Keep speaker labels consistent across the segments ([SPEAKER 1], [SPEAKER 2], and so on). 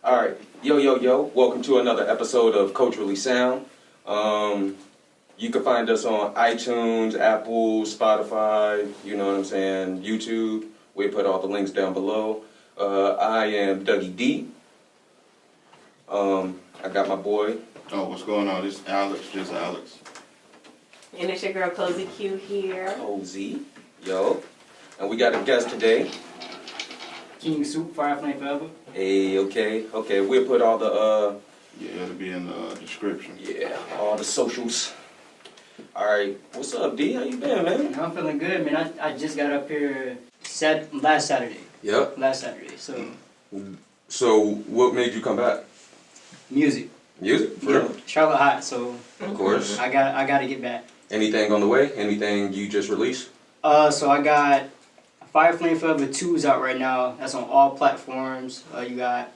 [SPEAKER 1] All right, yo. Welcome to another episode of Culturally Sound. You can find us on iTunes, Apple, Spotify, you know what I'm saying, YouTube. We put all the links down below. I am Dougie D. I got my boy.
[SPEAKER 2] Oh, what's going on? This is Alex, JustAlex.
[SPEAKER 3] And it's your girl Kozy Q here.
[SPEAKER 1] Kozy, yo. And we got a guest today.
[SPEAKER 4] King Soup, Fire Flame Forever.
[SPEAKER 1] Hey, okay. We'll put all the,
[SPEAKER 2] Yeah, it'll be in the description.
[SPEAKER 1] yeah, all the socials. All right, what's up, D? How you been, man?
[SPEAKER 4] I'm feeling good, man. I just got up here last Saturday.
[SPEAKER 1] Yep.
[SPEAKER 4] Last Saturday, so.
[SPEAKER 1] So, what made you come back?
[SPEAKER 4] Music.
[SPEAKER 1] Music? For real?
[SPEAKER 4] Charlotte hot, so.
[SPEAKER 1] Of course.
[SPEAKER 4] I got to get back.
[SPEAKER 1] Anything on the way? Anything you just released?
[SPEAKER 4] So I got Fire Flame Forever 2 is out right now. That's on all platforms. You got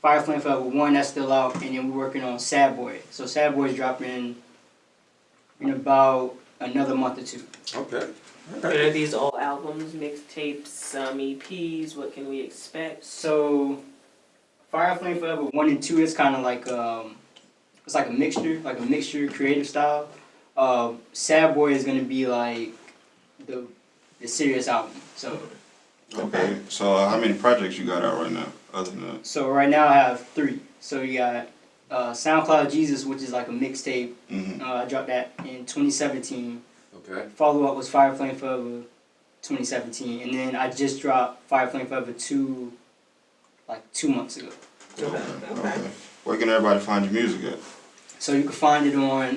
[SPEAKER 4] Fire Flame Forever 1 that's still out, and then we're working on Sad Boy. So Sad Boy is dropping in about another month or two.
[SPEAKER 1] Okay.
[SPEAKER 3] And are these all albums, mixtapes, EPs? What can we expect?
[SPEAKER 4] So Fire Flame Forever 1 and 2 is kind of like it's like a mixture creative style. Sad Boy is gonna be like the serious album. So
[SPEAKER 2] Okay, so how many projects you got out right now, other than that?
[SPEAKER 4] so right now I have 3. So you got SoundCloud Jesus, which is like a mixtape.
[SPEAKER 2] Mm-hmm.
[SPEAKER 4] I dropped that in 2017.
[SPEAKER 1] Okay.
[SPEAKER 4] Follow up was Fire Flame Forever 2017, and then I just dropped Fire Flame Forever 2 like 2 months ago.
[SPEAKER 2] Okay. Where can everybody find your music at?
[SPEAKER 4] So you can find it on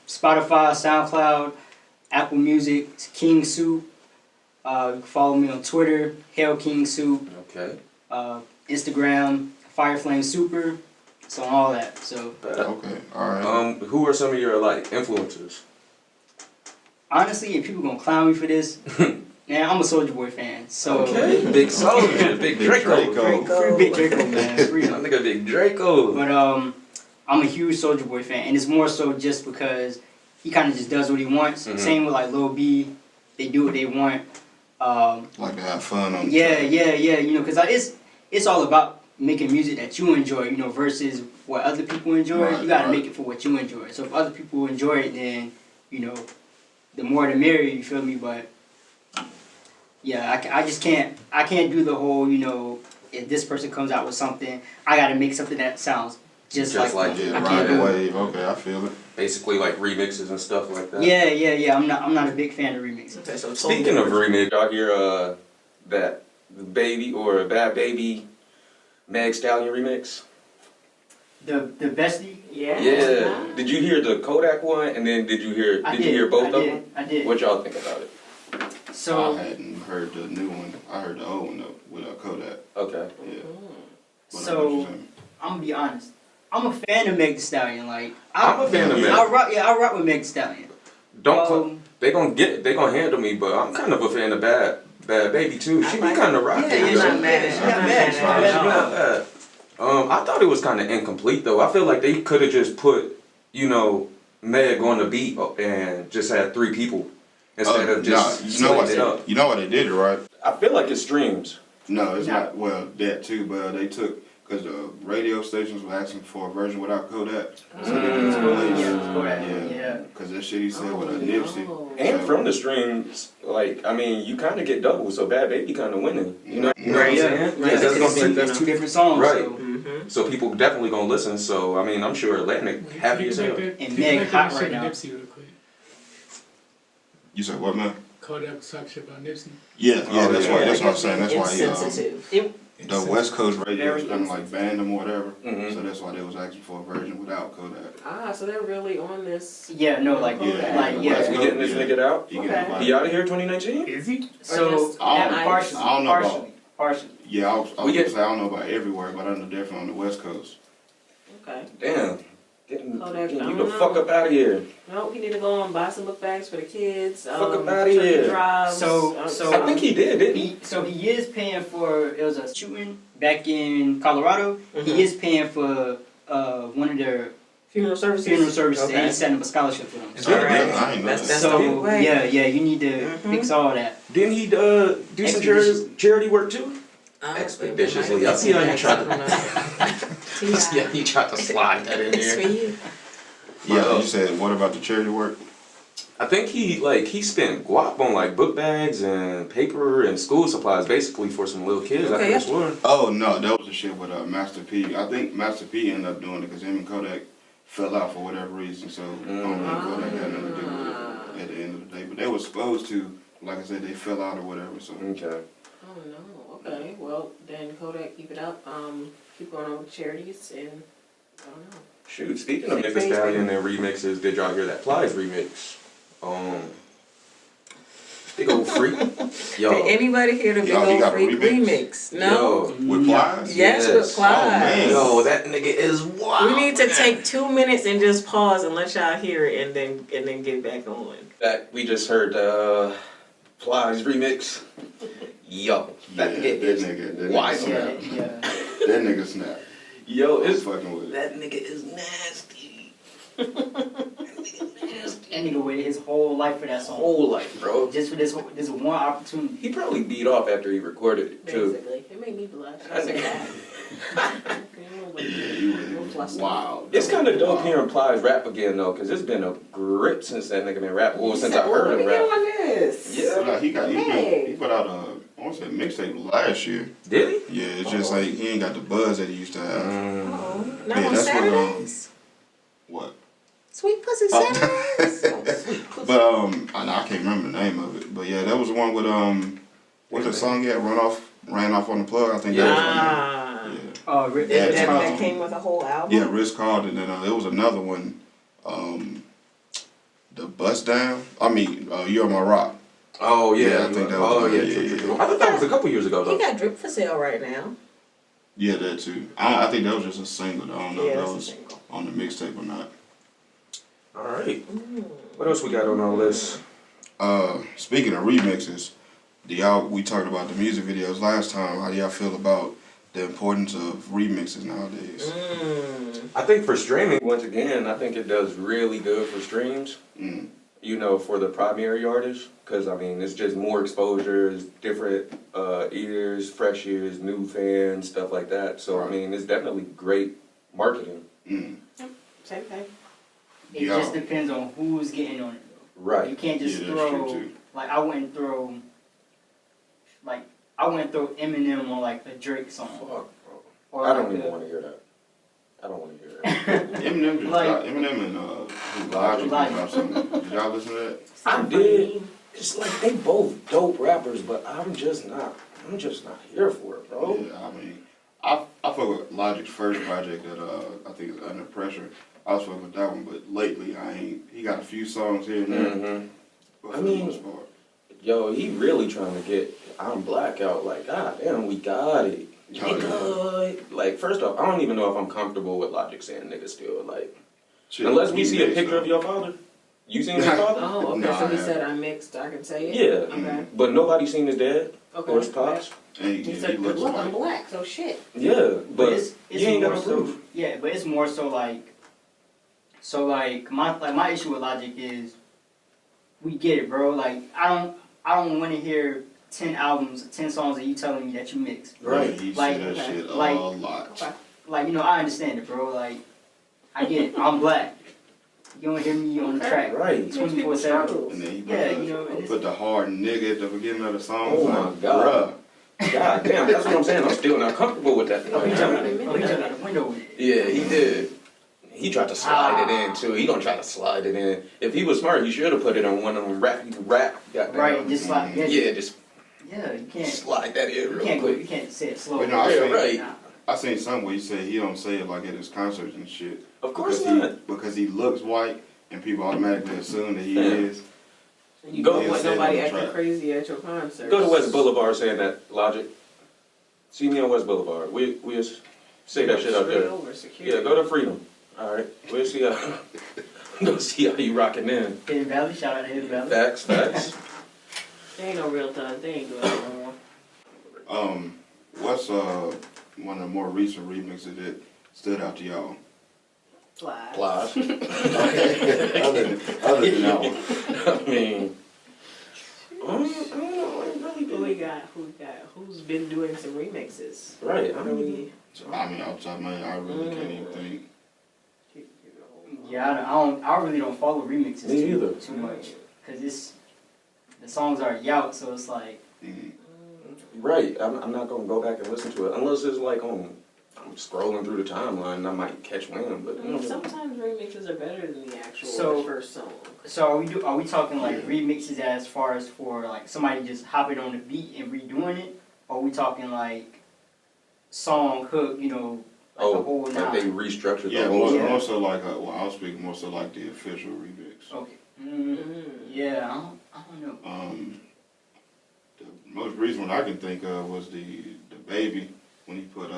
[SPEAKER 4] Spotify, SoundCloud, Apple Music, King Soup. You can follow me on Twitter, Hail King Soup.
[SPEAKER 1] Okay.
[SPEAKER 4] Instagram, Fire Flame Super. So on all that. So
[SPEAKER 2] Okay, alright.
[SPEAKER 1] Who are some of your influencers?
[SPEAKER 4] honestly, if people gonna clown me for this, man, I'm a Soulja Boy fan. So
[SPEAKER 1] Okay. Big Soldier, Big Draco.
[SPEAKER 4] Free Big Draco, man. Free.
[SPEAKER 1] I think a Big Draco.
[SPEAKER 4] But I'm a huge Soulja Boy fan, and it's more so just because he kind of just does what he wants.
[SPEAKER 1] Mhm.
[SPEAKER 4] Same with like Lil B, they do what they want.
[SPEAKER 2] Like to have fun on the
[SPEAKER 4] Yeah,
[SPEAKER 2] track.
[SPEAKER 4] you know, because it's all about making music that you enjoy, you know, versus what other people enjoy.
[SPEAKER 2] Right,
[SPEAKER 4] You gotta
[SPEAKER 2] right.
[SPEAKER 4] make it for what you enjoy. So if other people enjoy it, then you know, the more the merrier. You feel me? But yeah, I just can't do the whole, you know, if this person comes out with something, I gotta make something that sounds just like
[SPEAKER 1] like
[SPEAKER 4] them.
[SPEAKER 1] it,
[SPEAKER 4] I
[SPEAKER 2] Ride
[SPEAKER 4] can't
[SPEAKER 2] the
[SPEAKER 4] do it.
[SPEAKER 2] wave. Okay, I feel it.
[SPEAKER 1] Basically like remixes and stuff like that.
[SPEAKER 4] Yeah. I'm not a big fan of remixes.
[SPEAKER 3] Okay, so
[SPEAKER 1] Speaking of remix, y'all hear that the Baby or Bad Baby Meg Stallion remix?
[SPEAKER 4] The bestie.
[SPEAKER 3] Yeah.
[SPEAKER 1] Yeah. Did you hear the Kodak one? And then did you hear both of them?
[SPEAKER 4] I did.
[SPEAKER 1] What y'all think about it?
[SPEAKER 4] So
[SPEAKER 2] I hadn't heard the new one. I heard the old one though, with Kodak.
[SPEAKER 1] Okay.
[SPEAKER 2] Yeah. But I know what
[SPEAKER 4] So
[SPEAKER 2] you're saying.
[SPEAKER 4] I'm gonna be honest. I'm a fan of Meg Thee Stallion. Like
[SPEAKER 1] I'm a fan of Meg.
[SPEAKER 4] I rock with Meg Thee Stallion.
[SPEAKER 1] They gonna handle me, but I'm kind of a fan of Bad Baby too. She be
[SPEAKER 3] like
[SPEAKER 1] kind of rocking.
[SPEAKER 4] Yeah,
[SPEAKER 3] I'm not mad.
[SPEAKER 4] she's
[SPEAKER 3] I'm
[SPEAKER 4] not
[SPEAKER 3] not
[SPEAKER 4] bad. She's not
[SPEAKER 3] mad.
[SPEAKER 4] bad at all.
[SPEAKER 1] Not bad. I thought it was kind of incomplete though. I feel like they could have just put, you know, Meg on the beat and just had 3 people instead of just splitting it up.
[SPEAKER 2] You know why they did it, right?
[SPEAKER 1] I feel like it streams.
[SPEAKER 2] No, it's
[SPEAKER 4] Nah.
[SPEAKER 2] not. Well, that too, but they took because the radio stations were asking for a version without Kodak. So they just released.
[SPEAKER 4] Yeah.
[SPEAKER 2] Because that shit he said with a Nipsey.
[SPEAKER 1] And from the streams, like, I mean, you kind of get double, so Bad Baby kind of winning. You know what I'm
[SPEAKER 4] Right.
[SPEAKER 1] saying?
[SPEAKER 4] Yeah,
[SPEAKER 1] That's
[SPEAKER 4] because
[SPEAKER 1] gonna be-
[SPEAKER 4] it's 2 different songs.
[SPEAKER 1] Right.
[SPEAKER 4] So.
[SPEAKER 3] Mm-hmm.
[SPEAKER 1] So people definitely gonna listen. So I mean, I'm sure Atlantic happy as hell.
[SPEAKER 4] And Meg hot right now.
[SPEAKER 5] Nipsey real quick.
[SPEAKER 2] You said what, man?
[SPEAKER 5] Kodak was talking shit about Nipsey.
[SPEAKER 2] Yeah,
[SPEAKER 1] Oh,
[SPEAKER 2] that's
[SPEAKER 1] yeah.
[SPEAKER 2] why. That's what I'm saying. That's why
[SPEAKER 3] Insensitive.
[SPEAKER 2] the West Coast radio was
[SPEAKER 4] Very
[SPEAKER 2] gonna like ban them or whatever.
[SPEAKER 1] Mhm.
[SPEAKER 2] So that's why they was asking for a version without Kodak.
[SPEAKER 3] So they're really on this.
[SPEAKER 4] Yeah, no, like
[SPEAKER 3] Yeah.
[SPEAKER 4] like
[SPEAKER 1] We
[SPEAKER 4] yeah.
[SPEAKER 1] getting this nigga out.
[SPEAKER 2] You
[SPEAKER 3] Okay.
[SPEAKER 2] get
[SPEAKER 1] He out of here 2019?
[SPEAKER 5] Is he?
[SPEAKER 4] So
[SPEAKER 3] just-
[SPEAKER 2] I don't-
[SPEAKER 4] partially,
[SPEAKER 2] I don't know about-
[SPEAKER 4] partially.
[SPEAKER 2] Yeah, I was
[SPEAKER 1] We
[SPEAKER 2] gonna
[SPEAKER 1] get-
[SPEAKER 2] say I don't know about everywhere, but I know definitely on the West Coast.
[SPEAKER 3] Okay.
[SPEAKER 1] Damn. Getting
[SPEAKER 3] Kodak,
[SPEAKER 1] you
[SPEAKER 3] I
[SPEAKER 1] the
[SPEAKER 3] don't know.
[SPEAKER 1] fuck up out of here.
[SPEAKER 3] No, he need to go and buy some book bags for the kids.
[SPEAKER 1] Fuck up outta
[SPEAKER 3] turkey
[SPEAKER 1] here.
[SPEAKER 3] Drives.
[SPEAKER 4] So-
[SPEAKER 1] I think he did, didn't he?
[SPEAKER 4] He is paying for, it was a shooting back in Colorado. He is paying for one of their
[SPEAKER 3] funeral services.
[SPEAKER 4] and he's setting up a scholarship for them.
[SPEAKER 1] Is
[SPEAKER 4] So,
[SPEAKER 1] that
[SPEAKER 2] I
[SPEAKER 1] right?
[SPEAKER 2] ain't know
[SPEAKER 3] That's-
[SPEAKER 2] that.
[SPEAKER 3] that's
[SPEAKER 4] so
[SPEAKER 3] the way.
[SPEAKER 4] yeah, you need to fix all that.
[SPEAKER 1] Didn't he do some
[SPEAKER 4] Expeditious.
[SPEAKER 1] charity work too? expeditiously. I see how you tried to. See how you tried to slide that in
[SPEAKER 6] It's for
[SPEAKER 1] there.
[SPEAKER 6] you.
[SPEAKER 2] Yeah, you said what about the charity work?
[SPEAKER 1] I think he spent guap on like book bags and paper and school supplies basically for some little kids. I
[SPEAKER 6] Okay,
[SPEAKER 1] could have
[SPEAKER 6] yeah.
[SPEAKER 1] sworn.
[SPEAKER 2] Oh no, that was the shit with Master P. I think Master P ended up doing it because him and Kodak fell out for whatever reason. So I don't think Kodak had nothing to do with it at the end of the day. But they were supposed to, like I said, they fell out or whatever. So
[SPEAKER 1] Okay.
[SPEAKER 3] Oh no, okay, well, then Kodak, keep it up, keep going on with charities, and, I don't know.
[SPEAKER 1] Shoot, speaking of Mr. Stallion and remixes, did y'all hear that Plies remix? Big old freak. Yo.
[SPEAKER 6] Did anybody hear the Big
[SPEAKER 2] Y'all, he
[SPEAKER 6] Old
[SPEAKER 2] got a
[SPEAKER 6] Freak
[SPEAKER 2] remix?
[SPEAKER 6] remix? No.
[SPEAKER 1] Yo.
[SPEAKER 2] with Plies?
[SPEAKER 6] Yes, with
[SPEAKER 1] Yes.
[SPEAKER 6] Plies.
[SPEAKER 2] Oh, man.
[SPEAKER 1] Yo, that nigga is wild.
[SPEAKER 3] We need to take 2 minutes and just pause and let y'all hear it, and then get back on.
[SPEAKER 1] That we just heard Plies remix. Yo, that
[SPEAKER 2] Yeah,
[SPEAKER 1] nigga
[SPEAKER 2] that
[SPEAKER 1] is
[SPEAKER 2] nigga
[SPEAKER 1] wild.
[SPEAKER 2] snap.
[SPEAKER 4] Yeah.
[SPEAKER 2] That nigga snap.
[SPEAKER 1] Yo,
[SPEAKER 2] I'm
[SPEAKER 1] it's
[SPEAKER 2] fucking with it.
[SPEAKER 1] that nigga is nasty.
[SPEAKER 4] That nigga waited his whole life for that song.
[SPEAKER 1] Whole life, bro.
[SPEAKER 4] Just for this one opportunity.
[SPEAKER 1] He probably beat off after he recorded it too.
[SPEAKER 3] Basically, it made me blush.
[SPEAKER 1] That nigga-
[SPEAKER 2] Yeah, he was wild.
[SPEAKER 1] It's kind of dope hearing Plies rap again though, cause it's been a grip since that nigga been rapping. Well, since I heard him rap.
[SPEAKER 3] on this.
[SPEAKER 1] Yeah.
[SPEAKER 2] Nah, he
[SPEAKER 3] Hey.
[SPEAKER 2] put out I want to say mixtape last year.
[SPEAKER 1] Did
[SPEAKER 2] Yeah, it's just like he ain't got the buzz that he used to
[SPEAKER 1] he?
[SPEAKER 2] have.
[SPEAKER 6] Oh, not
[SPEAKER 2] Yeah,
[SPEAKER 6] on
[SPEAKER 2] that's what,
[SPEAKER 6] Saturdays?
[SPEAKER 2] What?
[SPEAKER 6] Sweet Pussy
[SPEAKER 2] Oh.
[SPEAKER 6] Saturdays?
[SPEAKER 2] But I can't remember the name of it. But yeah, that was the one with what's the song yet? Ran off on the plug. I think that was
[SPEAKER 3] Ah.
[SPEAKER 2] one. Yeah.
[SPEAKER 4] Oh, Rick,
[SPEAKER 2] Yeah,
[SPEAKER 4] Rick
[SPEAKER 2] that-
[SPEAKER 4] Carlton.
[SPEAKER 6] That came with a whole album?
[SPEAKER 2] Yeah, Riz Carlton, and there was another one, the Bust Down. I mean, You're My Rock.
[SPEAKER 1] Oh yeah,
[SPEAKER 2] Yeah, I think that was
[SPEAKER 1] oh
[SPEAKER 2] one.
[SPEAKER 1] yeah,
[SPEAKER 2] Yeah,
[SPEAKER 1] true,
[SPEAKER 2] yeah,
[SPEAKER 1] true,
[SPEAKER 2] yeah.
[SPEAKER 1] true. I thought that was a couple years ago
[SPEAKER 6] He
[SPEAKER 1] though.
[SPEAKER 6] got drip for sale right now.
[SPEAKER 2] Yeah, that too. I think that was just a single. I don't know
[SPEAKER 6] Yeah,
[SPEAKER 2] if that
[SPEAKER 6] that's a
[SPEAKER 2] was
[SPEAKER 6] single.
[SPEAKER 2] on the mixtape or not.
[SPEAKER 1] All right. What else we got on our list?
[SPEAKER 2] Speaking of remixes, we talked about the music videos last time. How do y'all feel about the importance of remixes nowadays?
[SPEAKER 1] I think for streaming, once again, I think it does really good for streams.
[SPEAKER 2] Mm.
[SPEAKER 1] You know, for the primary artists, because I mean, it's just more exposures, different ears, fresh ears, new fans, stuff like that. So I mean, it's definitely great marketing.
[SPEAKER 2] Mm.
[SPEAKER 3] Same thing.
[SPEAKER 4] It
[SPEAKER 2] Yeah.
[SPEAKER 4] just depends on who's getting on it. You
[SPEAKER 1] Right.
[SPEAKER 4] can't just
[SPEAKER 2] Yeah, that's true,
[SPEAKER 4] throw
[SPEAKER 2] too.
[SPEAKER 4] like I wouldn't throw Eminem on like a Drake song.
[SPEAKER 1] Fuck, bro.
[SPEAKER 4] Or
[SPEAKER 1] I don't
[SPEAKER 4] like
[SPEAKER 1] even
[SPEAKER 4] a-
[SPEAKER 1] want to hear that. I don't want to hear that.
[SPEAKER 2] Eminem just
[SPEAKER 4] Like-
[SPEAKER 2] dropped, Eminem and Logic dropped something. Did y'all listen to that?
[SPEAKER 1] I did. It's like they both dope rappers, but I'm just not here for it, bro.
[SPEAKER 2] Yeah, I mean, I fuck with Logic's first project that I think is Under Pressure. I was fucking with that one, but lately I ain't. He got a few songs here and there.
[SPEAKER 1] Mm-hmm.
[SPEAKER 2] But
[SPEAKER 1] I
[SPEAKER 2] for
[SPEAKER 1] mean-
[SPEAKER 2] the most part,
[SPEAKER 1] Yo, he really trying to get I'm Black out. Like, god damn, we got it.
[SPEAKER 2] Oh,
[SPEAKER 1] Nigga. Like, first off, I don't even know if I'm comfortable with Logic saying nigga still. Like,
[SPEAKER 2] shit,
[SPEAKER 1] unless we
[SPEAKER 2] he
[SPEAKER 1] see a
[SPEAKER 2] mixed
[SPEAKER 1] picture
[SPEAKER 2] up.
[SPEAKER 1] of your father. You seen his father?
[SPEAKER 3] Oh, okay,
[SPEAKER 2] Nah,
[SPEAKER 3] so he
[SPEAKER 2] yeah.
[SPEAKER 3] said I mixed, I can say it?
[SPEAKER 1] Yeah.
[SPEAKER 3] Okay.
[SPEAKER 1] But nobody seen his dad
[SPEAKER 3] Okay.
[SPEAKER 1] or his pops.
[SPEAKER 2] And
[SPEAKER 3] He
[SPEAKER 2] he
[SPEAKER 3] said, good
[SPEAKER 2] looks
[SPEAKER 3] luck, I'm
[SPEAKER 2] like.
[SPEAKER 3] black, so shit.
[SPEAKER 1] Yeah, but
[SPEAKER 4] it's
[SPEAKER 1] you ain't got
[SPEAKER 4] more
[SPEAKER 1] no
[SPEAKER 4] so,
[SPEAKER 1] proof.
[SPEAKER 4] yeah, but it's more so my issue with Logic is we get it, bro. Like I don't want to hear 10 songs that you telling me that you mixed.
[SPEAKER 1] Right.
[SPEAKER 2] He
[SPEAKER 4] Like-
[SPEAKER 2] said that shit
[SPEAKER 4] like-
[SPEAKER 2] a lot.
[SPEAKER 3] Okay.
[SPEAKER 4] Like, you know, I understand it, bro. Like, I get it. I'm black. You don't hear me on the track.
[SPEAKER 1] Right.
[SPEAKER 3] Makes people
[SPEAKER 4] 24/7.
[SPEAKER 3] struggle.
[SPEAKER 2] And then he put,
[SPEAKER 4] Yeah,
[SPEAKER 2] the,
[SPEAKER 4] you know, it's-
[SPEAKER 2] put the hard nigga at the beginning of the song.
[SPEAKER 1] Oh
[SPEAKER 2] It's
[SPEAKER 1] my
[SPEAKER 2] like,
[SPEAKER 1] God. God damn, that's what I'm saying. I'm still not comfortable with that.
[SPEAKER 4] Oh, he jumped out the window with it.
[SPEAKER 1] Yeah, he did. He tried to slide it in too. He gonna try to slide it in. If he was smart, he should have put it on one of them rap. Goddamn.
[SPEAKER 4] Right, just like
[SPEAKER 1] Yeah, just
[SPEAKER 4] yeah, you can't.
[SPEAKER 1] slide that in
[SPEAKER 4] You
[SPEAKER 1] real
[SPEAKER 4] can't go.
[SPEAKER 1] quick.
[SPEAKER 4] You can't say it slow.
[SPEAKER 2] But no, I
[SPEAKER 1] Yeah,
[SPEAKER 2] think-
[SPEAKER 1] right.
[SPEAKER 4] Nah.
[SPEAKER 2] I seen something where he said he don't say it like at his concerts and shit.
[SPEAKER 1] Of course
[SPEAKER 2] because
[SPEAKER 1] not.
[SPEAKER 2] because he looks white and people automatically assume that he
[SPEAKER 1] Yeah.
[SPEAKER 2] is.
[SPEAKER 3] And you
[SPEAKER 1] Go
[SPEAKER 3] don't
[SPEAKER 2] and
[SPEAKER 3] want
[SPEAKER 2] say it on
[SPEAKER 3] nobody
[SPEAKER 2] the
[SPEAKER 3] acting
[SPEAKER 2] track.
[SPEAKER 3] crazy at your concert.
[SPEAKER 1] Go to West Boulevard saying that Logic. See me on West Boulevard. We'll say that shit out there.
[SPEAKER 3] Over security.
[SPEAKER 1] Yeah, go to Freedom. All right, we'll see how. Go see how you rocking in.
[SPEAKER 4] Hidden Valley, shout out to Hidden Valley.
[SPEAKER 1] Facts.
[SPEAKER 3] They ain't no real thugs. They ain't doing it no more.
[SPEAKER 2] What's one of the more recent remixes that stood out to y'all?
[SPEAKER 3] Fly.
[SPEAKER 1] Plies.
[SPEAKER 2] other than that one.
[SPEAKER 1] I mean, I don't know. I really
[SPEAKER 3] who's been doing some remixes?
[SPEAKER 1] Right.
[SPEAKER 3] I mean,
[SPEAKER 2] I mean, off the top of my head, I really can't even think.
[SPEAKER 4] Yeah, I really don't follow remixes
[SPEAKER 1] Me either.
[SPEAKER 4] too much, cause the songs are out, so it's like.
[SPEAKER 2] Mhm.
[SPEAKER 1] Right. I'm not gonna go back and listen to it unless it's like I'm scrolling through the timeline and I might catch wind, but you know.
[SPEAKER 3] sometimes remixes are better than the actual
[SPEAKER 4] So-
[SPEAKER 3] first song.
[SPEAKER 4] So are we talking like remixes as far as for like somebody just hopping on the beat and redoing it, or are we talking like song hook, like the whole
[SPEAKER 1] like
[SPEAKER 4] nine?
[SPEAKER 1] they restructured the
[SPEAKER 2] Yeah,
[SPEAKER 1] whole.
[SPEAKER 4] Yeah.
[SPEAKER 2] more so like, well, I was speaking more so like the official remix.
[SPEAKER 4] Okay. Yeah, I don't know.
[SPEAKER 2] The most recent one I can think of was the Baby when he put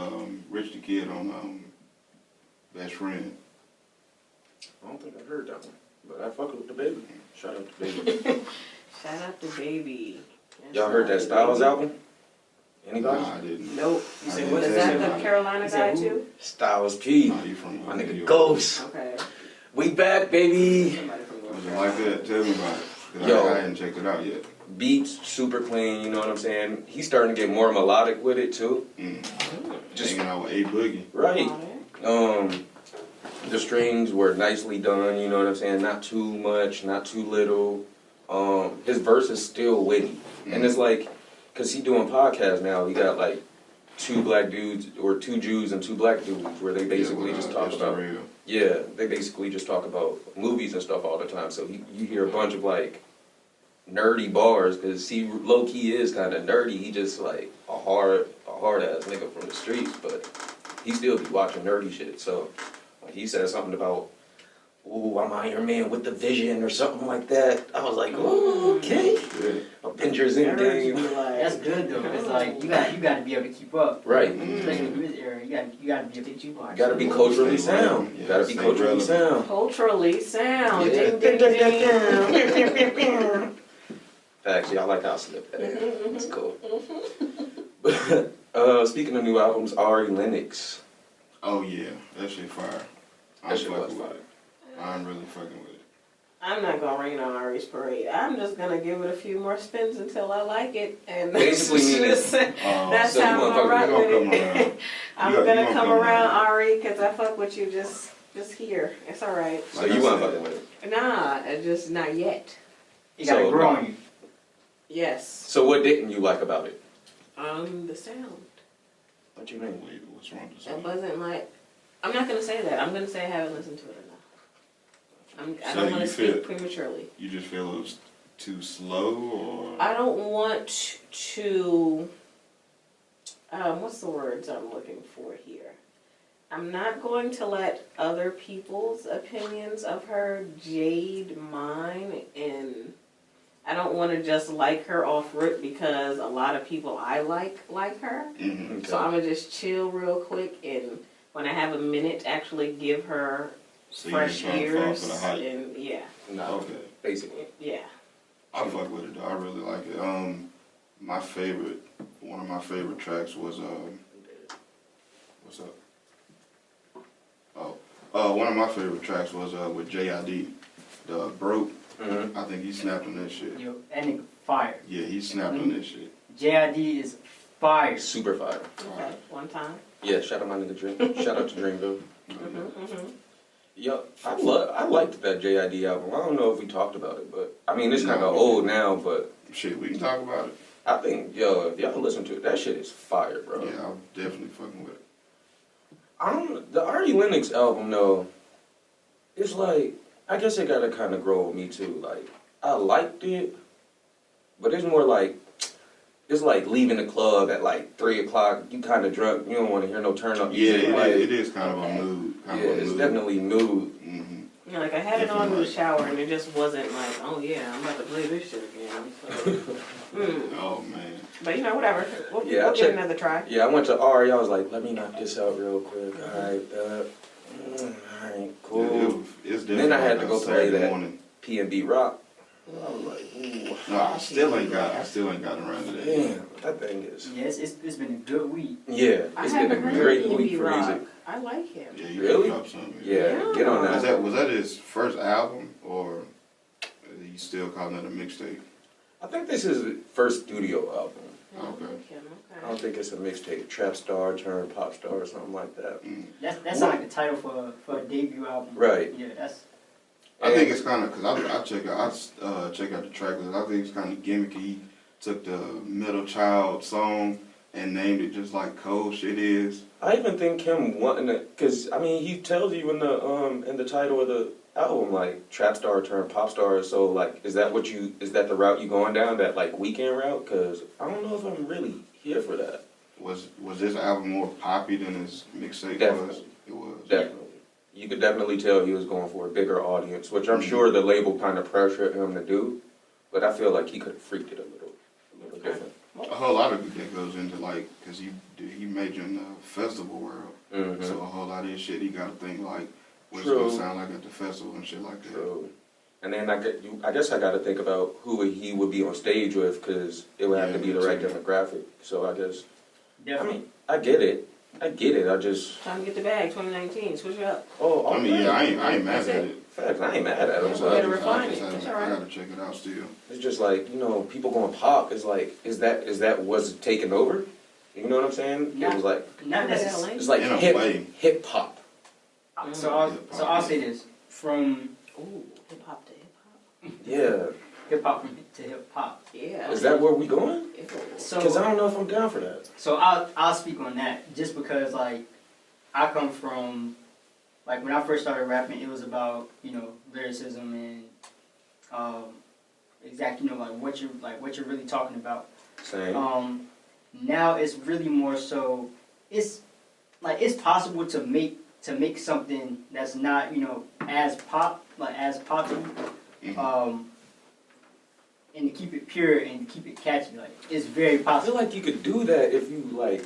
[SPEAKER 2] Rich the Kid on Best Friend.
[SPEAKER 1] I don't think I've heard that one, but I fuck with the Baby. Shout out to Baby.
[SPEAKER 3] Shout out to Baby.
[SPEAKER 1] Y'all heard that Styles album? Anybody?
[SPEAKER 2] Nah, I didn't.
[SPEAKER 3] Nope.
[SPEAKER 2] I
[SPEAKER 3] What
[SPEAKER 2] didn't
[SPEAKER 3] is
[SPEAKER 2] say
[SPEAKER 3] that?
[SPEAKER 2] that.
[SPEAKER 3] The Carolina
[SPEAKER 4] You said
[SPEAKER 3] guy
[SPEAKER 4] who?
[SPEAKER 3] too?
[SPEAKER 1] Styles P.
[SPEAKER 2] Nah, you from
[SPEAKER 1] My
[SPEAKER 2] New
[SPEAKER 1] nigga
[SPEAKER 2] York.
[SPEAKER 1] Ghost.
[SPEAKER 3] Okay.
[SPEAKER 1] We back, baby.
[SPEAKER 3] Somebody from North
[SPEAKER 2] Was it like that? Tell me about it. 'Cause
[SPEAKER 1] Yo.
[SPEAKER 2] I hadn't checked it out yet.
[SPEAKER 1] Beats super clean. You know what I'm saying? He's starting to get more melodic with it too.
[SPEAKER 2] Just hanging out with A Boogie.
[SPEAKER 1] Right. The strings were nicely done. You know what I'm saying? Not too much, not too little. His verse is still witty, and it's like, cause he doing podcasts now. He got like two black dudes or two Jews and two black dudes where they basically just talk about.
[SPEAKER 2] Real.
[SPEAKER 1] Yeah, they basically just talk about movies and stuff all the time. So you hear a bunch of like nerdy bars because he low key is kind of nerdy. He just like a hard ass nigga from the streets, but he still be watching nerdy shit. So when he said something about, "Ooh, I'm Iron Man with the vision" or something like that, I was like, "Oh, okay." Avengers Endgame.
[SPEAKER 4] That's good though, cause like you got to be able to keep up.
[SPEAKER 1] Right.
[SPEAKER 4] Especially in this era, you got to be able to
[SPEAKER 3] Did you watch?
[SPEAKER 1] Gotta be
[SPEAKER 3] it?
[SPEAKER 1] culturally sound.
[SPEAKER 2] Yeah,
[SPEAKER 1] Gotta be
[SPEAKER 2] stay
[SPEAKER 1] culturally
[SPEAKER 2] relevant.
[SPEAKER 1] sound.
[SPEAKER 3] Culturally sound.
[SPEAKER 1] Yeah.
[SPEAKER 3] Ding, ding, ding.
[SPEAKER 1] Facts, yeah, I like how I slipped that in. That's cool. Speaking of new albums, Ari Lennox.
[SPEAKER 2] Oh yeah, that shit fire. I'm
[SPEAKER 1] That shit was
[SPEAKER 2] fucking with
[SPEAKER 1] fire.
[SPEAKER 2] it. I'm really fucking with it.
[SPEAKER 3] I'm not gonna rain on Ari's parade. I'm just gonna give it a few more spins until I like it, and
[SPEAKER 1] Basically meaning-
[SPEAKER 3] that's
[SPEAKER 1] So you
[SPEAKER 3] how I'm
[SPEAKER 1] gonna
[SPEAKER 3] gonna rock
[SPEAKER 2] You gonna
[SPEAKER 3] with
[SPEAKER 2] come
[SPEAKER 3] it.
[SPEAKER 2] around.
[SPEAKER 3] I'm
[SPEAKER 2] You
[SPEAKER 3] gonna
[SPEAKER 2] gonna
[SPEAKER 3] come
[SPEAKER 2] come
[SPEAKER 3] around
[SPEAKER 2] around.
[SPEAKER 3] Ari because I fuck with you just here. It's all right.
[SPEAKER 1] So
[SPEAKER 2] Like
[SPEAKER 1] you
[SPEAKER 2] I
[SPEAKER 1] want
[SPEAKER 2] said.
[SPEAKER 1] fucking with it.
[SPEAKER 3] Nah, just not yet.
[SPEAKER 4] You got to
[SPEAKER 1] So,
[SPEAKER 4] grow
[SPEAKER 1] no.
[SPEAKER 4] on you.
[SPEAKER 3] Yes.
[SPEAKER 1] So what didn't you like about it?
[SPEAKER 3] The sound.
[SPEAKER 1] What you mean?
[SPEAKER 2] Wait, what's wrong with this?
[SPEAKER 3] It wasn't like. I'm not gonna say that. I'm gonna say I haven't listened to it enough. I
[SPEAKER 2] So
[SPEAKER 3] don't want
[SPEAKER 2] you
[SPEAKER 3] to speak
[SPEAKER 2] feel-
[SPEAKER 3] prematurely.
[SPEAKER 2] You just feel it was too slow, or
[SPEAKER 3] I don't want to. What's the words I'm looking for here? I'm not going to let other people's opinions of her jade mine, and I don't want to just like her off rip because a lot of people I like her.
[SPEAKER 2] Mhm.
[SPEAKER 3] So I'm gonna just chill real quick, and when I have a minute, to actually give her
[SPEAKER 2] so you're
[SPEAKER 3] fresh
[SPEAKER 2] trying to fall
[SPEAKER 3] ears,
[SPEAKER 2] for the hype?
[SPEAKER 3] and yeah,
[SPEAKER 1] No,
[SPEAKER 2] Okay.
[SPEAKER 1] basically.
[SPEAKER 3] yeah.
[SPEAKER 2] I fuck with it though. I really like it. One of my favorite tracks was what's up? One of my favorite tracks was with JID, the Broke.
[SPEAKER 1] Mm-hmm.
[SPEAKER 2] I think he snapped on that shit.
[SPEAKER 4] Yo, that nigga fire.
[SPEAKER 2] Yeah, he snapped on that shit.
[SPEAKER 4] JID is fire.
[SPEAKER 1] Super fire.
[SPEAKER 3] Okay, one time.
[SPEAKER 1] Yeah, shout out my nigga Dream. Shout out to Dreamville.
[SPEAKER 3] Mm-hmm.
[SPEAKER 1] Yo, I liked that JID album. I don't know if we talked about it, but I mean it's kind
[SPEAKER 2] No,
[SPEAKER 1] of
[SPEAKER 2] we
[SPEAKER 1] old
[SPEAKER 2] didn't.
[SPEAKER 1] now, but
[SPEAKER 2] Shit, we can talk about it.
[SPEAKER 1] I think if y'all listen to it, that shit is fire, bro.
[SPEAKER 2] Yeah, I'm definitely fucking with it.
[SPEAKER 1] The Ari Lennox album though, it's like I guess it gotta kind of grow on me too. Like I liked it, but it's more like it's like leaving the club at like 3 o'clock. You kind of drunk. You don't want to hear no turn up.
[SPEAKER 2] Yeah,
[SPEAKER 1] music, like,
[SPEAKER 2] it is kind of a mood.
[SPEAKER 1] yeah, it's definitely mood.
[SPEAKER 2] Mm-hmm.
[SPEAKER 3] Yeah, like I had it on in the
[SPEAKER 2] Definitely.
[SPEAKER 3] shower, and it just wasn't like, oh yeah, I'm about to play this shit again. So,
[SPEAKER 2] Oh man.
[SPEAKER 3] But you know, whatever. We'll
[SPEAKER 1] Yeah, I
[SPEAKER 3] get
[SPEAKER 1] checked-
[SPEAKER 3] another try.
[SPEAKER 1] Yeah, I went to Ari. I was like, let me knock this out real quick. All right, alright, cool.
[SPEAKER 2] Yeah, it's
[SPEAKER 1] Then I had
[SPEAKER 2] definitely
[SPEAKER 1] to go
[SPEAKER 2] like a
[SPEAKER 1] play
[SPEAKER 2] Saturday
[SPEAKER 1] that.
[SPEAKER 2] morning.
[SPEAKER 1] P&B Rock. I was like, ooh.
[SPEAKER 2] No, I still ain't gotten around to that.
[SPEAKER 1] Damn, that thing is.
[SPEAKER 4] Yeah, it's been a good week.
[SPEAKER 1] Yeah,
[SPEAKER 3] I
[SPEAKER 1] it's been
[SPEAKER 3] haven't
[SPEAKER 1] a
[SPEAKER 3] heard
[SPEAKER 1] great
[SPEAKER 3] P&B
[SPEAKER 1] week for
[SPEAKER 3] Rock.
[SPEAKER 1] music.
[SPEAKER 3] I like him.
[SPEAKER 2] Yeah, you
[SPEAKER 1] Really?
[SPEAKER 2] gotta drop something.
[SPEAKER 1] Yeah, get on that.
[SPEAKER 2] Was that his first album, or are you still calling it a mixtape?
[SPEAKER 1] I think this is his first studio album.
[SPEAKER 3] I
[SPEAKER 2] Okay.
[SPEAKER 3] like him,
[SPEAKER 1] I
[SPEAKER 3] okay.
[SPEAKER 1] don't think it's a mixtape. Trap star turned pop star or something like that.
[SPEAKER 4] That's not like the title for a debut album.
[SPEAKER 1] Right.
[SPEAKER 4] Yeah, that's.
[SPEAKER 2] I think it's kind of, cause I check out the track list. I think it's kind of gimmicky. He took the Middle Child song and named it just like cold shit is.
[SPEAKER 1] I even think him wanting to, cause I mean he tells you in the title of the album like trap star turned pop star. So like, is that the route you going down, that like weekend route? Cause I don't know if I'm really here for that.
[SPEAKER 2] Was this album more poppy than his mixtape was?
[SPEAKER 1] Definitely.
[SPEAKER 2] It was.
[SPEAKER 1] Definitely. You could definitely tell he was going for a bigger audience, which I'm sure the label kind of pressured him to do. But I feel like he could have freaked it a little different.
[SPEAKER 2] A whole lot of it that goes into like, cause he majored in the festival world,
[SPEAKER 1] Mm-hmm.
[SPEAKER 2] so a whole lot of his shit he got to think like, what's it
[SPEAKER 1] True.
[SPEAKER 2] gonna sound like at the festival and shit like that.
[SPEAKER 1] True. And then I guess I got to think about who he would be on stage with, because it would have to be the right demographic. So I guess,
[SPEAKER 4] Definitely.
[SPEAKER 1] I get it. I just,
[SPEAKER 3] Time to get the bag, 2019, switch it up.
[SPEAKER 2] I mean, yeah, I ain't mad
[SPEAKER 3] That's
[SPEAKER 2] at
[SPEAKER 3] it.
[SPEAKER 2] it.
[SPEAKER 1] Facts, I ain't mad at him.
[SPEAKER 3] Yeah,
[SPEAKER 1] So
[SPEAKER 3] we
[SPEAKER 1] I
[SPEAKER 3] gotta
[SPEAKER 1] just-
[SPEAKER 3] refine
[SPEAKER 2] I
[SPEAKER 3] it.
[SPEAKER 2] just
[SPEAKER 3] That's
[SPEAKER 2] haven't-
[SPEAKER 3] all right.
[SPEAKER 2] I gotta check it out still.
[SPEAKER 1] It's just like, people going pop. It's like, is that was taken over? You know what I'm saying? It was like,
[SPEAKER 4] Not necessarily.
[SPEAKER 1] it's like
[SPEAKER 2] In a way.
[SPEAKER 1] hip hop.
[SPEAKER 4] So I'll say this from
[SPEAKER 3] Ooh, hip hop to hip hop.
[SPEAKER 1] Yeah.
[SPEAKER 4] hip hop to hip hop.
[SPEAKER 3] Yeah.
[SPEAKER 1] Is that where we going?
[SPEAKER 4] So
[SPEAKER 1] Because I don't know if I'm down for that.
[SPEAKER 4] So I'll speak on that just because like I come from like when I first started rapping it was about, lyricism and exactly like what you're really talking about.
[SPEAKER 1] Same.
[SPEAKER 4] Now it's really more so it's possible to make something that's not, as poppy and to keep it pure and to keep it catchy. Like it's very
[SPEAKER 1] I feel
[SPEAKER 4] possible.
[SPEAKER 1] like you could do that if you like,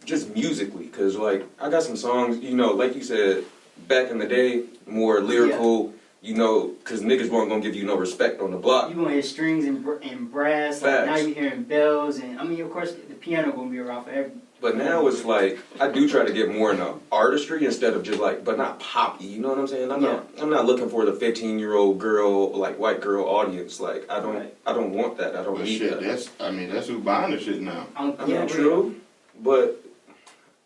[SPEAKER 1] just musically, because like I got some songs, like you said, back in the day, more lyrical, because niggas weren't gonna give you no respect on the block.
[SPEAKER 4] You gonna hear strings and brass. Like now you're hearing bells, and I mean, of course, the piano gonna be around forever.
[SPEAKER 1] But now it's like I do try to get more into artistry instead of just like, but not poppy. You know what I'm saying? I'm not looking for the 15-year-old girl, like white girl audience. Like I don't want that. I don't
[SPEAKER 2] But
[SPEAKER 1] need
[SPEAKER 2] shit,
[SPEAKER 1] that.
[SPEAKER 2] that's who buying the shit now.
[SPEAKER 1] I mean, true, but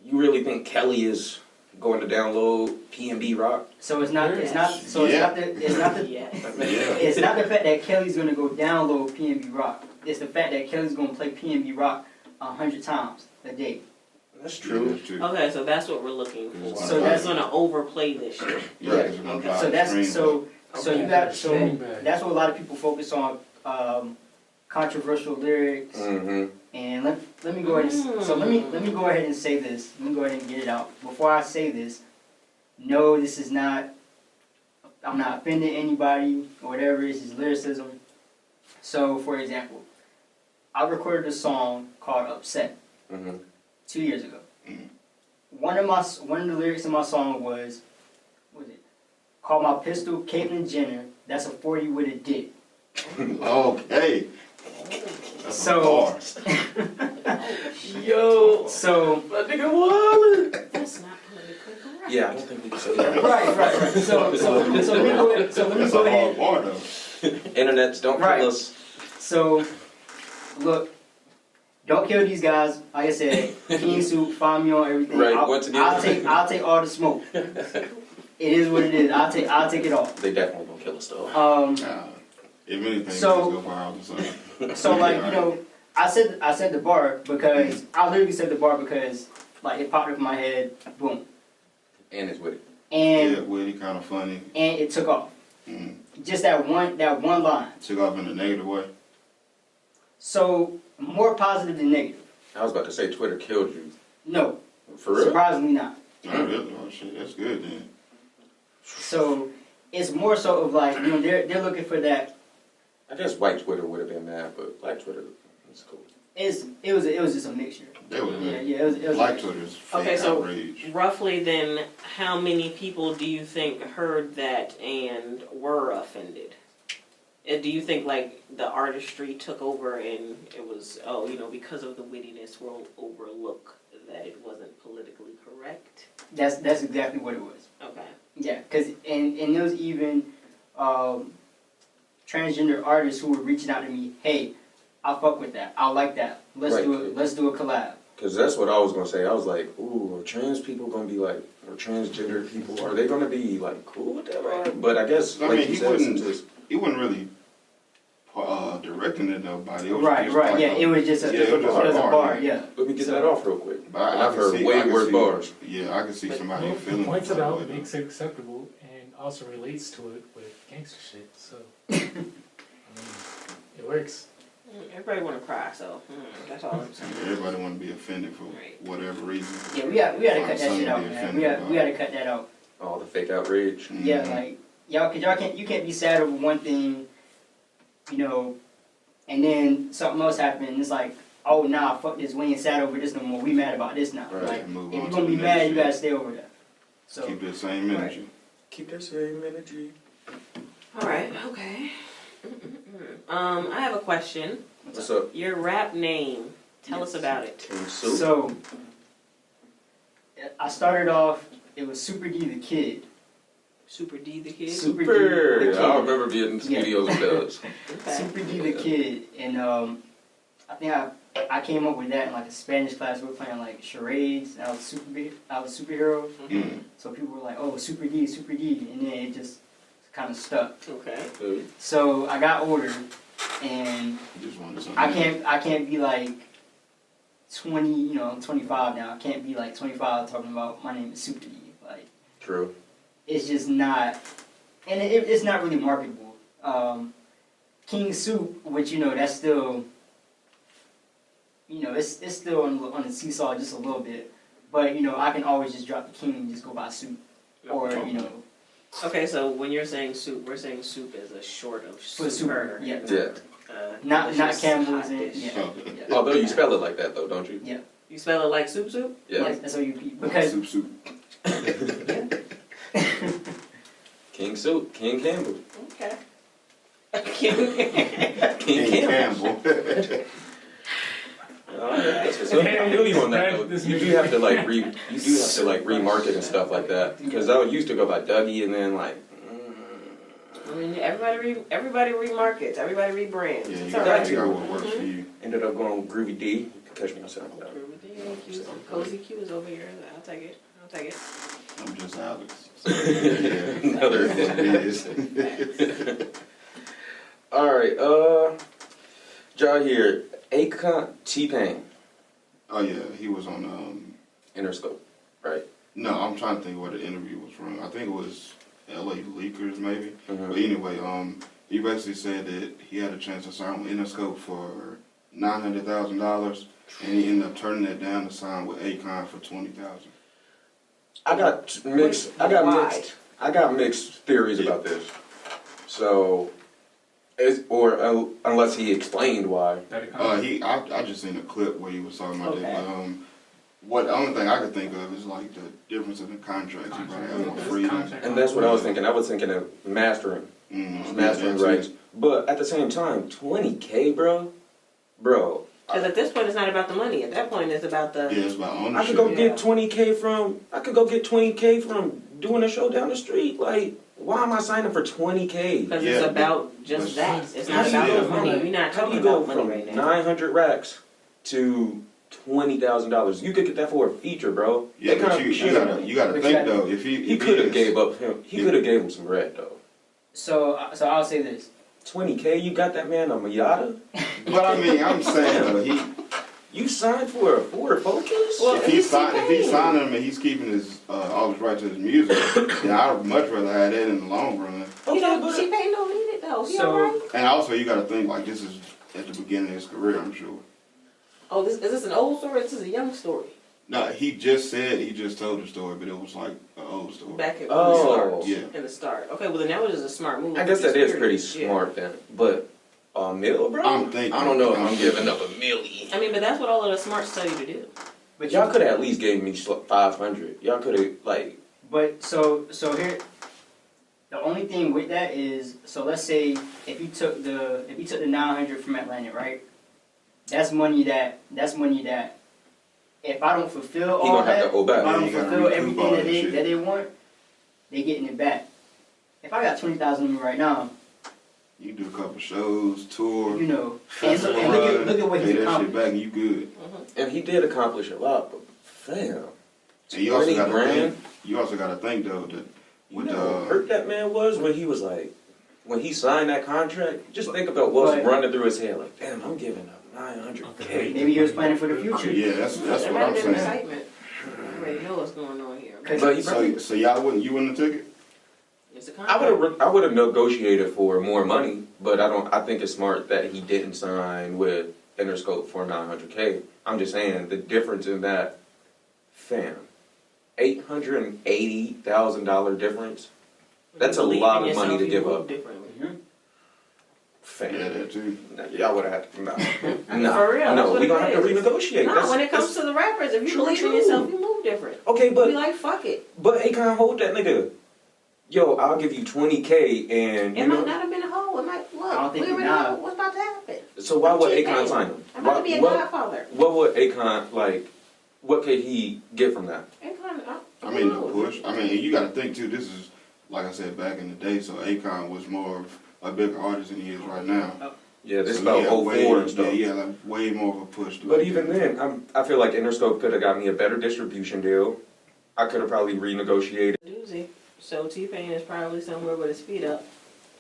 [SPEAKER 1] you really think Kelly is going to download P&B rock?
[SPEAKER 4] So it's not. It's not. So it's not the. It's not the.
[SPEAKER 3] Yes.
[SPEAKER 4] It's not the fact that Kelly's gonna go download P&B rock. It's the fact that Kelly's gonna play P&B rock 100 times a day.
[SPEAKER 1] That's
[SPEAKER 2] Yeah,
[SPEAKER 1] true.
[SPEAKER 2] that's true.
[SPEAKER 3] Okay, so that's what we're looking for.
[SPEAKER 2] So
[SPEAKER 3] So
[SPEAKER 4] that's-
[SPEAKER 3] that's gonna overplay this shit.
[SPEAKER 2] Yeah, it's gonna
[SPEAKER 3] Okay.
[SPEAKER 2] drive
[SPEAKER 4] So
[SPEAKER 2] the
[SPEAKER 4] that's
[SPEAKER 2] streams
[SPEAKER 4] so. So you got so
[SPEAKER 5] Stream bag.
[SPEAKER 4] that's what a lot of people focus on. Controversial lyrics.
[SPEAKER 1] Mm-hmm.
[SPEAKER 4] And let me go ahead and so let me go ahead and say this. Let me go ahead and get it out. Before I say this, no, this is not. I'm not offending anybody or whatever. This is lyricism. So, for example, I recorded a song called "Upset"
[SPEAKER 1] Mm-hmm.
[SPEAKER 4] 2 years ago. One of the lyrics in my song was, what was it? Call my pistol Caitlyn Jenner. That's a 40 with a dick.
[SPEAKER 2] Okay. That's
[SPEAKER 4] So-
[SPEAKER 1] Yo,
[SPEAKER 4] So
[SPEAKER 1] my nigga Wally.
[SPEAKER 3] That's not politically correct.
[SPEAKER 1] Yeah, I don't think we can say that.
[SPEAKER 4] right. So let me go ahead. So let me
[SPEAKER 2] That's
[SPEAKER 4] go
[SPEAKER 2] a
[SPEAKER 4] ahead.
[SPEAKER 2] hard bar though.
[SPEAKER 1] Internets don't
[SPEAKER 4] Right.
[SPEAKER 1] kill us.
[SPEAKER 4] So, look, don't kill these guys. Like I said, King Soup, find me on everything.
[SPEAKER 1] Right, once again.
[SPEAKER 4] I'll take all the smoke. It is what it is. I'll take it all.
[SPEAKER 1] They definitely gonna kill us though.
[SPEAKER 2] If anything,
[SPEAKER 4] So-
[SPEAKER 2] just go viral or something.
[SPEAKER 4] So like I said the bar because I literally said the bar because like it popped up in my head, boom,
[SPEAKER 1] And it's with it.
[SPEAKER 4] and
[SPEAKER 2] Yeah, witty, kind of funny.
[SPEAKER 4] and it took off.
[SPEAKER 2] Mm.
[SPEAKER 4] Just that one line.
[SPEAKER 2] Took off in a negative way.
[SPEAKER 4] So more positive than negative.
[SPEAKER 1] I was about to say Twitter killed you.
[SPEAKER 4] No,
[SPEAKER 1] For real?
[SPEAKER 4] surprisingly not.
[SPEAKER 2] Oh, really? Oh, shit, that's good then.
[SPEAKER 4] So it's more so of like they're looking for that.
[SPEAKER 1] I guess white Twitter would have been mad, but black Twitter is cool.
[SPEAKER 4] It was just a mixture.
[SPEAKER 2] That was
[SPEAKER 4] Yeah, it was. A
[SPEAKER 2] Black
[SPEAKER 4] mixture.
[SPEAKER 2] Twitter's fake
[SPEAKER 3] Okay, so
[SPEAKER 2] outrage.
[SPEAKER 3] roughly then, how many people do you think heard that and were offended? Do you think like the artistry took over and it was, because of the wittiness, we'll overlook that it wasn't politically correct?
[SPEAKER 4] That's exactly what it was.
[SPEAKER 3] Okay.
[SPEAKER 4] Yeah, because and there was even transgender artists who were reaching out to me. Hey, I fuck with that. I like that. Let's
[SPEAKER 1] Right.
[SPEAKER 4] do it. Let's do a collab.
[SPEAKER 1] Because that's what I was going to say. I was like, ooh, are trans people going to be like, or transgender people, are they going to be like cool with that? Right? But I guess,
[SPEAKER 2] I
[SPEAKER 1] like
[SPEAKER 2] mean,
[SPEAKER 1] you said, since it's-
[SPEAKER 2] he wasn't really directing it nobody. It was
[SPEAKER 4] Right,
[SPEAKER 2] just
[SPEAKER 4] right.
[SPEAKER 2] like
[SPEAKER 4] Yeah, it was just a,
[SPEAKER 2] Yeah, it was just
[SPEAKER 4] a
[SPEAKER 2] a bar,
[SPEAKER 4] bar.
[SPEAKER 2] yeah.
[SPEAKER 4] Yeah.
[SPEAKER 1] let me get
[SPEAKER 4] So-
[SPEAKER 1] that off real quick.
[SPEAKER 2] But
[SPEAKER 1] And I've heard
[SPEAKER 2] I
[SPEAKER 1] way
[SPEAKER 2] can
[SPEAKER 1] worse
[SPEAKER 2] see-
[SPEAKER 1] bars.
[SPEAKER 2] Yeah, I can see somebody
[SPEAKER 5] Well,
[SPEAKER 2] feeling.
[SPEAKER 5] he points it
[SPEAKER 2] some
[SPEAKER 5] out,
[SPEAKER 2] way, though.
[SPEAKER 5] makes it acceptable, and also relates to it with gangster shit. So, I mean, it works.
[SPEAKER 3] Everybody want to cry, so that's all I'm saying.
[SPEAKER 2] Everybody want to be offended for
[SPEAKER 3] Right.
[SPEAKER 2] whatever reason.
[SPEAKER 4] Yeah, we got to
[SPEAKER 2] Find
[SPEAKER 4] cut that
[SPEAKER 2] something
[SPEAKER 4] shit
[SPEAKER 2] to
[SPEAKER 4] out,
[SPEAKER 2] be
[SPEAKER 4] man.
[SPEAKER 2] offended
[SPEAKER 4] We got
[SPEAKER 2] about.
[SPEAKER 4] to cut that out.
[SPEAKER 1] All the fake outrage.
[SPEAKER 4] Yeah,
[SPEAKER 2] Mhm.
[SPEAKER 4] like y'all can't be sad over one thing, you know, and then something else happened. And it's like, oh nah, fuck this. We ain't sad over this no more. We mad about this now.
[SPEAKER 1] Right.
[SPEAKER 4] Like,
[SPEAKER 2] Move
[SPEAKER 4] if
[SPEAKER 2] on
[SPEAKER 4] you're
[SPEAKER 2] to
[SPEAKER 4] gonna be
[SPEAKER 2] the
[SPEAKER 4] mad,
[SPEAKER 2] next
[SPEAKER 4] you
[SPEAKER 2] shit.
[SPEAKER 4] gotta stay over that. So
[SPEAKER 2] Keep that same energy.
[SPEAKER 1] Keep that same energy.
[SPEAKER 3] All right, okay. I have a question.
[SPEAKER 1] What's up?
[SPEAKER 3] Your rap name. Tell us about it.
[SPEAKER 1] King Soup?
[SPEAKER 4] So I started off. It was Super D the Kid.
[SPEAKER 3] Super D the Kid.
[SPEAKER 4] Super D
[SPEAKER 1] Super.
[SPEAKER 4] the Kid.
[SPEAKER 1] I remember being in studios with those.
[SPEAKER 3] Okay.
[SPEAKER 4] Super D the Kid, and I think I came up with that in like a Spanish class. We were playing like charades. And I was superhero.
[SPEAKER 2] Mm.
[SPEAKER 4] So people were like, "Oh, Super D," and then it just kind of stuck.
[SPEAKER 3] Okay.
[SPEAKER 4] So I got older, and
[SPEAKER 2] Just wanted something.
[SPEAKER 4] I can't be like 20. You know, I'm 25 now. I can't be like 25 talking about my name is Super D. Like
[SPEAKER 1] True.
[SPEAKER 4] it's just not, and it's not really marketable. King Soup, which you know that's still. You know, it's still on the seesaw just a little bit, but you know I can always just drop the king and just go buy soup, or you know,
[SPEAKER 3] Okay, so when you're saying soup, we're saying soup is a short of
[SPEAKER 4] For
[SPEAKER 3] super.
[SPEAKER 4] super, yeah.
[SPEAKER 1] Yeah.
[SPEAKER 4] not
[SPEAKER 3] delicious
[SPEAKER 4] Campbell's
[SPEAKER 3] hot
[SPEAKER 4] and
[SPEAKER 3] dish.
[SPEAKER 4] yeah,
[SPEAKER 2] Okay.
[SPEAKER 4] yeah.
[SPEAKER 1] Although you spell it like that though, don't you?
[SPEAKER 3] You spell it like soup soup?
[SPEAKER 1] Yeah.
[SPEAKER 4] Like, that's how you because
[SPEAKER 2] Soup.
[SPEAKER 1] King Soup. King Campbell.
[SPEAKER 3] Okay.
[SPEAKER 1] King
[SPEAKER 2] King
[SPEAKER 1] Campbell.
[SPEAKER 2] Campbell.
[SPEAKER 1] Alright, so I feel you on that though. You do have to like remarket and stuff like that. Because I used to go by Dougie and then like.
[SPEAKER 3] I mean, everybody remarkets, everybody rebrands.
[SPEAKER 2] Yeah, you
[SPEAKER 3] It's
[SPEAKER 2] got
[SPEAKER 3] alright.
[SPEAKER 2] to figure out what works for you.
[SPEAKER 1] Ended up going with Groovy D. You can catch me on SoundCloud.
[SPEAKER 3] Kozy Q is over here. I'll take it.
[SPEAKER 2] I'm just Alex.
[SPEAKER 1] Another Alright, y'all here. Akon T-Pain.
[SPEAKER 2] Oh yeah, he was on.
[SPEAKER 1] Interscope, right?
[SPEAKER 2] No, I'm trying to think where the interview was from. I think it was L.A. Leakers maybe.
[SPEAKER 1] Mhm.
[SPEAKER 2] But anyway, he basically said that he had a chance to sign with Interscope for $900,000, and he ended up turning that down to sign with Akon for $20,000.
[SPEAKER 1] I got mixed theories about this. So, unless he explained why.
[SPEAKER 5] That it comes.
[SPEAKER 2] I just seen a clip where he was talking about
[SPEAKER 3] Okay.
[SPEAKER 2] that. But the only thing I could think of is like the difference in the contracts. You probably have more freedom.
[SPEAKER 1] And that's what I was thinking. I was thinking of mastering
[SPEAKER 2] Mastering
[SPEAKER 1] rights. But at the same time, $20K, bro.
[SPEAKER 3] Because at this point, it's not about the money. At that point, it's about the.
[SPEAKER 2] Yeah, it's about
[SPEAKER 1] I
[SPEAKER 2] ownership.
[SPEAKER 1] could go get 20K from doing a show down the street. Like, why am I signing for 20K?
[SPEAKER 3] Because
[SPEAKER 2] Yeah,
[SPEAKER 3] it's
[SPEAKER 2] but-
[SPEAKER 3] about just that. It's
[SPEAKER 1] How
[SPEAKER 3] not
[SPEAKER 1] do you
[SPEAKER 3] about
[SPEAKER 1] go
[SPEAKER 3] the money.
[SPEAKER 1] from-
[SPEAKER 3] We're not
[SPEAKER 1] How do
[SPEAKER 3] talking
[SPEAKER 1] you go
[SPEAKER 3] about money
[SPEAKER 1] from
[SPEAKER 3] right now.
[SPEAKER 1] 900 racks to $20,000? You could get that for a feature, bro.
[SPEAKER 2] Yeah,
[SPEAKER 1] They
[SPEAKER 2] but
[SPEAKER 1] kinda
[SPEAKER 2] you
[SPEAKER 1] should've-
[SPEAKER 2] gotta
[SPEAKER 4] But
[SPEAKER 2] think
[SPEAKER 4] you
[SPEAKER 2] though. If
[SPEAKER 1] He
[SPEAKER 2] if
[SPEAKER 1] could have
[SPEAKER 2] is-
[SPEAKER 1] gave up him. He could have gave him some bread though.
[SPEAKER 4] so I'll say this.
[SPEAKER 1] 20K, you got that man a Miata?
[SPEAKER 2] But I mean, I'm saying though,
[SPEAKER 1] You signed for a Ford Focus?
[SPEAKER 3] Well,
[SPEAKER 2] if
[SPEAKER 3] he's
[SPEAKER 2] he's signing him and he's keeping his all his right to his music, then I'd much rather have that in the long run.
[SPEAKER 3] You know, T-Pain don't need it though. He
[SPEAKER 4] So-
[SPEAKER 3] alright?
[SPEAKER 2] And also, you got to think like this is at the beginning of his career. I'm sure.
[SPEAKER 3] Oh, is this an old story or this is a young story?
[SPEAKER 2] No, he just told the story, but it was like an old story.
[SPEAKER 3] Back at
[SPEAKER 1] Oh.
[SPEAKER 3] the start.
[SPEAKER 2] Yeah.
[SPEAKER 3] In the start. Okay, well then that was just a smart move.
[SPEAKER 1] I guess that is pretty
[SPEAKER 3] Yeah.
[SPEAKER 1] smart then. But a mil, bro?
[SPEAKER 2] I'm thinking.
[SPEAKER 1] I don't know if I'm giving up a milli.
[SPEAKER 3] I mean, but that's what all of the smarts tell you to do.
[SPEAKER 4] But
[SPEAKER 1] Y'all could have at least gave me 500. Y'all could have like.
[SPEAKER 4] But so here, the only thing with that is, so let's say if you took the 900 from Atlantic, right? That's money that if I don't fulfill
[SPEAKER 1] He
[SPEAKER 4] all
[SPEAKER 1] gonna have
[SPEAKER 4] that,
[SPEAKER 1] to owe back.
[SPEAKER 4] if I
[SPEAKER 2] Yeah,
[SPEAKER 4] don't
[SPEAKER 2] you gotta
[SPEAKER 4] fulfill
[SPEAKER 2] recoup
[SPEAKER 4] everything
[SPEAKER 2] all
[SPEAKER 4] that
[SPEAKER 2] that
[SPEAKER 4] they
[SPEAKER 2] shit.
[SPEAKER 4] want, they getting it back. If I got 20,000 of me right now,
[SPEAKER 2] You do a couple shows, tour,
[SPEAKER 4] You know, and
[SPEAKER 2] festival
[SPEAKER 4] look
[SPEAKER 2] run,
[SPEAKER 4] look at what
[SPEAKER 2] pay
[SPEAKER 4] he's
[SPEAKER 2] that shit
[SPEAKER 4] accomplished.
[SPEAKER 2] back, and you good.
[SPEAKER 1] And he did accomplish a lot, but fam.
[SPEAKER 2] And you also
[SPEAKER 1] 20
[SPEAKER 2] got to
[SPEAKER 1] grand?
[SPEAKER 2] think. You also got to think though that
[SPEAKER 1] You
[SPEAKER 2] with
[SPEAKER 1] know how hurt that man was when he was like, when he signed that contract? Just think about what's
[SPEAKER 4] But-
[SPEAKER 1] running through his head. Like, damn, I'm giving up 900K.
[SPEAKER 4] Maybe he was planning for the future.
[SPEAKER 2] yeah, that's
[SPEAKER 3] There
[SPEAKER 2] what
[SPEAKER 3] might
[SPEAKER 2] I'm
[SPEAKER 3] have been
[SPEAKER 2] saying.
[SPEAKER 3] excitement. I already know what's going on here.
[SPEAKER 1] But he probably,
[SPEAKER 2] So y'all wouldn't have took it?
[SPEAKER 3] It's a
[SPEAKER 1] I
[SPEAKER 3] contract.
[SPEAKER 1] would have negotiated for more money, but I think it's smart that he didn't sign with Interscope for 900K. I'm just saying the difference in that, fam, $880,000 difference. That's a
[SPEAKER 3] Believe
[SPEAKER 1] lot
[SPEAKER 3] in
[SPEAKER 1] of money
[SPEAKER 3] yourself,
[SPEAKER 1] to
[SPEAKER 3] you
[SPEAKER 1] give
[SPEAKER 3] move
[SPEAKER 1] up.
[SPEAKER 3] differently.
[SPEAKER 1] Fam,
[SPEAKER 2] Yeah, that too.
[SPEAKER 1] y'all would have had to. Nah,
[SPEAKER 3] For real, that's
[SPEAKER 1] no,
[SPEAKER 3] what
[SPEAKER 1] we
[SPEAKER 3] it
[SPEAKER 1] gonna have to
[SPEAKER 3] is.
[SPEAKER 1] renegotiate.
[SPEAKER 3] Nah, when it comes to the rappers, if you
[SPEAKER 1] true,
[SPEAKER 3] believe in
[SPEAKER 1] true.
[SPEAKER 3] yourself, you move different.
[SPEAKER 1] okay,
[SPEAKER 3] Be
[SPEAKER 1] but
[SPEAKER 3] like, fuck it.
[SPEAKER 1] Akon hold that nigga. Yo, I'll give you 20K, and
[SPEAKER 3] It
[SPEAKER 1] you
[SPEAKER 3] might
[SPEAKER 1] know.
[SPEAKER 3] not have been a hole. It might
[SPEAKER 4] I
[SPEAKER 3] look.
[SPEAKER 4] don't think
[SPEAKER 3] We
[SPEAKER 4] he
[SPEAKER 3] already
[SPEAKER 4] not.
[SPEAKER 3] know what's about to happen.
[SPEAKER 1] So why would
[SPEAKER 3] T-Pain.
[SPEAKER 1] Akon sign him?
[SPEAKER 3] I'm about to be a godfather.
[SPEAKER 1] What would Akon like? What could he get from that?
[SPEAKER 3] Akon,
[SPEAKER 2] I mean, the push. I mean, you got to think too. This is like I said back in the day. So Akon was more of a bigger artist than he is right now.
[SPEAKER 1] Yeah, this
[SPEAKER 2] So
[SPEAKER 1] is about
[SPEAKER 2] he had
[SPEAKER 1] 04 and stuff.
[SPEAKER 2] Yeah, like way more of a push.
[SPEAKER 1] But even then, I feel like Interscope could have got me a better distribution deal. I could have probably renegotiated.
[SPEAKER 3] Doozy. So T-Pain is probably somewhere with his feet up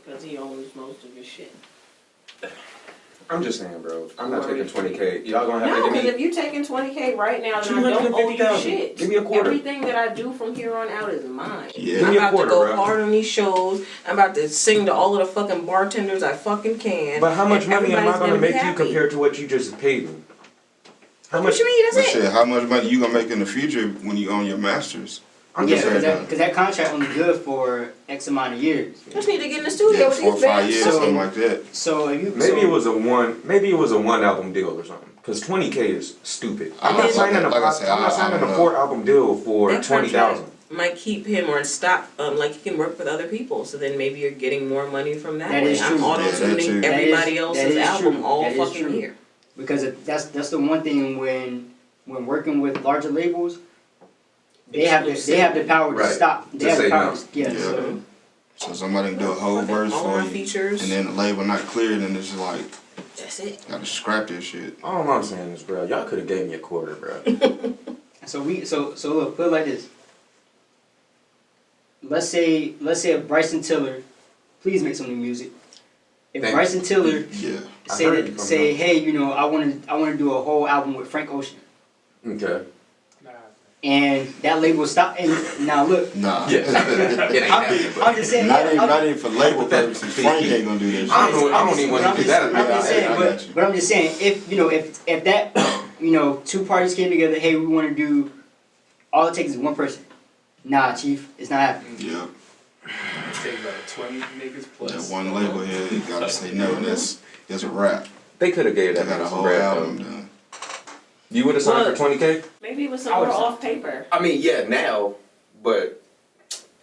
[SPEAKER 3] because he owns most of his shit.
[SPEAKER 1] I'm just saying, bro. I'm not taking 20K. Y'all gonna have
[SPEAKER 3] No,
[SPEAKER 1] to
[SPEAKER 3] because
[SPEAKER 1] give
[SPEAKER 3] if
[SPEAKER 1] me
[SPEAKER 3] you taking 20K right now, then I don't owe you
[SPEAKER 1] 250,000.
[SPEAKER 3] shit.
[SPEAKER 1] Give me a quarter.
[SPEAKER 3] Everything that I do from here on out is mine.
[SPEAKER 2] Yeah.
[SPEAKER 1] Give
[SPEAKER 3] I'm
[SPEAKER 1] me a
[SPEAKER 3] about
[SPEAKER 1] quarter,
[SPEAKER 3] to go
[SPEAKER 1] bro.
[SPEAKER 3] hard on these shows. I'm about to sing to all of the fucking bartenders I fucking can.
[SPEAKER 1] But how much
[SPEAKER 3] and
[SPEAKER 1] money am I
[SPEAKER 3] everybody's
[SPEAKER 1] gonna
[SPEAKER 3] be
[SPEAKER 1] make you
[SPEAKER 3] happy.
[SPEAKER 1] compared to what you just paid me? How
[SPEAKER 3] What
[SPEAKER 1] much?
[SPEAKER 3] you mean?
[SPEAKER 2] But
[SPEAKER 3] That's
[SPEAKER 2] shit,
[SPEAKER 3] it.
[SPEAKER 2] how much money you gonna make in the future when you own your masters?
[SPEAKER 1] I'm
[SPEAKER 4] Yeah,
[SPEAKER 1] just saying.
[SPEAKER 4] because that contract only good for X amount of years.
[SPEAKER 3] Just need to get in the studio
[SPEAKER 2] Yeah,
[SPEAKER 3] with
[SPEAKER 2] 4 or
[SPEAKER 3] these
[SPEAKER 2] 5
[SPEAKER 3] bands.
[SPEAKER 2] years,
[SPEAKER 4] So-
[SPEAKER 2] something like that.
[SPEAKER 4] So if you
[SPEAKER 1] Maybe it was a one album deal or something. Because 20K is stupid. I'm not
[SPEAKER 2] Like
[SPEAKER 1] signing
[SPEAKER 2] I said,
[SPEAKER 1] I'm not
[SPEAKER 2] I
[SPEAKER 1] signing
[SPEAKER 2] don't
[SPEAKER 1] a
[SPEAKER 2] know.
[SPEAKER 1] 4 album deal for
[SPEAKER 3] That
[SPEAKER 1] 20,000.
[SPEAKER 3] contract might keep him or stop. Like he can work with other people, so then maybe you're getting more money from that
[SPEAKER 4] That
[SPEAKER 3] way.
[SPEAKER 4] is
[SPEAKER 3] I'm
[SPEAKER 4] true.
[SPEAKER 3] auto
[SPEAKER 2] Yeah, that
[SPEAKER 3] tuning
[SPEAKER 2] too.
[SPEAKER 3] everybody
[SPEAKER 4] That
[SPEAKER 3] else's
[SPEAKER 4] is
[SPEAKER 3] album
[SPEAKER 4] true.
[SPEAKER 3] all
[SPEAKER 4] That is
[SPEAKER 3] fucking
[SPEAKER 4] true.
[SPEAKER 3] year.
[SPEAKER 4] because that's the one thing when working with larger labels, they have the power to
[SPEAKER 1] Right.
[SPEAKER 4] stop. They
[SPEAKER 1] To
[SPEAKER 4] have the
[SPEAKER 1] say
[SPEAKER 4] power
[SPEAKER 1] no.
[SPEAKER 4] to, yeah.
[SPEAKER 2] Yeah.
[SPEAKER 4] So
[SPEAKER 2] So somebody can do a whole verse
[SPEAKER 3] all
[SPEAKER 2] for
[SPEAKER 3] our
[SPEAKER 2] you,
[SPEAKER 3] features.
[SPEAKER 2] and then the label not cleared, and it's just like
[SPEAKER 3] That's it.
[SPEAKER 2] gotta scrap this shit.
[SPEAKER 1] All I'm saying is, bro, y'all could have gave me a quarter, bro.
[SPEAKER 4] so look, put it like this. Let's say if Bryson Tiller, please make some new music. If
[SPEAKER 1] Thank
[SPEAKER 4] Bryson Tiller
[SPEAKER 2] Yeah.
[SPEAKER 1] I heard you from
[SPEAKER 4] say,
[SPEAKER 1] him.
[SPEAKER 4] hey, you know, I want to do a whole album with Frank Ocean,
[SPEAKER 1] Okay.
[SPEAKER 5] Nah,
[SPEAKER 4] and that label stop. And now look,
[SPEAKER 2] Nah.
[SPEAKER 1] Yeah. It ain't happening, bro.
[SPEAKER 4] I'm just saying.
[SPEAKER 2] Not
[SPEAKER 4] yeah,
[SPEAKER 2] even,
[SPEAKER 4] I'm-
[SPEAKER 2] not even for label purposes. Frank ain't gonna do that shit.
[SPEAKER 1] I don't even want to do that.
[SPEAKER 4] I'm just saying,
[SPEAKER 2] I got you.
[SPEAKER 4] but I'm just saying, if you know, if that, you know, two parties came together, hey, we want to do, all it takes is one person. Nah, chief, it's not happening.
[SPEAKER 2] Yeah.
[SPEAKER 5] take about 20 niggas
[SPEAKER 2] That
[SPEAKER 5] plus.
[SPEAKER 2] one label here, you gotta say no. That's a wrap.
[SPEAKER 1] They could have gave
[SPEAKER 2] They
[SPEAKER 1] that
[SPEAKER 2] got
[SPEAKER 1] man
[SPEAKER 2] a
[SPEAKER 1] some
[SPEAKER 2] whole
[SPEAKER 1] bread,
[SPEAKER 2] album
[SPEAKER 1] though.
[SPEAKER 2] done.
[SPEAKER 1] You would have signed
[SPEAKER 3] Look.
[SPEAKER 1] for 20K?
[SPEAKER 3] Maybe it was
[SPEAKER 4] I
[SPEAKER 3] somewhere
[SPEAKER 4] would-
[SPEAKER 3] off paper.
[SPEAKER 1] I mean, yeah, now, but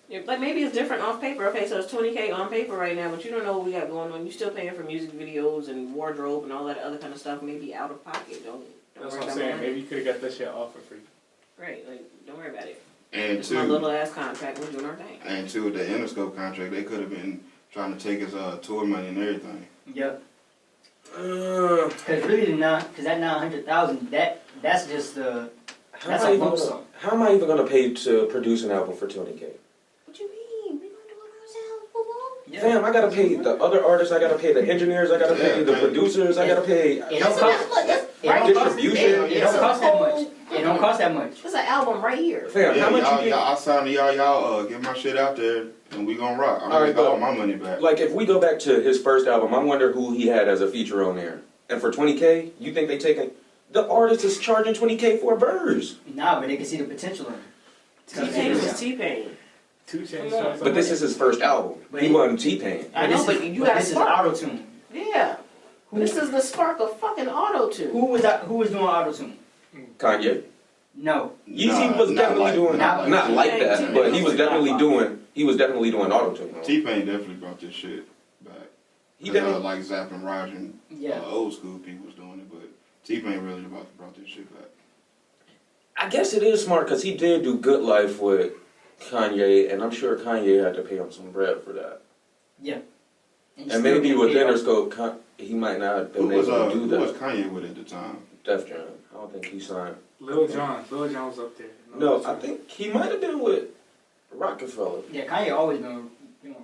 [SPEAKER 3] Yeah, like maybe it's different off paper. Okay, so it's 20K on paper right now, but you don't know what we got going on. You're still paying for music videos and wardrobe and all that other kind of stuff. Maybe out of pocket. Don't
[SPEAKER 5] That's
[SPEAKER 3] worry
[SPEAKER 5] what I'm
[SPEAKER 3] about
[SPEAKER 5] saying.
[SPEAKER 3] it.
[SPEAKER 5] Maybe you could have got that shit off for free.
[SPEAKER 3] Right, like don't worry about it.
[SPEAKER 2] And
[SPEAKER 3] It's my
[SPEAKER 2] two,
[SPEAKER 3] little ass contract. We're doing our thing.
[SPEAKER 2] and two, with the Interscope contract, they could have been trying to take his tour money and everything.
[SPEAKER 4] Yep. Because really, because that 900,000, that's just the that's a lump sum.
[SPEAKER 1] how am I even gonna pay to produce an album for 20K?
[SPEAKER 3] What you mean? We gonna do it ourselves, boo boo?
[SPEAKER 4] Yeah.
[SPEAKER 1] Fam, I gotta pay the other artists, I gotta pay the engineers, I gotta pay the
[SPEAKER 2] Yeah.
[SPEAKER 1] producers, I gotta pay
[SPEAKER 4] It don't cost.
[SPEAKER 3] Look, this
[SPEAKER 4] It don't cost.
[SPEAKER 1] distribution.
[SPEAKER 4] It don't cost that much. It don't cost that much.
[SPEAKER 3] This is an album right here.
[SPEAKER 1] Fam,
[SPEAKER 2] Yeah,
[SPEAKER 1] how much
[SPEAKER 2] y'all,
[SPEAKER 1] you get?
[SPEAKER 2] I signed to y'all, get my shit out there, and we gonna rock. I'm
[SPEAKER 1] All
[SPEAKER 2] gonna
[SPEAKER 1] right,
[SPEAKER 2] get all
[SPEAKER 1] but-
[SPEAKER 2] my money back.
[SPEAKER 1] Like if we go back to his first album, I wonder who he had as a feature on there. And for 20K, you think they taking the artist is charging 20K for a verse?
[SPEAKER 4] Nah, but they can see the potential in it.
[SPEAKER 3] T-Pain was T-Pain.
[SPEAKER 5] 2 Chainz.
[SPEAKER 3] Come on.
[SPEAKER 1] But this is his first album.
[SPEAKER 4] But
[SPEAKER 1] He
[SPEAKER 4] he-
[SPEAKER 1] wasn't T-Pain.
[SPEAKER 3] I know, but you gotta
[SPEAKER 4] this is
[SPEAKER 3] spark.
[SPEAKER 4] auto tune.
[SPEAKER 3] Yeah. This is the spark of fucking auto tune.
[SPEAKER 4] Who was doing auto tune?
[SPEAKER 1] Kanye.
[SPEAKER 4] No.
[SPEAKER 1] Yeezy was
[SPEAKER 2] Not
[SPEAKER 1] definitely
[SPEAKER 2] like-
[SPEAKER 1] doing
[SPEAKER 4] not
[SPEAKER 1] not like
[SPEAKER 3] T-Pain,
[SPEAKER 1] that,
[SPEAKER 3] T-Pain
[SPEAKER 1] but he was
[SPEAKER 4] was
[SPEAKER 1] definitely
[SPEAKER 4] not
[SPEAKER 1] doing auto tune.
[SPEAKER 2] T-Pain definitely brought this shit back.
[SPEAKER 1] He definitely
[SPEAKER 2] Like Zapp and Raj and
[SPEAKER 4] Yeah.
[SPEAKER 2] old school people was doing it, but T-Pain really brought this shit back.
[SPEAKER 1] I guess it is smart because he did do Good Life with Kanye, and I'm sure Kanye had to pay him some bread for that.
[SPEAKER 4] Yeah.
[SPEAKER 1] And maybe with Interscope, he might not have
[SPEAKER 2] Who
[SPEAKER 1] been
[SPEAKER 2] was
[SPEAKER 1] able to do
[SPEAKER 2] who
[SPEAKER 1] that.
[SPEAKER 2] was Kanye with at the time?
[SPEAKER 1] Def Jam. I don't think he signed.
[SPEAKER 5] Lil Jon was up there.
[SPEAKER 1] No, I think he might have been with Rockefeller.
[SPEAKER 4] Yeah, Kanye always been, you know,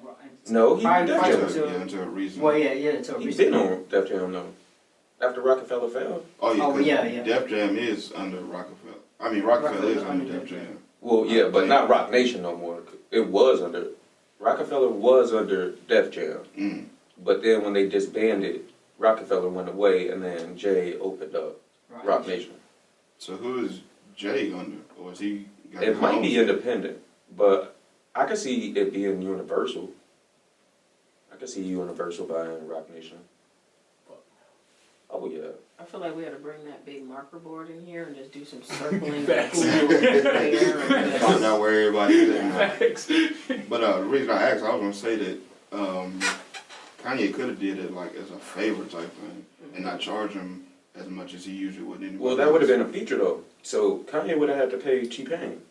[SPEAKER 1] No, he
[SPEAKER 4] Prior-
[SPEAKER 1] Def
[SPEAKER 4] prior
[SPEAKER 1] Jam.
[SPEAKER 4] to-
[SPEAKER 2] Until recently.
[SPEAKER 4] well, yeah, until
[SPEAKER 1] He's
[SPEAKER 4] recently.
[SPEAKER 1] been on Def Jam though. After Rockefeller fell.
[SPEAKER 2] Oh yeah,
[SPEAKER 4] Oh,
[SPEAKER 2] 'cause
[SPEAKER 4] yeah.
[SPEAKER 2] Def Jam is under Rockefeller. I mean Rockefeller is under Def Jam.
[SPEAKER 1] Well, yeah, but not Rock Nation no more. It was under Rockefeller was under Def Jam,
[SPEAKER 2] Mm.
[SPEAKER 1] but then when they disbanded, Rockefeller went away, and then Jay opened up Rock Nation.
[SPEAKER 2] So who is Jay under, or is he? Got
[SPEAKER 1] It
[SPEAKER 2] his
[SPEAKER 1] might
[SPEAKER 2] own
[SPEAKER 1] be
[SPEAKER 2] shit?
[SPEAKER 1] independent, but I could see it being Universal. I could see Universal buying Rock Nation. Oh yeah.
[SPEAKER 3] I feel like we ought to bring that big marker board in here and just do some circling.
[SPEAKER 5] Facts.
[SPEAKER 2] Find out where everybody is at now.
[SPEAKER 5] Facts.
[SPEAKER 2] But the reason I asked, I was gonna say that Kanye could have did it like as a favor type thing, and not charge him as much as he usually would anyway.
[SPEAKER 1] Well, that would have been a feature though. So Kanye would have had to pay T-Pain.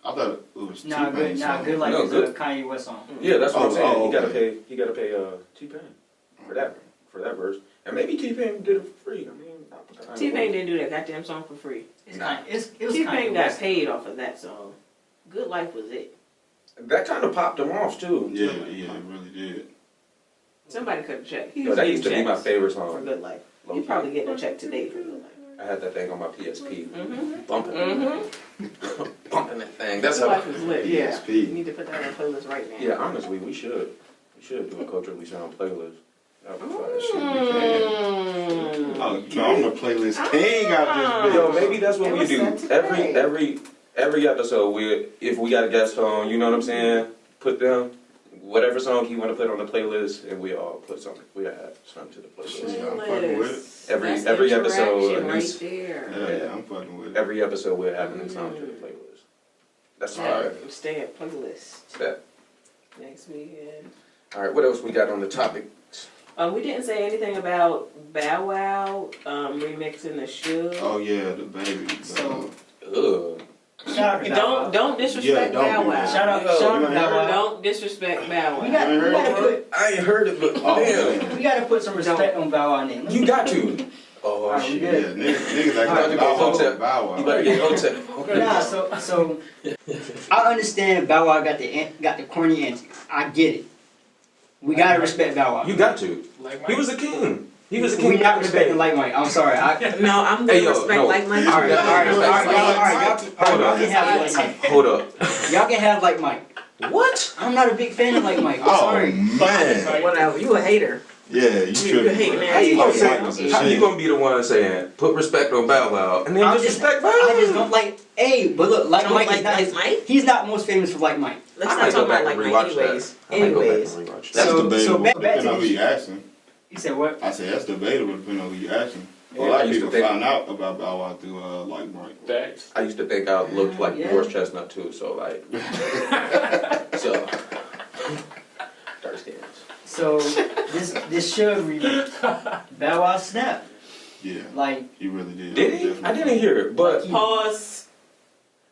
[SPEAKER 2] I thought it was
[SPEAKER 4] Nah,
[SPEAKER 2] T-Pain.
[SPEAKER 4] Good Life
[SPEAKER 1] No,
[SPEAKER 4] is
[SPEAKER 1] Good.
[SPEAKER 4] a Kanye West song.
[SPEAKER 1] Yeah, that's what I'm
[SPEAKER 2] Oh,
[SPEAKER 1] saying.
[SPEAKER 2] oh,
[SPEAKER 1] He gotta
[SPEAKER 2] okay.
[SPEAKER 1] pay. He gotta pay T-Pain for that verse. And maybe T-Pain did it for free. I mean,
[SPEAKER 3] T-Pain didn't do that goddamn song for free.
[SPEAKER 4] It's kind of, it was
[SPEAKER 3] T-Pain
[SPEAKER 4] Kanye
[SPEAKER 3] got
[SPEAKER 4] West.
[SPEAKER 3] paid off of that song. Good Life was it.
[SPEAKER 1] That kind of popped him off too.
[SPEAKER 2] Yeah, it really did.
[SPEAKER 3] Somebody could have checked. He
[SPEAKER 1] Yo,
[SPEAKER 3] was
[SPEAKER 1] that
[SPEAKER 3] getting
[SPEAKER 1] used to be my
[SPEAKER 3] checks
[SPEAKER 1] favorite
[SPEAKER 3] for
[SPEAKER 1] song.
[SPEAKER 3] Good Life.
[SPEAKER 1] Low-key.
[SPEAKER 3] You probably getting a check today for Good Life.
[SPEAKER 1] I had that thing on my PSP.
[SPEAKER 3] Mm-hmm.
[SPEAKER 1] Bumping,
[SPEAKER 3] Mm-hmm.
[SPEAKER 1] bumping that thing. That's
[SPEAKER 3] Good
[SPEAKER 1] how.
[SPEAKER 3] Life is lit. Yeah.
[SPEAKER 2] PSP.
[SPEAKER 3] You need to put that on playlist right now.
[SPEAKER 1] Yeah, honestly, we should do a culturally sound playlist. That would be fire.
[SPEAKER 3] Mm.
[SPEAKER 2] Oh, you know, I'm the playlist king out this bitch.
[SPEAKER 1] Yo, maybe that's what
[SPEAKER 3] It
[SPEAKER 1] we
[SPEAKER 3] was
[SPEAKER 1] do.
[SPEAKER 3] said today.
[SPEAKER 1] Every episode, if we got a guest on, you know what I'm saying? Put them whatever song you want to put on the playlist, and we all put something. We add something to the playlist.
[SPEAKER 2] Yeah, I'm fucking with it.
[SPEAKER 3] Playlist.
[SPEAKER 1] Every-
[SPEAKER 3] That's
[SPEAKER 1] every episode,
[SPEAKER 3] interaction
[SPEAKER 1] at
[SPEAKER 3] right
[SPEAKER 1] least-
[SPEAKER 3] there.
[SPEAKER 2] Yeah, I'm fucking with it.
[SPEAKER 1] Every episode, we're adding a song to the playlist. That's fire.
[SPEAKER 3] Stay at playlist
[SPEAKER 1] That.
[SPEAKER 3] next weekend.
[SPEAKER 1] All right, what else we got on the topic?
[SPEAKER 3] We didn't say anything about Bow Wow remixing the Suge.
[SPEAKER 2] Oh yeah, the baby.
[SPEAKER 4] So-
[SPEAKER 1] Ugh.
[SPEAKER 4] Shout out to Bow Wow.
[SPEAKER 3] Don't disrespect
[SPEAKER 2] Yeah, don't
[SPEAKER 3] Bow
[SPEAKER 2] do
[SPEAKER 3] Wow.
[SPEAKER 2] that.
[SPEAKER 4] Shout out
[SPEAKER 1] Yo,
[SPEAKER 4] to
[SPEAKER 2] you ain't
[SPEAKER 4] Bow
[SPEAKER 2] heard
[SPEAKER 4] Wow.
[SPEAKER 3] Don't disrespect Bow
[SPEAKER 4] We
[SPEAKER 3] Wow.
[SPEAKER 4] got, we gotta put,
[SPEAKER 1] I ain't heard it, but
[SPEAKER 2] Oh,
[SPEAKER 1] damn.
[SPEAKER 2] man.
[SPEAKER 4] we gotta put some respect on Bow Wow name.
[SPEAKER 1] You got to. Oh,
[SPEAKER 4] Alright, we
[SPEAKER 1] shit.
[SPEAKER 4] good.
[SPEAKER 2] Yeah, niggas
[SPEAKER 1] You about
[SPEAKER 2] like
[SPEAKER 1] to
[SPEAKER 2] that.
[SPEAKER 1] go
[SPEAKER 2] Bow
[SPEAKER 1] hotel.
[SPEAKER 2] Wow. Bow Wow.
[SPEAKER 1] You better get hotel.
[SPEAKER 4] Nah, so I understand Bow Wow got the corny antics. I get it. We gotta respect Bow Wow.
[SPEAKER 1] You got to.
[SPEAKER 5] Like
[SPEAKER 1] He was a king. He was a king.
[SPEAKER 4] We not
[SPEAKER 1] back in the
[SPEAKER 4] respecting
[SPEAKER 1] day.
[SPEAKER 4] Like Mike. I'm sorry.
[SPEAKER 6] No, I'm gonna
[SPEAKER 1] Hey, yo,
[SPEAKER 6] respect
[SPEAKER 1] no.
[SPEAKER 6] like Mike.
[SPEAKER 4] All right, y'all can have Like Mike.
[SPEAKER 1] Hold up.
[SPEAKER 4] Y'all can have Like Mike.
[SPEAKER 1] What?
[SPEAKER 4] I'm not a big fan of Like Mike. I'm
[SPEAKER 2] Oh
[SPEAKER 4] sorry.
[SPEAKER 2] man.
[SPEAKER 6] Whatever. You a hater.
[SPEAKER 2] Yeah, you
[SPEAKER 6] You hating
[SPEAKER 2] tripping.
[SPEAKER 1] How you gonna
[SPEAKER 6] ass.
[SPEAKER 1] say?
[SPEAKER 2] Mike was a
[SPEAKER 1] How you
[SPEAKER 2] shit.
[SPEAKER 1] gonna be the one saying put respect on Bow Wow and then
[SPEAKER 4] I
[SPEAKER 1] disrespect Bow Wow?
[SPEAKER 4] I just don't like. Hey, but look, Like
[SPEAKER 6] Don't
[SPEAKER 4] Mike
[SPEAKER 6] like
[SPEAKER 4] is not.
[SPEAKER 6] Like Mike?
[SPEAKER 4] He's not most famous for Like Mike.
[SPEAKER 6] Let's
[SPEAKER 1] I
[SPEAKER 6] not
[SPEAKER 1] might
[SPEAKER 6] talk
[SPEAKER 1] go back
[SPEAKER 6] about
[SPEAKER 1] and
[SPEAKER 6] like
[SPEAKER 1] rewatch
[SPEAKER 6] Mike. Anyways.
[SPEAKER 1] that. I might go back
[SPEAKER 6] Anyways.
[SPEAKER 1] and rewatch
[SPEAKER 2] That's
[SPEAKER 1] that.
[SPEAKER 4] So
[SPEAKER 2] debatable.
[SPEAKER 4] back to
[SPEAKER 2] Depending on
[SPEAKER 4] you.
[SPEAKER 2] who you asking.
[SPEAKER 4] You said what?
[SPEAKER 2] I said that's debatable depending on who you asking. A
[SPEAKER 1] Yeah,
[SPEAKER 2] lot
[SPEAKER 1] I
[SPEAKER 2] of
[SPEAKER 1] used to
[SPEAKER 2] people
[SPEAKER 1] think-
[SPEAKER 2] find out about Bow Wow through Like Mike.
[SPEAKER 5] Facts.
[SPEAKER 1] I used to think I looked like
[SPEAKER 4] Yeah.
[SPEAKER 1] Morris Chestnut too, so like, so dark skins.
[SPEAKER 4] So this should remix Bow Wow snap.
[SPEAKER 2] Yeah,
[SPEAKER 4] Like
[SPEAKER 2] he really did.
[SPEAKER 1] Did he? I didn't hear it, but
[SPEAKER 3] Pause.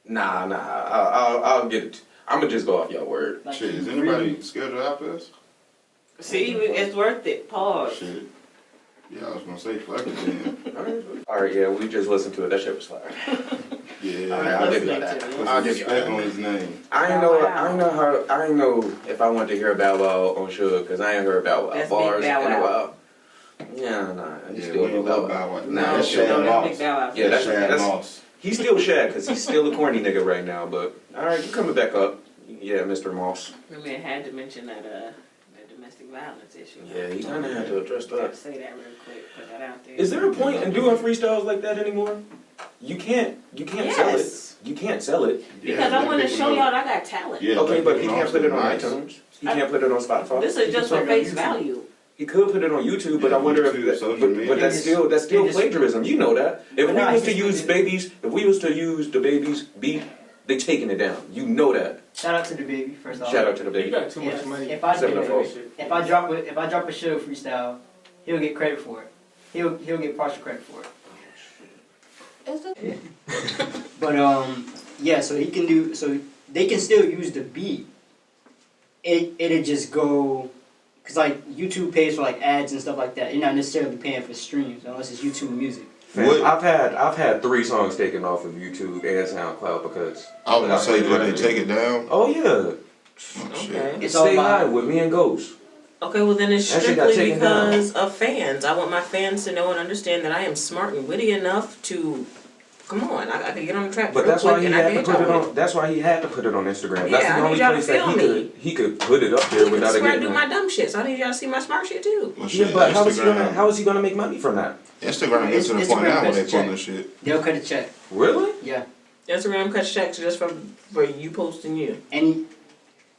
[SPEAKER 1] nah. I'll get it. I'm gonna just go off your word.
[SPEAKER 4] like
[SPEAKER 2] Shit, is
[SPEAKER 4] he
[SPEAKER 2] anybody
[SPEAKER 4] really-
[SPEAKER 2] scared of Outfest?
[SPEAKER 3] See, it's worth it. Pause.
[SPEAKER 2] Shit. Yeah, I was gonna say fuck it then.
[SPEAKER 1] All right, yeah, we just listened to it. That shit was fire.
[SPEAKER 2] Yeah,
[SPEAKER 1] All right, I'll give you that.
[SPEAKER 2] put
[SPEAKER 1] I'll
[SPEAKER 2] some
[SPEAKER 1] give you
[SPEAKER 2] respect
[SPEAKER 1] that.
[SPEAKER 2] on his name.
[SPEAKER 1] I ain't know if I wanted to hear Bow Wow on Suge because I ain't heard Bow Wow
[SPEAKER 3] That's
[SPEAKER 1] bars
[SPEAKER 3] big Bow
[SPEAKER 1] in a
[SPEAKER 3] Wow.
[SPEAKER 1] while. Yeah, nah, I
[SPEAKER 2] Yeah,
[SPEAKER 1] still
[SPEAKER 2] we
[SPEAKER 1] do
[SPEAKER 2] love
[SPEAKER 1] Bow Wow.
[SPEAKER 2] Bow Wow.
[SPEAKER 1] Nah,
[SPEAKER 2] Nah,
[SPEAKER 1] that's
[SPEAKER 2] Shad
[SPEAKER 1] Shad
[SPEAKER 3] No, that's
[SPEAKER 2] Moss.
[SPEAKER 3] big Bow Wow.
[SPEAKER 1] Yeah, that's
[SPEAKER 2] Shad
[SPEAKER 1] that's
[SPEAKER 2] Moss.
[SPEAKER 1] he's still Shad because he's still a corny nigga right now. But all right, you coming back up? Yeah, Mr. Moss.
[SPEAKER 3] I mean, I had to mention that domestic violence issue.
[SPEAKER 1] Yeah, he kind of had to address
[SPEAKER 3] Gotta
[SPEAKER 1] that.
[SPEAKER 3] say that real quick. Put that out there.
[SPEAKER 1] Is there a point in doing freestyles like that anymore? You can't sell it.
[SPEAKER 3] Yes.
[SPEAKER 1] You can't sell it.
[SPEAKER 2] Yeah,
[SPEAKER 3] Because I
[SPEAKER 2] let
[SPEAKER 3] want to
[SPEAKER 2] people
[SPEAKER 3] show
[SPEAKER 2] know.
[SPEAKER 3] y'all that I got talent.
[SPEAKER 2] Yeah,
[SPEAKER 1] Okay,
[SPEAKER 2] let
[SPEAKER 1] but he
[SPEAKER 2] people
[SPEAKER 1] can't
[SPEAKER 2] know
[SPEAKER 1] put it on
[SPEAKER 2] nice.
[SPEAKER 1] iTunes. He can't put it on Spotify.
[SPEAKER 3] This is just
[SPEAKER 4] put
[SPEAKER 3] for
[SPEAKER 4] it on
[SPEAKER 3] face
[SPEAKER 4] YouTube.
[SPEAKER 3] value.
[SPEAKER 1] He could put it on YouTube, but
[SPEAKER 2] Yeah,
[SPEAKER 1] I wonder
[SPEAKER 2] YouTube,
[SPEAKER 1] if
[SPEAKER 2] social media.
[SPEAKER 1] but that's still plagiarism. You know that. If
[SPEAKER 4] But
[SPEAKER 1] we
[SPEAKER 4] nah,
[SPEAKER 1] was to
[SPEAKER 4] he's
[SPEAKER 1] use
[SPEAKER 4] putting-
[SPEAKER 1] if we was to use the baby's beat, they taking it down. You know that.
[SPEAKER 4] Shout out to the baby first off.
[SPEAKER 1] Shout out to the
[SPEAKER 5] You
[SPEAKER 1] baby.
[SPEAKER 5] got too much
[SPEAKER 4] Yes.
[SPEAKER 5] money.
[SPEAKER 4] If I
[SPEAKER 1] Seven
[SPEAKER 4] do
[SPEAKER 1] of four.
[SPEAKER 4] if I drop a show freestyle, he'll get credit for it. He'll get partial credit for it. But yeah, so he can do so they can still use the beat. It'll just go Cause like YouTube pays for like ads and stuff like that. You're not necessarily paying for streams unless it's YouTube Music.
[SPEAKER 1] Fam,
[SPEAKER 2] What?
[SPEAKER 1] I've had 3 songs taken off of YouTube and SoundCloud because
[SPEAKER 2] I was gonna say, did they
[SPEAKER 1] Right.
[SPEAKER 2] take it down?
[SPEAKER 1] Oh yeah,
[SPEAKER 2] Oh, shit.
[SPEAKER 3] Okay.
[SPEAKER 4] It's all
[SPEAKER 1] Stay
[SPEAKER 4] about-
[SPEAKER 1] High with me and Ghost.
[SPEAKER 3] Okay, well then it's
[SPEAKER 1] That shit got
[SPEAKER 3] strictly
[SPEAKER 1] taken down.
[SPEAKER 3] because of fans. I want my fans to know and understand that I am smart and witty enough to. Come on, I can get on the track
[SPEAKER 1] But
[SPEAKER 3] real
[SPEAKER 1] that's why
[SPEAKER 3] quick
[SPEAKER 1] he
[SPEAKER 3] and I
[SPEAKER 1] had
[SPEAKER 3] can
[SPEAKER 1] to
[SPEAKER 3] hit
[SPEAKER 1] put it
[SPEAKER 3] y'all with
[SPEAKER 1] on. That's why he had to put it on Instagram.
[SPEAKER 3] Yeah,
[SPEAKER 1] That's
[SPEAKER 3] I
[SPEAKER 1] the
[SPEAKER 3] need
[SPEAKER 1] only
[SPEAKER 3] y'all to
[SPEAKER 1] place that
[SPEAKER 3] feel me.
[SPEAKER 1] he could put it up there
[SPEAKER 3] it.
[SPEAKER 1] without
[SPEAKER 3] That's
[SPEAKER 1] it
[SPEAKER 3] where I
[SPEAKER 1] getting.
[SPEAKER 3] do my dumb shit, so I need y'all to see my smart shit too.
[SPEAKER 2] Well,
[SPEAKER 1] Yeah,
[SPEAKER 2] shit,
[SPEAKER 1] but
[SPEAKER 2] Instagram,
[SPEAKER 1] how is he gonna make money from that?
[SPEAKER 2] Instagram gets to the
[SPEAKER 4] Instagram
[SPEAKER 2] point now where
[SPEAKER 4] cuts
[SPEAKER 2] they
[SPEAKER 4] the check.
[SPEAKER 2] pulling shit.
[SPEAKER 4] They'll cut a check.
[SPEAKER 1] Really?
[SPEAKER 4] Yeah.
[SPEAKER 3] Instagram cuts checks just for you posting you.
[SPEAKER 4] And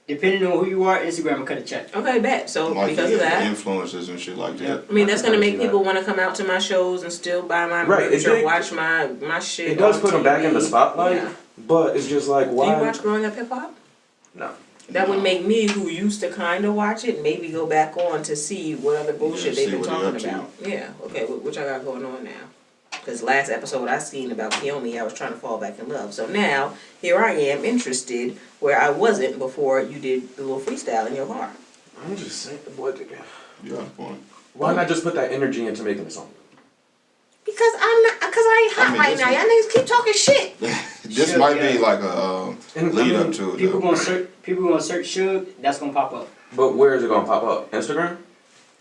[SPEAKER 4] depending on who you are, Instagram will cut a check.
[SPEAKER 3] Okay, bet. So
[SPEAKER 2] Like
[SPEAKER 3] because of that.
[SPEAKER 2] influencers and shit like that.
[SPEAKER 3] I mean, that's gonna
[SPEAKER 1] I
[SPEAKER 3] make
[SPEAKER 1] see that.
[SPEAKER 3] people want to come out to my shows and still buy my
[SPEAKER 1] Right,
[SPEAKER 3] merch
[SPEAKER 1] it
[SPEAKER 3] or
[SPEAKER 1] did-
[SPEAKER 3] watch my shit.
[SPEAKER 1] It does
[SPEAKER 3] on
[SPEAKER 1] put him back in the
[SPEAKER 3] TV.
[SPEAKER 1] spotlight,
[SPEAKER 3] Yeah.
[SPEAKER 1] but it's just like
[SPEAKER 3] Do you
[SPEAKER 1] why?
[SPEAKER 3] watch Growing Up Hip Hop?
[SPEAKER 1] No.
[SPEAKER 3] That would make me, who used to kind of watch it, maybe go back on to see what other bullshit
[SPEAKER 2] Yeah,
[SPEAKER 3] they've
[SPEAKER 2] see
[SPEAKER 3] been
[SPEAKER 2] what they
[SPEAKER 3] talking
[SPEAKER 2] up to.
[SPEAKER 3] about. Yeah, okay, which I got going on now. Because last episode I seen about Kiyomi, I was trying to fall back in love. So now, here I am, interested, where I wasn't before you did the little freestyle in your car.
[SPEAKER 1] I'm just saying, what?
[SPEAKER 2] You got a point.
[SPEAKER 1] Why not just put that energy into making a song?
[SPEAKER 3] Because I ain't hot
[SPEAKER 2] I mean,
[SPEAKER 3] right
[SPEAKER 2] this
[SPEAKER 3] now.
[SPEAKER 2] is-
[SPEAKER 3] Y'all niggas keep talking shit.
[SPEAKER 2] This
[SPEAKER 4] Suge,
[SPEAKER 2] might be
[SPEAKER 4] yeah.
[SPEAKER 2] like a
[SPEAKER 1] And,
[SPEAKER 2] lead
[SPEAKER 1] I mean,
[SPEAKER 2] up to it.
[SPEAKER 4] People
[SPEAKER 2] though.
[SPEAKER 4] gonna search Suge, that's gonna pop up.
[SPEAKER 1] But where is it gonna pop up? Instagram?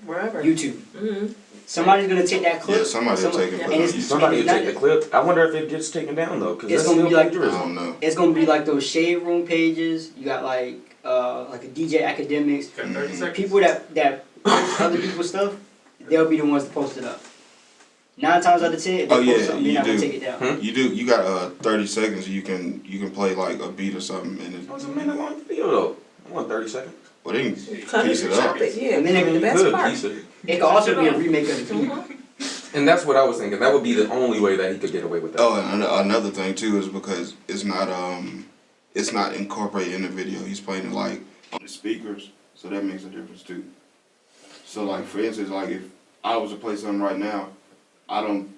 [SPEAKER 3] Wherever.
[SPEAKER 4] YouTube.
[SPEAKER 3] Mm-hmm.
[SPEAKER 4] Somebody's gonna take that clip.
[SPEAKER 2] Yeah, somebody will take it.
[SPEAKER 3] yeah.
[SPEAKER 2] but
[SPEAKER 4] And it's-
[SPEAKER 1] Somebody
[SPEAKER 4] it's
[SPEAKER 1] will take
[SPEAKER 4] not-
[SPEAKER 1] the clip. I wonder if it gets taken down though, because
[SPEAKER 4] It's
[SPEAKER 1] that's
[SPEAKER 4] gonna
[SPEAKER 1] still
[SPEAKER 4] be like-
[SPEAKER 2] I
[SPEAKER 1] plagiarism.
[SPEAKER 2] don't know.
[SPEAKER 4] It's gonna be like those shade room pages. You got like a DJ Academics.
[SPEAKER 5] Got 30 seconds.
[SPEAKER 4] People that post other people's stuff, they'll be the ones to post it up. 9 times out of 10, if they
[SPEAKER 2] Oh, yeah,
[SPEAKER 4] post something,
[SPEAKER 2] you
[SPEAKER 4] they're not gonna
[SPEAKER 2] do.
[SPEAKER 4] take it down.
[SPEAKER 2] You do. You got 30 seconds. You can play like a beat or something, and
[SPEAKER 1] It was a minute long video though. I want 30 seconds.
[SPEAKER 2] well, they can
[SPEAKER 3] Cut
[SPEAKER 2] piece
[SPEAKER 3] it
[SPEAKER 2] it
[SPEAKER 3] and
[SPEAKER 2] up.
[SPEAKER 3] chop it. Yeah,
[SPEAKER 4] And then
[SPEAKER 3] the
[SPEAKER 1] You
[SPEAKER 3] best
[SPEAKER 1] could
[SPEAKER 3] part.
[SPEAKER 1] piece it.
[SPEAKER 4] It could also be a remake of the beat.
[SPEAKER 3] Mhm.
[SPEAKER 1] And that's what I was thinking. That would be the only way that he could get away with that.
[SPEAKER 2] Oh, and another thing too is because it's not incorporated in the video. He's playing it like on the speakers, so that makes a difference too. So like for instance, like if I was to play something right now, I don't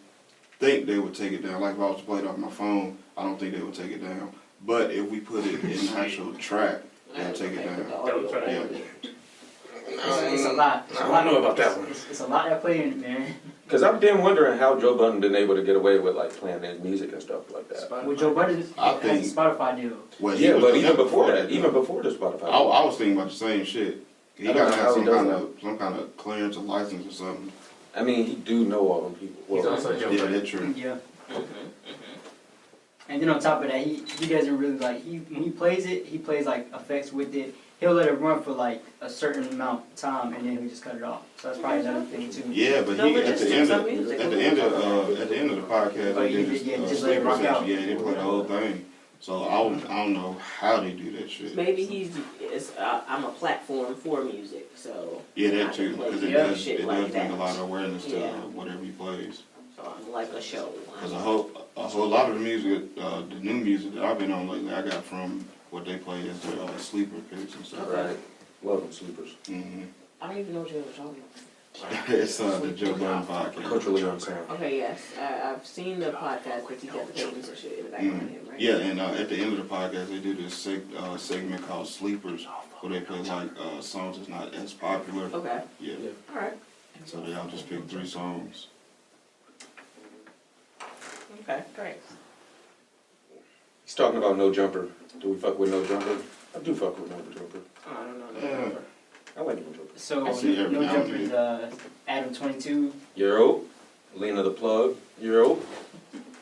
[SPEAKER 2] think they would take it down. Like if I was to play it off my phone, I don't think they would take it down. But if we put it in the actual track, they'll take it down. Yeah.
[SPEAKER 4] It's a lot. It's a
[SPEAKER 1] I
[SPEAKER 4] lot.
[SPEAKER 1] don't know about that one.
[SPEAKER 4] It's a lot that play in it, man.
[SPEAKER 1] Because I've been wondering how Joe Budden been able to get away with like playing his music and stuff like that.
[SPEAKER 4] With Joe Budden,
[SPEAKER 2] I
[SPEAKER 4] has
[SPEAKER 2] think-
[SPEAKER 4] a Spotify deal.
[SPEAKER 2] Well, he
[SPEAKER 1] Yeah,
[SPEAKER 2] was
[SPEAKER 1] but
[SPEAKER 2] doing
[SPEAKER 1] even
[SPEAKER 2] that
[SPEAKER 1] before that,
[SPEAKER 2] though.
[SPEAKER 1] even before the Spotify.
[SPEAKER 2] I was thinking about the same shit. He
[SPEAKER 1] I don't
[SPEAKER 2] got
[SPEAKER 1] know
[SPEAKER 2] to
[SPEAKER 1] how
[SPEAKER 2] have
[SPEAKER 1] he does
[SPEAKER 2] some kind of clearance or license or something.
[SPEAKER 1] I mean, he do know all them people.
[SPEAKER 5] He's also Joe
[SPEAKER 2] Yeah,
[SPEAKER 5] Budden.
[SPEAKER 2] that's true.
[SPEAKER 4] Yeah. And then on top of that, he doesn't really like when he plays it, he plays like effects with it. He'll let it run for like a certain amount of time, and then he'll just cut it off. So that's probably another thing too.
[SPEAKER 2] Yeah, but
[SPEAKER 3] No
[SPEAKER 2] he at the end
[SPEAKER 3] logistics
[SPEAKER 2] of
[SPEAKER 3] of music.
[SPEAKER 2] at the end of the podcast,
[SPEAKER 4] Oh,
[SPEAKER 2] they
[SPEAKER 4] you
[SPEAKER 2] did
[SPEAKER 4] did- yeah,
[SPEAKER 2] this
[SPEAKER 4] just let it
[SPEAKER 2] sleeper
[SPEAKER 4] rock out.
[SPEAKER 2] section. Yeah, they play the whole thing. So I don't know how they do that shit.
[SPEAKER 3] Maybe I'm a platform for music, so.
[SPEAKER 2] Yeah,
[SPEAKER 3] I
[SPEAKER 2] that
[SPEAKER 3] can
[SPEAKER 2] too,
[SPEAKER 3] play
[SPEAKER 2] because
[SPEAKER 3] shit
[SPEAKER 2] it
[SPEAKER 3] like
[SPEAKER 2] does bring
[SPEAKER 3] that.
[SPEAKER 2] a lot of awareness to
[SPEAKER 3] Yeah.
[SPEAKER 2] whatever he plays.
[SPEAKER 3] So I'm like a show.
[SPEAKER 2] Because a whole lot of the music, the new music that I've been on lately, I got from what they play as the sleeper picks and stuff.
[SPEAKER 1] Right. Love them sleepers.
[SPEAKER 2] Mm-hmm.
[SPEAKER 3] I don't even know what you're talking about.
[SPEAKER 2] It's the Joe Budden podcast.
[SPEAKER 1] Culturally unsound.
[SPEAKER 3] Okay, yes, I've seen the podcast, but you got the cadence and shit in the background of him, right?
[SPEAKER 2] Yeah, and at the end of the podcast, they do this segment called Sleepers, where they play like songs that's not as popular.
[SPEAKER 3] Okay,
[SPEAKER 2] Yeah,
[SPEAKER 3] alright,
[SPEAKER 2] so they all just pick 3 songs.
[SPEAKER 3] okay, great.
[SPEAKER 1] He's talking about No Jumper. Do we fuck with No Jumper? I do fuck with No Jumper.
[SPEAKER 3] Oh, I don't know.
[SPEAKER 2] Yeah.
[SPEAKER 1] I like No Jumper.
[SPEAKER 4] So
[SPEAKER 2] I see every
[SPEAKER 4] No
[SPEAKER 2] now and
[SPEAKER 4] Jumper's Adam 22.
[SPEAKER 1] Euro, Lena the Plug, Euro.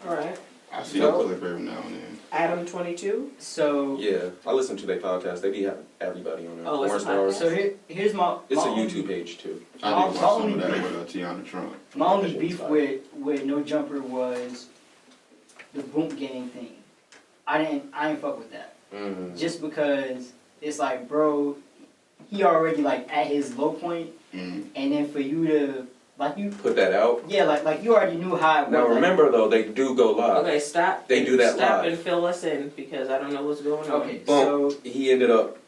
[SPEAKER 3] Alright,
[SPEAKER 2] I see a clip every now and then.
[SPEAKER 3] Adam 22?
[SPEAKER 4] So
[SPEAKER 1] Yeah, I listen to their podcast. They be having everybody on there.
[SPEAKER 3] Oh, it's a
[SPEAKER 1] Porn
[SPEAKER 3] podcast.
[SPEAKER 1] stars.
[SPEAKER 4] so here's my
[SPEAKER 1] It's a
[SPEAKER 4] my only-
[SPEAKER 1] YouTube page too.
[SPEAKER 2] I
[SPEAKER 4] My-
[SPEAKER 2] did
[SPEAKER 4] my
[SPEAKER 2] watch some
[SPEAKER 4] only
[SPEAKER 2] of that
[SPEAKER 4] beef-
[SPEAKER 2] with Tiana Trump.
[SPEAKER 4] My only
[SPEAKER 1] That
[SPEAKER 4] beef
[SPEAKER 1] shit's
[SPEAKER 4] with No Jumper was the boom gang thing. I didn't fuck with that.
[SPEAKER 1] Mm.
[SPEAKER 4] Just because it's like, bro, he already like at his low point,
[SPEAKER 2] Mm.
[SPEAKER 4] and then for you to like you,
[SPEAKER 1] Put that out.
[SPEAKER 4] yeah, like you already knew how it
[SPEAKER 1] Now
[SPEAKER 4] was. like-
[SPEAKER 1] remember though, they do go live.
[SPEAKER 3] Okay, stop.
[SPEAKER 1] They do that
[SPEAKER 3] Stop
[SPEAKER 1] live.
[SPEAKER 3] and fill us in, because I don't know what's going on.
[SPEAKER 4] Okay,
[SPEAKER 1] Boom.
[SPEAKER 4] so
[SPEAKER 1] He ended up.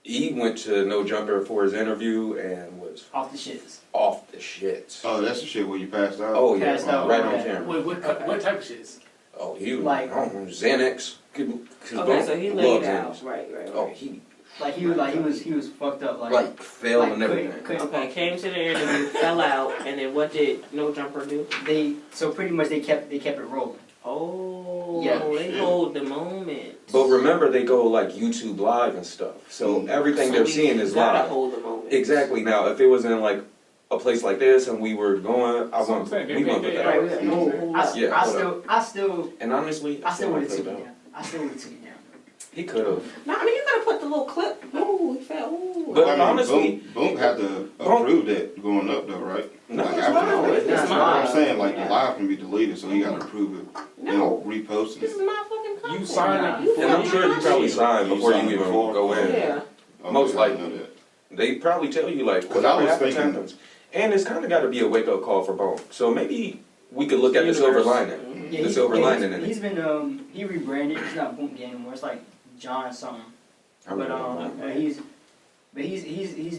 [SPEAKER 1] He went to No Jumper for his interview and was
[SPEAKER 4] off the shits.
[SPEAKER 1] off the shit.
[SPEAKER 2] Oh, that's the shit where you passed out?
[SPEAKER 1] Oh yeah,
[SPEAKER 4] Passed out,
[SPEAKER 1] right on
[SPEAKER 4] okay.
[SPEAKER 1] camera.
[SPEAKER 5] What type of shit is?
[SPEAKER 1] Oh, he was
[SPEAKER 4] Like-
[SPEAKER 1] Xanax.
[SPEAKER 3] Okay, so he laid out. Right.
[SPEAKER 1] Oh, he
[SPEAKER 4] Like he was fucked up.
[SPEAKER 1] Like fell
[SPEAKER 4] like,
[SPEAKER 1] and everything.
[SPEAKER 4] couldn't-
[SPEAKER 3] Okay, came to the interview, fell out, and then what did No Jumper do?
[SPEAKER 4] So pretty much they kept it rolling.
[SPEAKER 3] Oh,
[SPEAKER 4] Yeah.
[SPEAKER 3] they hold the moment.
[SPEAKER 1] But remember, they go like YouTube Live and stuff, so everything they're seeing is
[SPEAKER 3] gotta
[SPEAKER 1] live.
[SPEAKER 3] hold the moment.
[SPEAKER 1] Exactly. Now, if it was in like a place like this and we were going,
[SPEAKER 5] That's what I'm saying.
[SPEAKER 1] we went with
[SPEAKER 5] Yeah,
[SPEAKER 1] that.
[SPEAKER 3] Right,
[SPEAKER 5] yeah,
[SPEAKER 3] we
[SPEAKER 5] yeah.
[SPEAKER 3] hold up.
[SPEAKER 1] Yeah, hold
[SPEAKER 4] I still
[SPEAKER 1] And honestly,
[SPEAKER 4] would have
[SPEAKER 1] would've
[SPEAKER 4] took it
[SPEAKER 1] put
[SPEAKER 4] down. I still would have took it down.
[SPEAKER 1] He could have.
[SPEAKER 3] No, I mean you gotta put the little clip. Ooh, he fell. Ooh.
[SPEAKER 1] But
[SPEAKER 2] I mean,
[SPEAKER 1] honestly-
[SPEAKER 2] Boom had to approve that going up though, right?
[SPEAKER 1] No,
[SPEAKER 2] Like
[SPEAKER 1] it's
[SPEAKER 2] after
[SPEAKER 1] live.
[SPEAKER 2] the fact.
[SPEAKER 3] It's
[SPEAKER 2] That's what
[SPEAKER 3] live.
[SPEAKER 2] I'm saying. Like
[SPEAKER 3] Yeah.
[SPEAKER 2] the live can be deleted, so he got to approve it.
[SPEAKER 3] No.
[SPEAKER 2] Reposting
[SPEAKER 3] This
[SPEAKER 2] it.
[SPEAKER 3] is my fucking content.
[SPEAKER 5] You signed it
[SPEAKER 3] You
[SPEAKER 5] before.
[SPEAKER 1] And I'm
[SPEAKER 3] fucking
[SPEAKER 1] sure you probably
[SPEAKER 3] content.
[SPEAKER 1] signed
[SPEAKER 2] You
[SPEAKER 1] before you
[SPEAKER 2] signed
[SPEAKER 1] even
[SPEAKER 2] before?
[SPEAKER 1] go in.
[SPEAKER 3] Yeah.
[SPEAKER 1] Most
[SPEAKER 2] I didn't know
[SPEAKER 1] likely.
[SPEAKER 2] that.
[SPEAKER 1] They probably tell you like
[SPEAKER 2] 'Cause I
[SPEAKER 1] whatever
[SPEAKER 2] was
[SPEAKER 1] happens
[SPEAKER 2] thinking-
[SPEAKER 1] happens. And it's kind of got to be a wake up call for Bone. So maybe we could look at the silver lining.
[SPEAKER 4] Yeah,
[SPEAKER 1] The silver lining in
[SPEAKER 4] He's
[SPEAKER 1] it.
[SPEAKER 4] been he rebranded. It's not Boom Game anymore. It's like John something.
[SPEAKER 1] I
[SPEAKER 4] But
[SPEAKER 1] don't know.
[SPEAKER 4] he's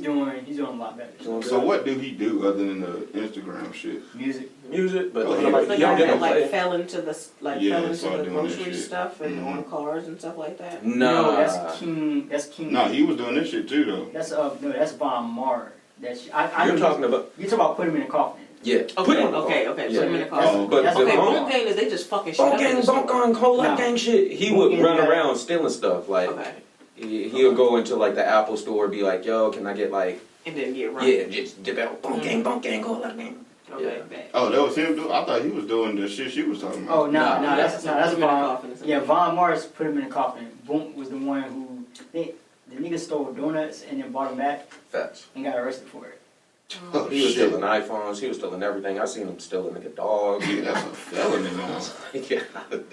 [SPEAKER 4] doing a lot better.
[SPEAKER 1] Doing
[SPEAKER 2] So what do he do other than the Instagram shit?
[SPEAKER 4] Music.
[SPEAKER 1] Music, but
[SPEAKER 2] Oh,
[SPEAKER 3] He
[SPEAKER 2] yeah.
[SPEAKER 3] was
[SPEAKER 1] nobody,
[SPEAKER 3] the
[SPEAKER 1] you don't
[SPEAKER 3] guy
[SPEAKER 1] get no
[SPEAKER 3] that like
[SPEAKER 1] play.
[SPEAKER 3] fell into the
[SPEAKER 2] Yeah,
[SPEAKER 3] fell
[SPEAKER 2] saw
[SPEAKER 3] into the
[SPEAKER 2] doing that
[SPEAKER 3] grocery
[SPEAKER 2] shit.
[SPEAKER 3] stuff and
[SPEAKER 2] Mhm.
[SPEAKER 3] on cars and stuff like that.
[SPEAKER 1] Nah.
[SPEAKER 4] No, that's King. That's King.
[SPEAKER 2] No, he was doing this shit too though.
[SPEAKER 4] That's Von Mar. I
[SPEAKER 1] You're
[SPEAKER 4] know
[SPEAKER 1] talking about,
[SPEAKER 4] you're talking about put him in a coffin.
[SPEAKER 1] yeah. Put him on the
[SPEAKER 3] Okay.
[SPEAKER 1] phone.
[SPEAKER 3] Put
[SPEAKER 1] Yeah.
[SPEAKER 3] him in the car.
[SPEAKER 2] Oh,
[SPEAKER 1] But
[SPEAKER 4] That's
[SPEAKER 1] the
[SPEAKER 4] okay.
[SPEAKER 1] Bone
[SPEAKER 3] Boom gang is they just fucking shit
[SPEAKER 1] Bone
[SPEAKER 3] up in
[SPEAKER 1] gang,
[SPEAKER 3] the
[SPEAKER 1] bone
[SPEAKER 3] store.
[SPEAKER 1] gang, whole lot
[SPEAKER 4] No.
[SPEAKER 1] gang shit. He
[SPEAKER 4] Bone
[SPEAKER 1] would
[SPEAKER 4] gang
[SPEAKER 1] run
[SPEAKER 4] got-
[SPEAKER 1] around stealing stuff. Like,
[SPEAKER 3] Okay.
[SPEAKER 1] he'll go into like the Apple store, be like, yo, can I get like,
[SPEAKER 3] And then get right.
[SPEAKER 1] yeah, just dip out. Bone gang, whole lot gang.
[SPEAKER 3] Okay.
[SPEAKER 2] Oh, that was him doing. I thought he was doing the shit she was talking about.
[SPEAKER 4] Oh
[SPEAKER 1] Nah,
[SPEAKER 4] no, that's
[SPEAKER 3] Put him in the
[SPEAKER 4] Von.
[SPEAKER 3] coffin or something.
[SPEAKER 4] Yeah, Von Mars put him in a coffin. Boom was the one who the nigga stole donuts and then bought them back
[SPEAKER 1] Facts.
[SPEAKER 4] and got arrested for it.
[SPEAKER 2] Oh,
[SPEAKER 1] He was
[SPEAKER 2] shit.
[SPEAKER 1] stealing iPhones. He was stealing everything. I seen him steal a nigga dog.
[SPEAKER 2] Yeah, that's a felony now.
[SPEAKER 1] Yeah.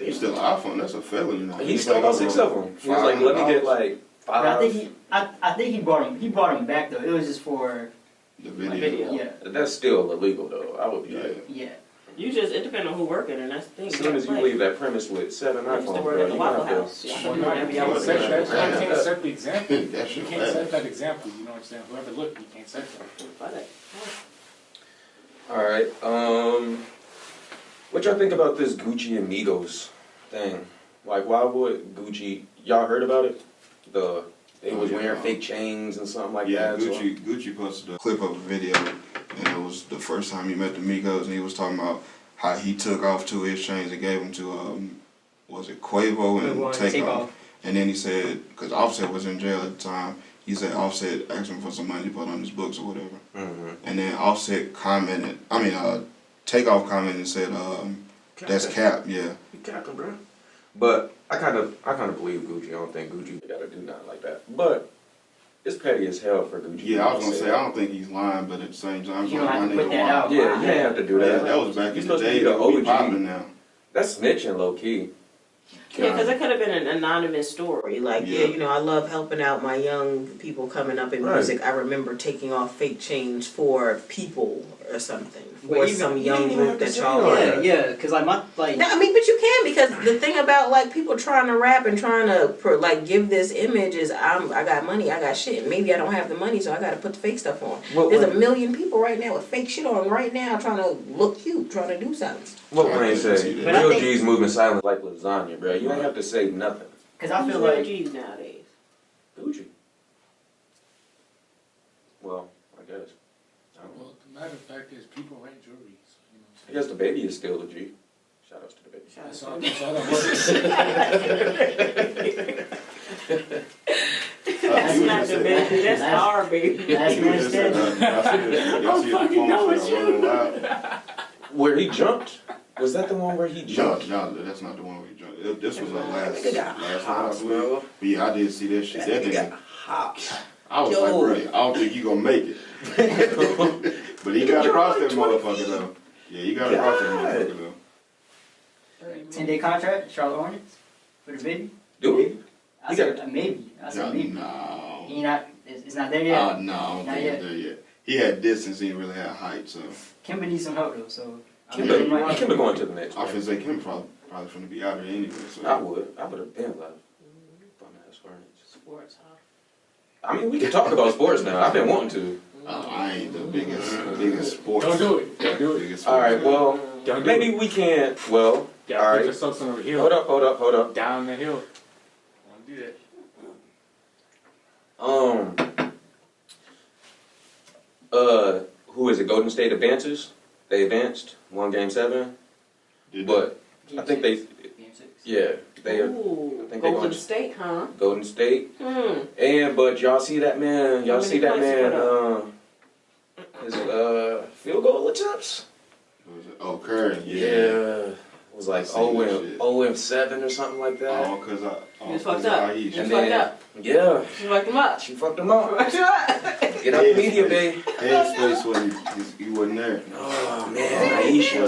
[SPEAKER 2] You steal an iPhone, that's a felony now.
[SPEAKER 1] He
[SPEAKER 2] It's
[SPEAKER 1] stole
[SPEAKER 2] like
[SPEAKER 1] about 6 of them. He was like, let me get
[SPEAKER 2] $500
[SPEAKER 1] like
[SPEAKER 4] But I
[SPEAKER 1] 5.
[SPEAKER 4] think I think he brought him back though. It was just for
[SPEAKER 2] the
[SPEAKER 3] Video.
[SPEAKER 2] video.
[SPEAKER 4] yeah.
[SPEAKER 1] That's still illegal though. I would be
[SPEAKER 2] Yeah.
[SPEAKER 1] like,
[SPEAKER 4] Yeah.
[SPEAKER 3] It depends on who working, and that's the thing.
[SPEAKER 1] as soon as you leave that premise with 7
[SPEAKER 3] I used to
[SPEAKER 1] iPhones,
[SPEAKER 3] work
[SPEAKER 1] bro,
[SPEAKER 3] at the
[SPEAKER 1] you
[SPEAKER 3] Waffle
[SPEAKER 1] gonna have
[SPEAKER 3] House.
[SPEAKER 1] to.
[SPEAKER 3] Yeah, I
[SPEAKER 5] Well,
[SPEAKER 3] could do
[SPEAKER 5] no,
[SPEAKER 3] whatever
[SPEAKER 5] you
[SPEAKER 3] y'all
[SPEAKER 5] can't
[SPEAKER 3] want
[SPEAKER 5] set
[SPEAKER 3] to
[SPEAKER 5] that.
[SPEAKER 3] do.
[SPEAKER 5] You can't set the example.
[SPEAKER 2] That shit
[SPEAKER 5] You can't set
[SPEAKER 2] fast.
[SPEAKER 5] that example. You know what I'm saying? Whoever look, you can't set that.
[SPEAKER 3] Fuck it.
[SPEAKER 1] All right. What y'all think about this Gucci Amigos thing? Like, why would Gucci? Y'all heard about it? They was wearing fake chains and something like
[SPEAKER 2] Yeah,
[SPEAKER 1] that. so-
[SPEAKER 2] Gucci posted a clip of a video, and it was the first time he met the Migos, and he was talking about how he took off 2 of his chains and gave them to was it Quavo and Takeoff, and then he said, because Offset was in jail at the time, he said Offset asked him for some money to put on his books or whatever, and then Offset commented, Takeoff commented and said, that's cap, yeah.
[SPEAKER 1] You capping, bro. But I kind of believe Gucci. I don't think Gucci gotta do nothing like that. But it's petty as hell for Gucci.
[SPEAKER 2] Yeah, I was gonna say I don't think he's lying, but at the same time,
[SPEAKER 4] You don't
[SPEAKER 2] my
[SPEAKER 4] have to
[SPEAKER 2] nigga
[SPEAKER 4] put that
[SPEAKER 2] lying.
[SPEAKER 4] out.
[SPEAKER 1] Yeah, you didn't have to do
[SPEAKER 2] Yeah,
[SPEAKER 1] that.
[SPEAKER 2] that was back
[SPEAKER 1] You
[SPEAKER 2] in the
[SPEAKER 1] supposed to
[SPEAKER 2] day.
[SPEAKER 1] be the
[SPEAKER 2] But we
[SPEAKER 1] OG.
[SPEAKER 2] popping now.
[SPEAKER 1] That's snitching, low key.
[SPEAKER 3] Yeah, because it could have been an anonymous story. Like,
[SPEAKER 2] Yeah.
[SPEAKER 3] you know, I love helping out my young people coming up in
[SPEAKER 1] Right.
[SPEAKER 3] music. I remember taking off fake chains for people or something.
[SPEAKER 4] But
[SPEAKER 3] For
[SPEAKER 4] even-
[SPEAKER 3] some
[SPEAKER 1] you
[SPEAKER 3] young
[SPEAKER 1] didn't even
[SPEAKER 3] group
[SPEAKER 1] have to
[SPEAKER 3] that
[SPEAKER 1] say
[SPEAKER 3] y'all
[SPEAKER 1] all
[SPEAKER 3] had.
[SPEAKER 1] that.
[SPEAKER 4] Yeah, cause like
[SPEAKER 3] No, I mean, but you can, because the thing about like people trying to rap and trying to like give this image is I got money, I got shit. Maybe I don't have the money, so I got to put the fake stuff on.
[SPEAKER 1] What
[SPEAKER 3] There's
[SPEAKER 1] way?
[SPEAKER 3] a million people right now with fake shit on right now trying to look cute, trying to do something.
[SPEAKER 1] What
[SPEAKER 2] I
[SPEAKER 1] Wayne
[SPEAKER 2] couldn't
[SPEAKER 1] say?
[SPEAKER 2] see that.
[SPEAKER 4] But I
[SPEAKER 1] Real
[SPEAKER 4] think-
[SPEAKER 1] G's moving silent like lasagna, bro. You don't have to say nothing.
[SPEAKER 4] cause I
[SPEAKER 3] Who's
[SPEAKER 4] feel
[SPEAKER 3] real
[SPEAKER 4] like
[SPEAKER 3] G's nowadays?
[SPEAKER 1] Gucci. Well, I guess. I don't know.
[SPEAKER 5] Well, the matter of fact is, people rent jewelry. So, you know
[SPEAKER 1] I
[SPEAKER 5] what
[SPEAKER 1] guess the baby is still a G. Shout outs to the baby.
[SPEAKER 3] Shout
[SPEAKER 5] I'm
[SPEAKER 3] out
[SPEAKER 5] saying?
[SPEAKER 3] to
[SPEAKER 5] That's all that works.
[SPEAKER 3] That's not the baby, that's
[SPEAKER 4] Last-
[SPEAKER 3] our baby.
[SPEAKER 4] last
[SPEAKER 2] He was
[SPEAKER 4] man
[SPEAKER 2] just saying,
[SPEAKER 4] standing.
[SPEAKER 2] I see the
[SPEAKER 3] fucking know
[SPEAKER 2] phone
[SPEAKER 3] it's
[SPEAKER 2] start rolling loud.
[SPEAKER 1] Where he jumped? Was that the one where he jumped?
[SPEAKER 2] No, that's not the one we jumped. This was the last
[SPEAKER 1] Nigga got
[SPEAKER 2] last
[SPEAKER 1] hot,
[SPEAKER 2] one, I believe.
[SPEAKER 1] bro.
[SPEAKER 2] But yeah, I did see that shit. That
[SPEAKER 1] Nigga
[SPEAKER 2] nigga,
[SPEAKER 1] got hot.
[SPEAKER 2] I was
[SPEAKER 1] Yo.
[SPEAKER 2] like, bro, I don't think you gonna make it. But he got across that motherfucker though. Yeah, he got across that motherfucker though.
[SPEAKER 4] 10-day contract, Charlotte Hornets for the baby.
[SPEAKER 1] Do we?
[SPEAKER 4] I
[SPEAKER 1] You
[SPEAKER 4] said
[SPEAKER 1] got-
[SPEAKER 4] maybe. I said maybe.
[SPEAKER 2] No.
[SPEAKER 4] He not. It's not there yet.
[SPEAKER 2] No, I don't
[SPEAKER 4] Not
[SPEAKER 2] think
[SPEAKER 4] yet.
[SPEAKER 2] it's there yet. He had distance, he didn't really have height, so.
[SPEAKER 4] Kimber needs some help though, so.
[SPEAKER 1] Kimber going to the next
[SPEAKER 2] I
[SPEAKER 1] one.
[SPEAKER 2] feel like him probably finna be out there anyway, so.
[SPEAKER 1] I would have been left. Bum ass Hornets.
[SPEAKER 3] Sports, huh?
[SPEAKER 1] I mean, we can talk about sports now. I've been wanting to.
[SPEAKER 2] I ain't the biggest sports.
[SPEAKER 5] Don't do it. Don't do it.
[SPEAKER 2] biggest
[SPEAKER 1] All right,
[SPEAKER 2] sports
[SPEAKER 1] well,
[SPEAKER 5] Don't do
[SPEAKER 1] maybe
[SPEAKER 5] it.
[SPEAKER 1] we can't. Well,
[SPEAKER 5] Yeah,
[SPEAKER 1] all
[SPEAKER 5] put
[SPEAKER 1] right.
[SPEAKER 5] yourself on the hill.
[SPEAKER 1] Hold up.
[SPEAKER 5] Down the hill. Don't do that.
[SPEAKER 1] Who is it? Golden State advances. They advanced, won Game 7.
[SPEAKER 2] Did
[SPEAKER 1] But I think they,
[SPEAKER 4] Game 6.
[SPEAKER 1] yeah, they
[SPEAKER 3] Ooh,
[SPEAKER 1] I think they
[SPEAKER 3] Golden
[SPEAKER 1] going
[SPEAKER 3] State, huh?
[SPEAKER 1] Golden State.
[SPEAKER 3] Hmm.
[SPEAKER 1] But y'all see that man? Y'all
[SPEAKER 3] How
[SPEAKER 1] see
[SPEAKER 3] many
[SPEAKER 1] that
[SPEAKER 3] points
[SPEAKER 1] man? His field goal attempts.
[SPEAKER 2] Who was it? Oh, Curry.
[SPEAKER 1] It was like
[SPEAKER 2] I seen that shit.
[SPEAKER 1] 0-7 or something like that.
[SPEAKER 2] Oh, cause I.
[SPEAKER 3] He was fucked up. He was
[SPEAKER 1] And
[SPEAKER 3] fucked
[SPEAKER 1] then-
[SPEAKER 3] up.
[SPEAKER 1] Yeah,
[SPEAKER 3] She fucked him up.
[SPEAKER 1] she fucked him up.
[SPEAKER 3] Fucked him up.
[SPEAKER 1] Get out the media, babe.
[SPEAKER 2] Headspace wasn't. He wasn't there.
[SPEAKER 1] Oh man, Aisha.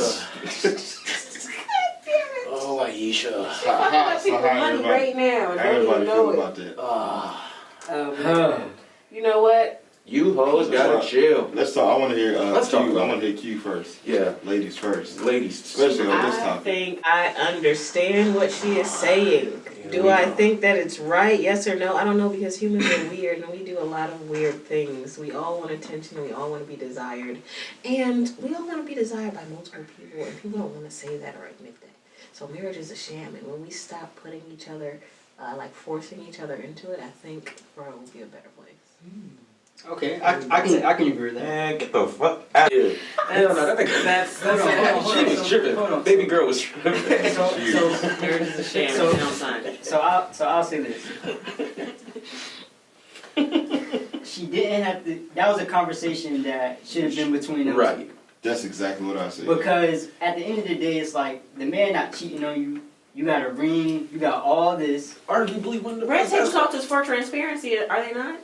[SPEAKER 1] Oh Aisha.
[SPEAKER 3] Fucking up people money right now and
[SPEAKER 2] How
[SPEAKER 3] don't
[SPEAKER 2] everybody
[SPEAKER 3] even know
[SPEAKER 2] feel
[SPEAKER 3] it.
[SPEAKER 2] about that?
[SPEAKER 3] Oh, man. You know what?
[SPEAKER 1] You hoes gotta chill.
[SPEAKER 2] Let's talk. I want to hear.
[SPEAKER 1] Let's
[SPEAKER 2] Q.
[SPEAKER 1] talk about
[SPEAKER 2] I want to hear Q first.
[SPEAKER 1] Yeah,
[SPEAKER 2] Ladies first.
[SPEAKER 1] ladies.
[SPEAKER 2] Especially on this
[SPEAKER 3] I
[SPEAKER 2] topic.
[SPEAKER 3] think I understand what she is saying.
[SPEAKER 1] Here
[SPEAKER 3] Do
[SPEAKER 1] we
[SPEAKER 3] I
[SPEAKER 1] go.
[SPEAKER 3] think that it's right? Yes or no? I don't know, because humans are weird and we do a lot of weird things. We all want attention, we all want to be desired. And we all want to be desired by multiple people, and people don't want to say that or admit that. So marriage is a sham, and when we stop putting each other, forcing each other into it, I think the world will be a better place.
[SPEAKER 4] Okay, I can agree with that.
[SPEAKER 1] Man, get the fuck out of here. Hell no, that nigga.
[SPEAKER 3] That's
[SPEAKER 4] Hold on, hold on,
[SPEAKER 1] She was tripping.
[SPEAKER 4] hold on.
[SPEAKER 1] Baby girl was tripping.
[SPEAKER 3] marriage is a sham.
[SPEAKER 4] So-
[SPEAKER 3] and don't sign it.
[SPEAKER 4] So I'll say this. She didn't have to. That was a conversation that should have been between them.
[SPEAKER 1] Right.
[SPEAKER 2] That's exactly what I said.
[SPEAKER 4] Because at the end of the day, it's like the man not cheating on you. You got a ring. You got all this.
[SPEAKER 1] Arguably one of the
[SPEAKER 3] Red
[SPEAKER 1] best.
[SPEAKER 3] tape talks for transparency, are they not?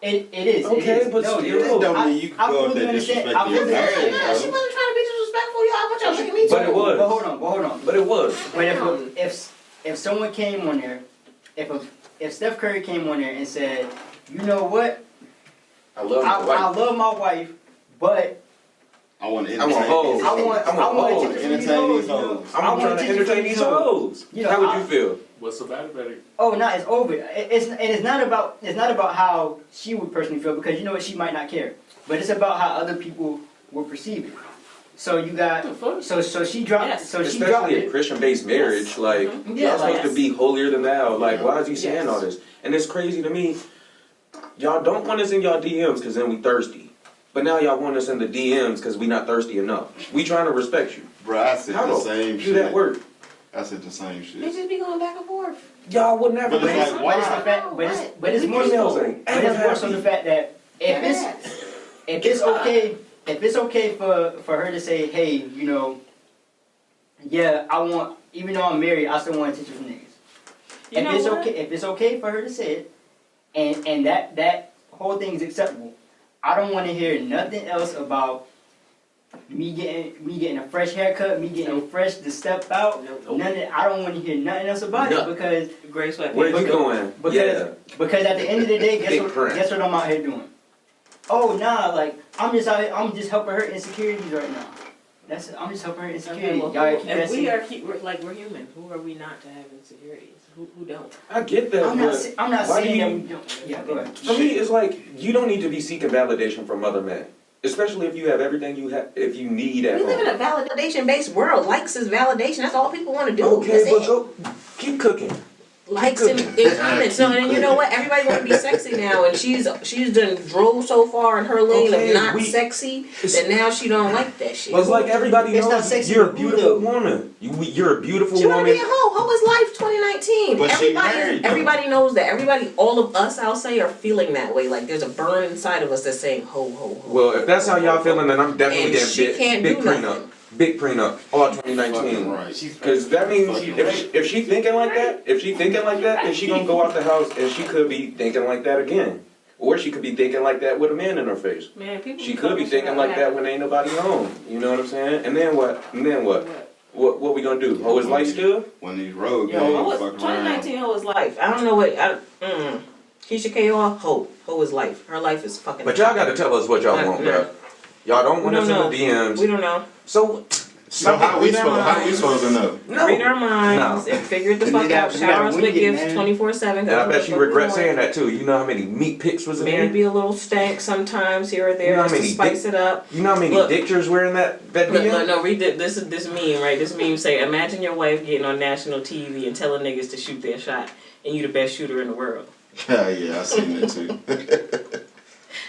[SPEAKER 4] It is.
[SPEAKER 1] Okay,
[SPEAKER 4] it is.
[SPEAKER 1] but
[SPEAKER 4] no,
[SPEAKER 1] still,
[SPEAKER 4] you're
[SPEAKER 2] that don't
[SPEAKER 4] I-
[SPEAKER 2] mean you can
[SPEAKER 4] I
[SPEAKER 2] go up
[SPEAKER 4] fully
[SPEAKER 2] there
[SPEAKER 4] understand.
[SPEAKER 2] disrespecting
[SPEAKER 4] I fully
[SPEAKER 2] your marriage,
[SPEAKER 4] understand.
[SPEAKER 2] bro.
[SPEAKER 3] She wasn't trying to be disrespectful, y'all. What y'all looking at me
[SPEAKER 1] But it was.
[SPEAKER 4] But hold on.
[SPEAKER 1] But it was.
[SPEAKER 4] But if someone came on there, if Steph Curry came on there and said, you know what,
[SPEAKER 1] I love
[SPEAKER 4] I
[SPEAKER 1] my wife.
[SPEAKER 4] love my wife, but
[SPEAKER 2] I want to
[SPEAKER 1] I want hoes.
[SPEAKER 2] entertain.
[SPEAKER 4] I want
[SPEAKER 1] hoes.
[SPEAKER 4] attention from these
[SPEAKER 2] Entertain
[SPEAKER 4] hoes,
[SPEAKER 2] these
[SPEAKER 4] you know.
[SPEAKER 2] hoes.
[SPEAKER 1] I'm trying to
[SPEAKER 4] attention
[SPEAKER 1] entertain
[SPEAKER 4] from
[SPEAKER 1] these
[SPEAKER 4] hoes.
[SPEAKER 1] hoes.
[SPEAKER 4] You know,
[SPEAKER 1] How would you feel?
[SPEAKER 5] What's so bad about it?
[SPEAKER 4] Oh no, it's over. It's not about how she would personally feel, because you know what, she might not care. But it's about how other people will perceive it. So you got so she dropped
[SPEAKER 3] Yes.
[SPEAKER 4] so she dropped
[SPEAKER 1] Especially a
[SPEAKER 4] it.
[SPEAKER 1] Christian-based marriage, like
[SPEAKER 4] Yeah,
[SPEAKER 1] y'all supposed
[SPEAKER 3] yes.
[SPEAKER 1] to be holier than thou. Like, why is he saying
[SPEAKER 3] Yes.
[SPEAKER 1] all this? And it's crazy to me. Y'all don't want us in y'all DMs because then we thirsty. But now y'all want us in the DMs because we not thirsty enough. We trying to respect you.
[SPEAKER 2] Bro, I said
[SPEAKER 1] How
[SPEAKER 2] the
[SPEAKER 1] do
[SPEAKER 2] same
[SPEAKER 1] do
[SPEAKER 2] shit.
[SPEAKER 1] that work?
[SPEAKER 2] I said the same shit.
[SPEAKER 3] They just be going back and forth.
[SPEAKER 1] Y'all would never.
[SPEAKER 2] But it's
[SPEAKER 1] make-
[SPEAKER 2] like,
[SPEAKER 4] But it's the
[SPEAKER 2] why?
[SPEAKER 4] fact, but it's more
[SPEAKER 1] Females
[SPEAKER 4] so,
[SPEAKER 1] ain't
[SPEAKER 4] but
[SPEAKER 1] ever
[SPEAKER 4] it's more so
[SPEAKER 1] happy.
[SPEAKER 4] the fact that if it's okay for her to say, hey, you know, yeah, I want, even though I'm married, I still want attention from niggas.
[SPEAKER 3] You know what?
[SPEAKER 4] If it's okay for her to say it, and that whole thing is acceptable, I don't want to hear nothing else about me getting a fresh haircut, me getting fresh to step out.
[SPEAKER 3] Nope.
[SPEAKER 4] None of, I don't want to hear nothing else about it,
[SPEAKER 1] Nothing.
[SPEAKER 4] because
[SPEAKER 3] Gray sweatpants.
[SPEAKER 1] Where you going?
[SPEAKER 4] because at the end of the day,
[SPEAKER 1] Big print.
[SPEAKER 4] guess what I'm out here doing? Oh nah, like I'm just helping her insecurities right now. I'm just helping her
[SPEAKER 3] Okay,
[SPEAKER 4] insecurities.
[SPEAKER 3] well,
[SPEAKER 4] Y'all keep
[SPEAKER 3] and
[SPEAKER 4] that
[SPEAKER 3] we're we're human. Who are we not to have insecurities? Who don't?
[SPEAKER 1] I get that.
[SPEAKER 4] I'm not
[SPEAKER 1] why do
[SPEAKER 4] saying that
[SPEAKER 1] you-
[SPEAKER 4] we don't. Yeah, go ahead.
[SPEAKER 1] For me, it's like you don't need to be seeking validation from other men, especially if you have everything you have. If you need at
[SPEAKER 6] We live in
[SPEAKER 1] home.
[SPEAKER 6] a validation-based world. Likes is validation. That's all people want to do.
[SPEAKER 1] Okay,
[SPEAKER 6] That's
[SPEAKER 1] but
[SPEAKER 6] it.
[SPEAKER 1] go keep cooking.
[SPEAKER 6] Likes and comments. So, and you know what? Everybody want to be sexy now, and she's done drove so far in her lane
[SPEAKER 1] Okay,
[SPEAKER 6] of not
[SPEAKER 1] we-
[SPEAKER 6] sexy
[SPEAKER 1] It's-
[SPEAKER 6] that now she don't like that shit.
[SPEAKER 1] But it's like everybody
[SPEAKER 4] It's not
[SPEAKER 1] knows
[SPEAKER 4] sexy
[SPEAKER 1] you're a
[SPEAKER 4] to who,
[SPEAKER 1] beautiful
[SPEAKER 4] though?
[SPEAKER 1] woman. You're a beautiful
[SPEAKER 6] She want to
[SPEAKER 1] woman.
[SPEAKER 6] be a hoe. Hoe is life 2019.
[SPEAKER 2] But she married, though.
[SPEAKER 6] Everybody knows that. All of us, I'll say, are feeling that way. Like there's a burn inside of us that's saying ho, ho, ho.
[SPEAKER 1] Well, if that's how y'all feeling, then I'm definitely
[SPEAKER 6] And
[SPEAKER 1] getting
[SPEAKER 6] she can't
[SPEAKER 1] big
[SPEAKER 6] do
[SPEAKER 1] prenup.
[SPEAKER 6] nothing.
[SPEAKER 1] Big prenup. All
[SPEAKER 2] Fucking
[SPEAKER 1] 2019.
[SPEAKER 2] right.
[SPEAKER 1] Because that means
[SPEAKER 2] Fucking
[SPEAKER 1] if she thinking like that, then she gonna go out the house and she could be thinking like that again. Or she could be thinking like that with a man in her face.
[SPEAKER 3] Man, people.
[SPEAKER 1] She could be thinking like that when ain't nobody home. You know what I'm saying? And then what? What we gonna do? Oh, his life still?
[SPEAKER 2] When these road
[SPEAKER 6] Yo,
[SPEAKER 2] games fuck around.
[SPEAKER 6] 2019 hoe is life. I don't know what. Keisha K.R. Hoe is life. Her life is fucking.
[SPEAKER 1] But y'all gotta tell us what y'all want, bro. Y'all don't want us in the DMs.
[SPEAKER 6] We don't know.
[SPEAKER 1] So
[SPEAKER 2] So how we supposed to know?
[SPEAKER 1] no.
[SPEAKER 6] Read our minds
[SPEAKER 1] No.
[SPEAKER 6] and figure it the
[SPEAKER 4] We
[SPEAKER 6] fuck
[SPEAKER 4] got-
[SPEAKER 6] out.
[SPEAKER 4] we
[SPEAKER 6] Shower
[SPEAKER 4] got
[SPEAKER 6] us
[SPEAKER 4] to
[SPEAKER 6] with
[SPEAKER 4] wing it,
[SPEAKER 6] gifts
[SPEAKER 4] man.
[SPEAKER 6] 24/7.
[SPEAKER 1] And I bet she regret saying that too. You know how many meat pics was in there?
[SPEAKER 6] Maybe a little stank sometimes here or there
[SPEAKER 1] You know how
[SPEAKER 6] just to
[SPEAKER 1] many
[SPEAKER 6] spice it up.
[SPEAKER 1] You know how many
[SPEAKER 6] Look.
[SPEAKER 1] pictures were in that
[SPEAKER 6] Look,
[SPEAKER 1] DM?
[SPEAKER 6] no, read this meme, right? This meme say, imagine your wife getting on national TV and telling niggas to shoot their shot, and you the best shooter in the world.
[SPEAKER 2] Yeah, I seen that too.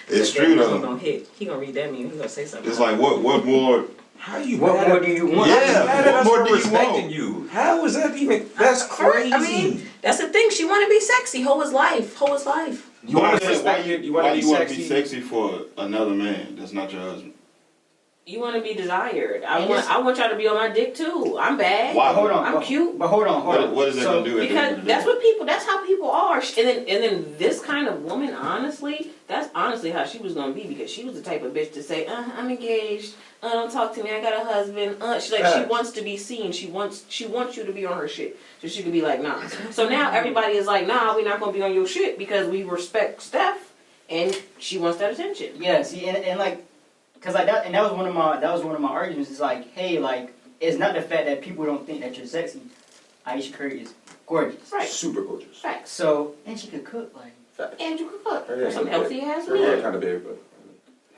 [SPEAKER 2] It's true
[SPEAKER 6] He
[SPEAKER 2] though.
[SPEAKER 6] gonna hit. He gonna read that meme. He gonna say something.
[SPEAKER 2] It's like what more?
[SPEAKER 1] How you
[SPEAKER 4] What
[SPEAKER 1] mad
[SPEAKER 4] more
[SPEAKER 1] at-
[SPEAKER 4] do you want?
[SPEAKER 2] Yeah.
[SPEAKER 1] Mad at us
[SPEAKER 2] What
[SPEAKER 1] for
[SPEAKER 2] more do you
[SPEAKER 1] respecting
[SPEAKER 2] want?
[SPEAKER 1] you? How is that even? That's crazy.
[SPEAKER 6] I mean, that's the thing. She want to be sexy. Hoe is life. Hoe is life.
[SPEAKER 1] you want to
[SPEAKER 2] Why
[SPEAKER 1] respect it? You want to be
[SPEAKER 2] wanna
[SPEAKER 1] sexy?
[SPEAKER 2] be sexy for another man that's not your husband?
[SPEAKER 3] You want to be desired. I
[SPEAKER 4] And
[SPEAKER 3] want y'all to be on my dick too. I'm bad.
[SPEAKER 2] Why?
[SPEAKER 4] Hold on.
[SPEAKER 3] I'm cute.
[SPEAKER 4] But hold on.
[SPEAKER 2] What is that gonna do at the end
[SPEAKER 3] Because
[SPEAKER 2] of the day?
[SPEAKER 3] that's what people. That's how people are. And then this kind of woman, honestly, that's honestly how she was gonna be because she was the type of bitch to say, "I'm engaged. Don't talk to me. I got a husband." She
[SPEAKER 1] Facts.
[SPEAKER 3] wants to be seen. She wants you to be on her shit, so she can be like, "Nah." So now everybody is like, "Nah, we're not gonna be on your shit because we respect Steph, and she wants that attention."
[SPEAKER 4] Yeah, see, and like, cause like that, and that was one of my arguments. It's like, hey, like, it's not the fact that people don't think that you're sexy. Aisha Curry is gorgeous.
[SPEAKER 3] Right.
[SPEAKER 1] Super gorgeous.
[SPEAKER 3] Facts.
[SPEAKER 4] So, and she could cook, like.
[SPEAKER 1] Facts.
[SPEAKER 3] And you can cook.
[SPEAKER 1] Her hair
[SPEAKER 3] Some
[SPEAKER 1] kinda
[SPEAKER 3] healthy ass
[SPEAKER 1] Her hair
[SPEAKER 3] meat.
[SPEAKER 1] kind of big, but.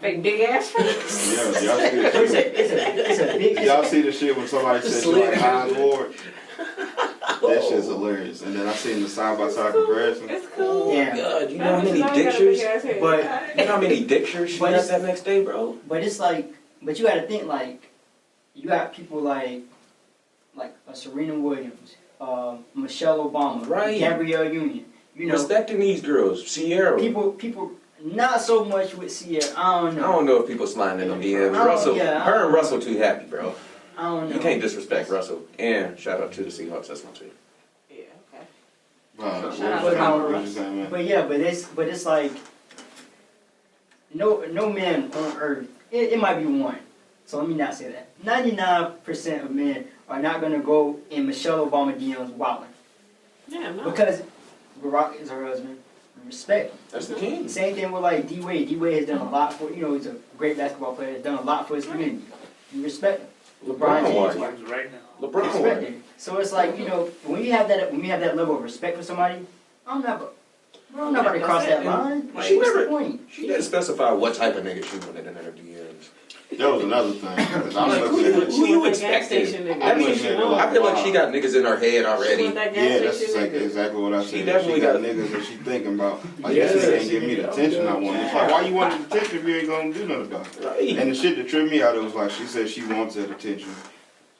[SPEAKER 3] Fake big ass face.
[SPEAKER 2] Yeah, y'all see the
[SPEAKER 4] It's
[SPEAKER 2] shit.
[SPEAKER 4] it's a big.
[SPEAKER 2] Y'all see the shit when somebody said you like High Lord? That shit's hilarious. And then I seen the side by side comparison.
[SPEAKER 3] It's cool.
[SPEAKER 4] Yeah.
[SPEAKER 1] God, you know how many dictures?
[SPEAKER 4] But-
[SPEAKER 1] You know how many dictures she
[SPEAKER 4] But
[SPEAKER 1] got
[SPEAKER 4] it's-
[SPEAKER 1] that next day, bro?
[SPEAKER 4] But it's like, but you got to think like, you got people like Serena Williams, Michelle Obama,
[SPEAKER 1] Right.
[SPEAKER 4] Gabrielle Union. You know,
[SPEAKER 1] Respecting these girls, Sierra.
[SPEAKER 4] people not so much with Sierra. I don't
[SPEAKER 1] I
[SPEAKER 4] know.
[SPEAKER 1] don't know if people sliding in them DMs.
[SPEAKER 4] Oh,
[SPEAKER 1] Russell,
[SPEAKER 4] yeah,
[SPEAKER 1] her and Russell too happy, bro.
[SPEAKER 4] I don't know.
[SPEAKER 1] You can't disrespect Russell. And shout out to the Seahawks. That's my team.
[SPEAKER 3] Yeah, okay.
[SPEAKER 2] What
[SPEAKER 3] out
[SPEAKER 2] was
[SPEAKER 3] to Papa
[SPEAKER 2] you saying, man?
[SPEAKER 4] But yeah, but it's like no man on earth. It might be one. So let me not say that. 99% of men are not gonna go in Michelle Obama DMs wilding
[SPEAKER 3] Yeah, no.
[SPEAKER 4] because Barack is her husband. Respect him.
[SPEAKER 1] That's the king.
[SPEAKER 4] Same thing with like D Wade. D Wade has done a lot for he's a great basketball player. Has done a lot for his community. You respect him.
[SPEAKER 1] LeBron
[SPEAKER 4] James,
[SPEAKER 1] won.
[SPEAKER 5] Right now.
[SPEAKER 1] LeBron
[SPEAKER 4] Respect
[SPEAKER 1] won.
[SPEAKER 4] him. So it's like when you have that level of respect for somebody, I'm not about to cross that line. Like,
[SPEAKER 1] She
[SPEAKER 4] what's
[SPEAKER 1] never-
[SPEAKER 4] the point?
[SPEAKER 1] She didn't specify what type of nigga she wanted in her DMs.
[SPEAKER 2] That was another thing. 'Cause I'm
[SPEAKER 1] Like,
[SPEAKER 2] looking at it.
[SPEAKER 1] who you
[SPEAKER 3] want that gas
[SPEAKER 1] expecting?
[SPEAKER 3] station nigga.
[SPEAKER 1] I mean,
[SPEAKER 2] That's what
[SPEAKER 1] I feel like she got niggas in her head
[SPEAKER 3] She
[SPEAKER 1] already.
[SPEAKER 3] want that gas
[SPEAKER 2] Yeah, that's
[SPEAKER 3] station nigga.
[SPEAKER 2] exactly what I said.
[SPEAKER 1] She definitely
[SPEAKER 2] she got
[SPEAKER 1] got-
[SPEAKER 2] niggas that she thinking about. Like,
[SPEAKER 1] Yes.
[SPEAKER 2] this nigga ain't give me the attention I want. It's like, why you want the attention if you ain't gonna do nothing about it?
[SPEAKER 1] Right.
[SPEAKER 2] And the shit that tripped me out, it was like, she said she wants that attention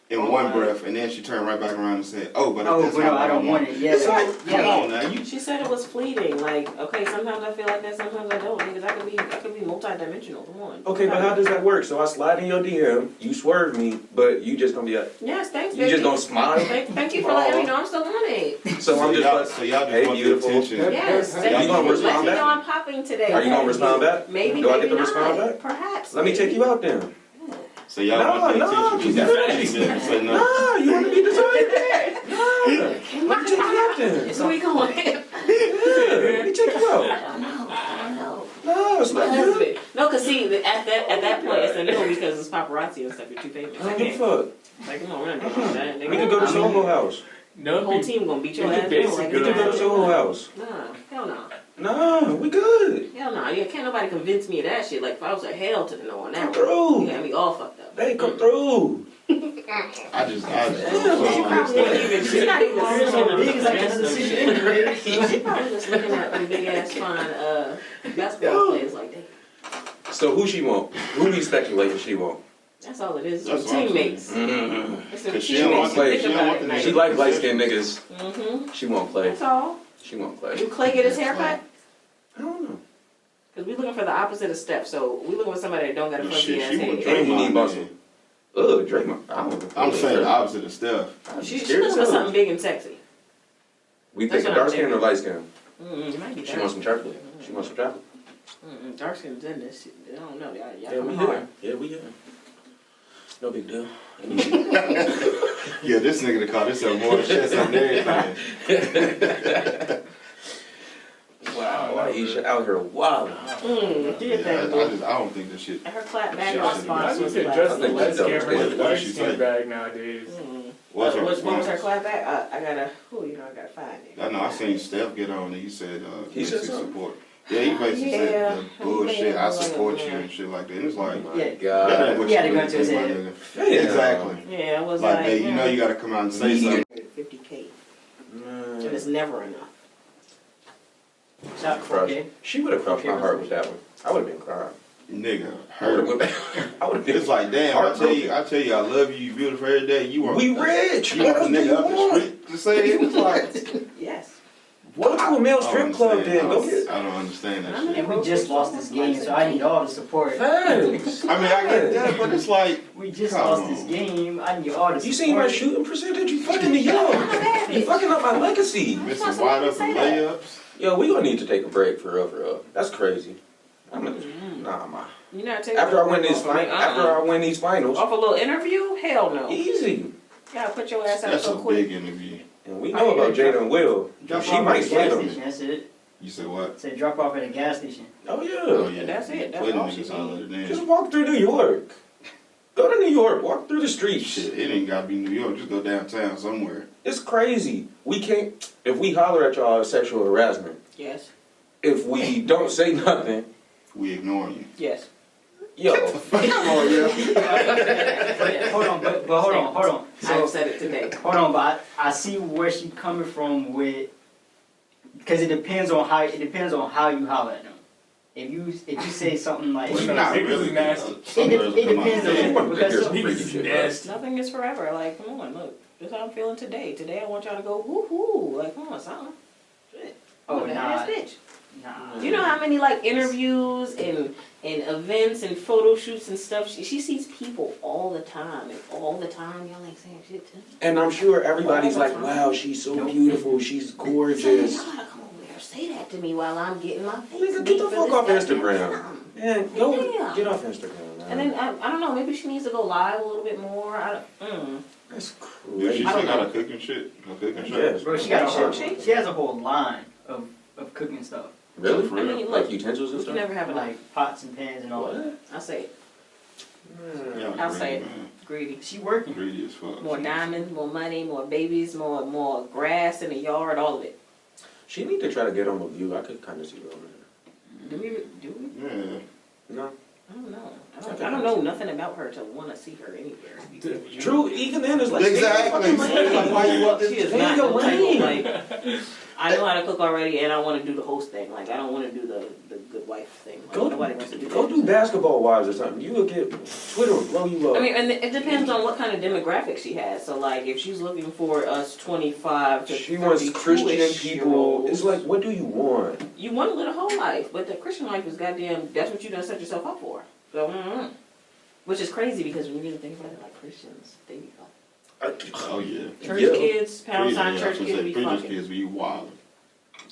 [SPEAKER 2] in one breath, and then she turned right back around and said, oh, but
[SPEAKER 4] Oh,
[SPEAKER 2] that's
[SPEAKER 4] but
[SPEAKER 2] not
[SPEAKER 4] no, I
[SPEAKER 2] what
[SPEAKER 4] don't want it. Yeah,
[SPEAKER 2] So, come
[SPEAKER 4] yeah.
[SPEAKER 2] on now, you
[SPEAKER 3] She said it was fleeting. Like, okay, sometimes I feel like that, sometimes I don't. Niggas, I could be multi-dimensional. Come on.
[SPEAKER 1] Okay, but how does that work? So I slide in your DM, you swerve me, but you just gonna be like,
[SPEAKER 3] Yes, thanks,
[SPEAKER 1] you
[SPEAKER 3] baby.
[SPEAKER 1] just gonna smile?
[SPEAKER 3] Thank you for letting me know I'm still on it.
[SPEAKER 1] So I'm just
[SPEAKER 2] y'all,
[SPEAKER 1] like,
[SPEAKER 2] so y'all just
[SPEAKER 1] hey,
[SPEAKER 2] want
[SPEAKER 1] beautiful.
[SPEAKER 2] the attention.
[SPEAKER 3] Yes,
[SPEAKER 1] Are
[SPEAKER 3] thank
[SPEAKER 1] you
[SPEAKER 3] you.
[SPEAKER 1] gonna
[SPEAKER 3] Let
[SPEAKER 1] respond
[SPEAKER 3] me know
[SPEAKER 1] back?
[SPEAKER 3] I'm popping today.
[SPEAKER 1] Are you gonna respond back?
[SPEAKER 3] Maybe,
[SPEAKER 1] Do I
[SPEAKER 3] maybe
[SPEAKER 1] get to
[SPEAKER 3] not.
[SPEAKER 1] respond back?
[SPEAKER 3] Perhaps.
[SPEAKER 1] Let me take you out then.
[SPEAKER 2] So y'all
[SPEAKER 1] No,
[SPEAKER 2] want the
[SPEAKER 1] no,
[SPEAKER 2] attention.
[SPEAKER 1] keep that
[SPEAKER 2] She said, say no.
[SPEAKER 1] Nah, you wanna be desired? Nah. Let me take you out then.
[SPEAKER 3] So we going.
[SPEAKER 1] Yeah, let me take you out.
[SPEAKER 3] I don't know.
[SPEAKER 1] No, it's
[SPEAKER 3] My
[SPEAKER 1] not good.
[SPEAKER 3] husband. No, cause see, at that point, it's a no because it's paparazzi and stuff. You're too famous.
[SPEAKER 1] I don't give a fuck.
[SPEAKER 3] Like, come on, we're not doing that.
[SPEAKER 1] We could go to Soho House.
[SPEAKER 5] No,
[SPEAKER 3] The whole team gonna beat your
[SPEAKER 5] You
[SPEAKER 3] ass.
[SPEAKER 5] could
[SPEAKER 3] down
[SPEAKER 5] basically
[SPEAKER 3] like
[SPEAKER 1] We
[SPEAKER 5] go
[SPEAKER 1] could go to
[SPEAKER 3] that.
[SPEAKER 1] Soho House.
[SPEAKER 3] Nah, hell no.
[SPEAKER 1] Nah, we good.
[SPEAKER 3] Hell no. Yeah, can't nobody convince me of that shit. Like, if I was a hell to the no on that
[SPEAKER 1] Come
[SPEAKER 3] one.
[SPEAKER 1] through.
[SPEAKER 3] You got me all fucked up.
[SPEAKER 1] They come through.
[SPEAKER 2] I just
[SPEAKER 3] She
[SPEAKER 2] don't
[SPEAKER 3] probably ain't
[SPEAKER 2] understand.
[SPEAKER 3] even, she's not even
[SPEAKER 4] It's
[SPEAKER 3] looking
[SPEAKER 4] so big, it's like another city anyway.
[SPEAKER 3] She probably just looking at them big ass fine basketball players like that.
[SPEAKER 1] So who she want? Who we speculating she want?
[SPEAKER 3] That's all it is.
[SPEAKER 2] That's
[SPEAKER 3] It's
[SPEAKER 2] what I'm
[SPEAKER 3] teammates.
[SPEAKER 1] Mm-hmm.
[SPEAKER 3] It's their
[SPEAKER 2] Cause she
[SPEAKER 3] teammates.
[SPEAKER 2] don't want
[SPEAKER 1] play.
[SPEAKER 3] Think
[SPEAKER 2] She don't
[SPEAKER 3] about
[SPEAKER 2] want
[SPEAKER 3] it,
[SPEAKER 2] the
[SPEAKER 3] man.
[SPEAKER 1] She like light skinned niggas.
[SPEAKER 3] Mm-hmm.
[SPEAKER 1] She won't play.
[SPEAKER 3] That's all.
[SPEAKER 1] She won't play.
[SPEAKER 3] Do Clay get his haircut?
[SPEAKER 1] I don't know.
[SPEAKER 3] Because we looking for the opposite of Steph. So we looking for somebody that don't got a fuzzy
[SPEAKER 2] Shit,
[SPEAKER 3] ass
[SPEAKER 2] she would
[SPEAKER 3] head.
[SPEAKER 1] And you need
[SPEAKER 2] Draymond
[SPEAKER 1] muscle.
[SPEAKER 2] in.
[SPEAKER 1] Ugh, Draymond. I don't know.
[SPEAKER 2] I'm saying the opposite of Steph.
[SPEAKER 3] She's looking for something big and sexy.
[SPEAKER 1] We
[SPEAKER 3] That's
[SPEAKER 1] thinking
[SPEAKER 3] what I'm
[SPEAKER 1] dark skin or
[SPEAKER 3] thinking.
[SPEAKER 1] light skin?
[SPEAKER 3] It might be
[SPEAKER 1] She
[SPEAKER 3] dark.
[SPEAKER 1] wants some chocolate. She wants some chocolate.
[SPEAKER 3] Dark skin's in this shit. I don't know. Y'all
[SPEAKER 1] Yeah, we
[SPEAKER 3] coming hard.
[SPEAKER 1] here. Yeah, we here. No big deal.
[SPEAKER 2] Yeah, this nigga to call this a more chest and everything.
[SPEAKER 1] Wow, Aisha out here wild.
[SPEAKER 3] Did that.
[SPEAKER 2] I don't think this shit.
[SPEAKER 3] Her clap back
[SPEAKER 2] Shit,
[SPEAKER 3] response
[SPEAKER 2] I
[SPEAKER 5] I
[SPEAKER 3] was
[SPEAKER 5] think
[SPEAKER 3] clap.
[SPEAKER 5] they're just
[SPEAKER 1] I
[SPEAKER 5] the
[SPEAKER 1] think
[SPEAKER 5] light
[SPEAKER 1] that's
[SPEAKER 5] skin
[SPEAKER 1] dope.
[SPEAKER 5] versus
[SPEAKER 2] What
[SPEAKER 5] dark
[SPEAKER 2] did she
[SPEAKER 5] skin
[SPEAKER 2] say?
[SPEAKER 5] bag nowadays.
[SPEAKER 2] What's her
[SPEAKER 3] What was her
[SPEAKER 2] response?
[SPEAKER 3] clap back? I gotta find it.
[SPEAKER 2] I know I seen Steph get on and he said
[SPEAKER 1] He said
[SPEAKER 2] basic
[SPEAKER 1] something?
[SPEAKER 2] support. Yeah, he basically
[SPEAKER 3] Yeah.
[SPEAKER 2] said the bullshit, I
[SPEAKER 3] Yeah.
[SPEAKER 2] support you and shit like that. And it's like,
[SPEAKER 1] Oh
[SPEAKER 4] Yeah.
[SPEAKER 1] my
[SPEAKER 2] that
[SPEAKER 1] God.
[SPEAKER 2] ain't what
[SPEAKER 4] He had
[SPEAKER 2] you
[SPEAKER 4] a gun
[SPEAKER 2] really
[SPEAKER 4] to his
[SPEAKER 2] think, my
[SPEAKER 4] head.
[SPEAKER 2] nigga.
[SPEAKER 1] Damn.
[SPEAKER 2] Exactly.
[SPEAKER 3] Yeah, it was
[SPEAKER 2] Like,
[SPEAKER 3] like,
[SPEAKER 2] hey, you know you gotta come out and say something.
[SPEAKER 3] 50K.
[SPEAKER 1] Man.
[SPEAKER 3] And it's never enough.
[SPEAKER 4] Top
[SPEAKER 1] crushed.
[SPEAKER 4] 4K.
[SPEAKER 1] She would have crushed my heart with that one. I would have been crying.
[SPEAKER 2] Nigga,
[SPEAKER 1] I would
[SPEAKER 2] hurt.
[SPEAKER 1] have been.
[SPEAKER 2] It's like, damn, I tell you, I love you, you beautiful every day. You want
[SPEAKER 1] We rich.
[SPEAKER 2] You want
[SPEAKER 1] What
[SPEAKER 2] the
[SPEAKER 1] else do
[SPEAKER 2] nigga
[SPEAKER 1] you
[SPEAKER 2] up the
[SPEAKER 1] want?
[SPEAKER 2] street to say it? It's like,
[SPEAKER 3] Yes.
[SPEAKER 1] Go to a male
[SPEAKER 2] I
[SPEAKER 1] strip
[SPEAKER 2] don't
[SPEAKER 1] club
[SPEAKER 2] understand.
[SPEAKER 1] then. Go get.
[SPEAKER 2] I don't understand that
[SPEAKER 3] I mean,
[SPEAKER 2] shit.
[SPEAKER 4] And we just lost this game, so I need all the support.
[SPEAKER 1] Thanks.
[SPEAKER 2] I mean, I get that, but it's like,
[SPEAKER 4] We just
[SPEAKER 2] Come
[SPEAKER 4] lost
[SPEAKER 2] on.
[SPEAKER 4] this game. I need all the support.
[SPEAKER 1] You seen my shooting percentage? You fucking me up. You fucking up my legacy.
[SPEAKER 2] missing wide open layups.
[SPEAKER 1] Yo, we gonna need to take a break for real, for real. That's crazy. Nah, ma.
[SPEAKER 3] You're not taking
[SPEAKER 1] After I win
[SPEAKER 3] this
[SPEAKER 1] these after I win these finals,
[SPEAKER 3] off a little interview? Hell no.
[SPEAKER 1] easy.
[SPEAKER 3] You gotta put your ass out
[SPEAKER 2] That's
[SPEAKER 3] so
[SPEAKER 2] a
[SPEAKER 3] quick.
[SPEAKER 2] big interview.
[SPEAKER 1] And we know about Jada and Will.
[SPEAKER 4] Drop
[SPEAKER 1] She
[SPEAKER 4] off
[SPEAKER 1] might
[SPEAKER 4] at a
[SPEAKER 1] slay
[SPEAKER 4] gas
[SPEAKER 1] them.
[SPEAKER 4] station. That's it.
[SPEAKER 2] You said what?
[SPEAKER 4] Say drop off at a gas station.
[SPEAKER 1] Oh
[SPEAKER 2] Oh
[SPEAKER 1] yeah.
[SPEAKER 2] yeah,
[SPEAKER 3] That's it. That's
[SPEAKER 2] Plenty
[SPEAKER 3] all she
[SPEAKER 2] niggas holler
[SPEAKER 3] need.
[SPEAKER 2] than
[SPEAKER 1] Just walk through New York. Go to New York. Walk through the streets.
[SPEAKER 2] Shit, it ain't gotta be New York. Just go downtown somewhere.
[SPEAKER 1] It's crazy. We can't. If we holler at y'all as sexual harassment,
[SPEAKER 3] Yes.
[SPEAKER 1] if we don't say nothing,
[SPEAKER 2] We ignoring you.
[SPEAKER 3] Yes.
[SPEAKER 1] yo,
[SPEAKER 2] Oh yeah.
[SPEAKER 4] Hold on, but hold on.
[SPEAKER 3] I've
[SPEAKER 4] So
[SPEAKER 3] said it today.
[SPEAKER 4] hold on, but I see where she coming from with, because it depends on how you holler at them. If you say something like
[SPEAKER 2] Well,
[SPEAKER 5] Well,
[SPEAKER 2] not
[SPEAKER 5] niggas
[SPEAKER 2] really.
[SPEAKER 5] is nasty.
[SPEAKER 2] Some girls
[SPEAKER 4] it
[SPEAKER 2] come out
[SPEAKER 4] depends on
[SPEAKER 2] there.
[SPEAKER 4] who, because
[SPEAKER 1] Niggas
[SPEAKER 4] some-
[SPEAKER 1] freaky
[SPEAKER 5] Niggas is
[SPEAKER 1] shit,
[SPEAKER 5] nasty.
[SPEAKER 3] Nothing is forever. Like, come on, look. This is how I'm feeling today. Today I want y'all to go woohoo. Like, come on, something. Shit.
[SPEAKER 4] Oh,
[SPEAKER 3] I'm a
[SPEAKER 4] nah.
[SPEAKER 3] badass bitch.
[SPEAKER 4] Nah.
[SPEAKER 3] You know how many like interviews and events and photo shoots and stuff she sees people all the time and all the time y'all like saying shit to me.
[SPEAKER 1] and I'm sure everybody's like, wow, she's so beautiful, she's
[SPEAKER 3] So
[SPEAKER 1] gorgeous.
[SPEAKER 3] y'all gotta come over here say that to me while I'm getting my face
[SPEAKER 1] Nigga,
[SPEAKER 3] beat
[SPEAKER 1] get the
[SPEAKER 3] for
[SPEAKER 1] fuck
[SPEAKER 3] this
[SPEAKER 1] off
[SPEAKER 3] goddamn
[SPEAKER 1] Instagram.
[SPEAKER 3] something.
[SPEAKER 1] Man, go
[SPEAKER 3] Yeah.
[SPEAKER 1] get off Instagram, man.
[SPEAKER 3] And then I don't know, maybe she needs to go live a little bit more.
[SPEAKER 1] That's
[SPEAKER 2] Dude, she
[SPEAKER 1] crazy.
[SPEAKER 3] I don't
[SPEAKER 2] still got
[SPEAKER 3] know.
[SPEAKER 2] a cooking shit. A cooking show.
[SPEAKER 1] Yes.
[SPEAKER 4] Bro, she got a whole,
[SPEAKER 3] She-
[SPEAKER 4] she has a whole line of cooking stuff,
[SPEAKER 1] Really?
[SPEAKER 2] For
[SPEAKER 3] I
[SPEAKER 2] real.
[SPEAKER 3] mean,
[SPEAKER 1] Like
[SPEAKER 3] look,
[SPEAKER 1] utensils and
[SPEAKER 3] we can
[SPEAKER 1] stuff?
[SPEAKER 3] never have enough.
[SPEAKER 4] like pots and pans and all that.
[SPEAKER 1] What?
[SPEAKER 3] I say it.
[SPEAKER 2] Y'all
[SPEAKER 3] I'll
[SPEAKER 2] greedy,
[SPEAKER 3] say it.
[SPEAKER 2] man.
[SPEAKER 3] Greedy.
[SPEAKER 4] She working.
[SPEAKER 2] Greedy as fuck.
[SPEAKER 3] More diamonds, more money, more babies, more grass in the yard, all of it.
[SPEAKER 1] She need to try to get on the View. I could kind of see her over there.
[SPEAKER 3] Do we?
[SPEAKER 2] Yeah.
[SPEAKER 1] No.
[SPEAKER 3] I don't know. I don't know nothing about her to want to see her anywhere.
[SPEAKER 1] True, even then, it's like,
[SPEAKER 2] Exactly.
[SPEAKER 1] stay in your fucking lane.
[SPEAKER 2] Like, why you want this?
[SPEAKER 3] She is
[SPEAKER 1] Stay
[SPEAKER 3] not
[SPEAKER 1] in your
[SPEAKER 3] no type of,
[SPEAKER 1] lane.
[SPEAKER 3] like, I know how to cook already, and I want to do the host thing. Like, I don't want to do the good wife thing. Like, nobody wants to do that.
[SPEAKER 1] Go do Basketball Wives or something. You would get Twitter will blow you up.
[SPEAKER 3] I mean, and it depends on what kind of demographic she has. So, like, if she's looking for us 25 to
[SPEAKER 1] She wants
[SPEAKER 3] 32-ish
[SPEAKER 1] Christian people.
[SPEAKER 3] year-olds,
[SPEAKER 1] It's like, what do you want?
[SPEAKER 3] you want to live a whole life, but the Christian life is goddamn. That's what you done set yourself up for. So, which is crazy because when you really think about it, like Christians, they be fucking.
[SPEAKER 2] Oh yeah.
[SPEAKER 3] Church
[SPEAKER 1] Yeah.
[SPEAKER 3] kids, pound sign
[SPEAKER 2] Yeah, I
[SPEAKER 3] church
[SPEAKER 2] was
[SPEAKER 3] kids
[SPEAKER 2] gonna
[SPEAKER 3] be
[SPEAKER 2] say, preachers
[SPEAKER 3] fucking.
[SPEAKER 2] kids be wild.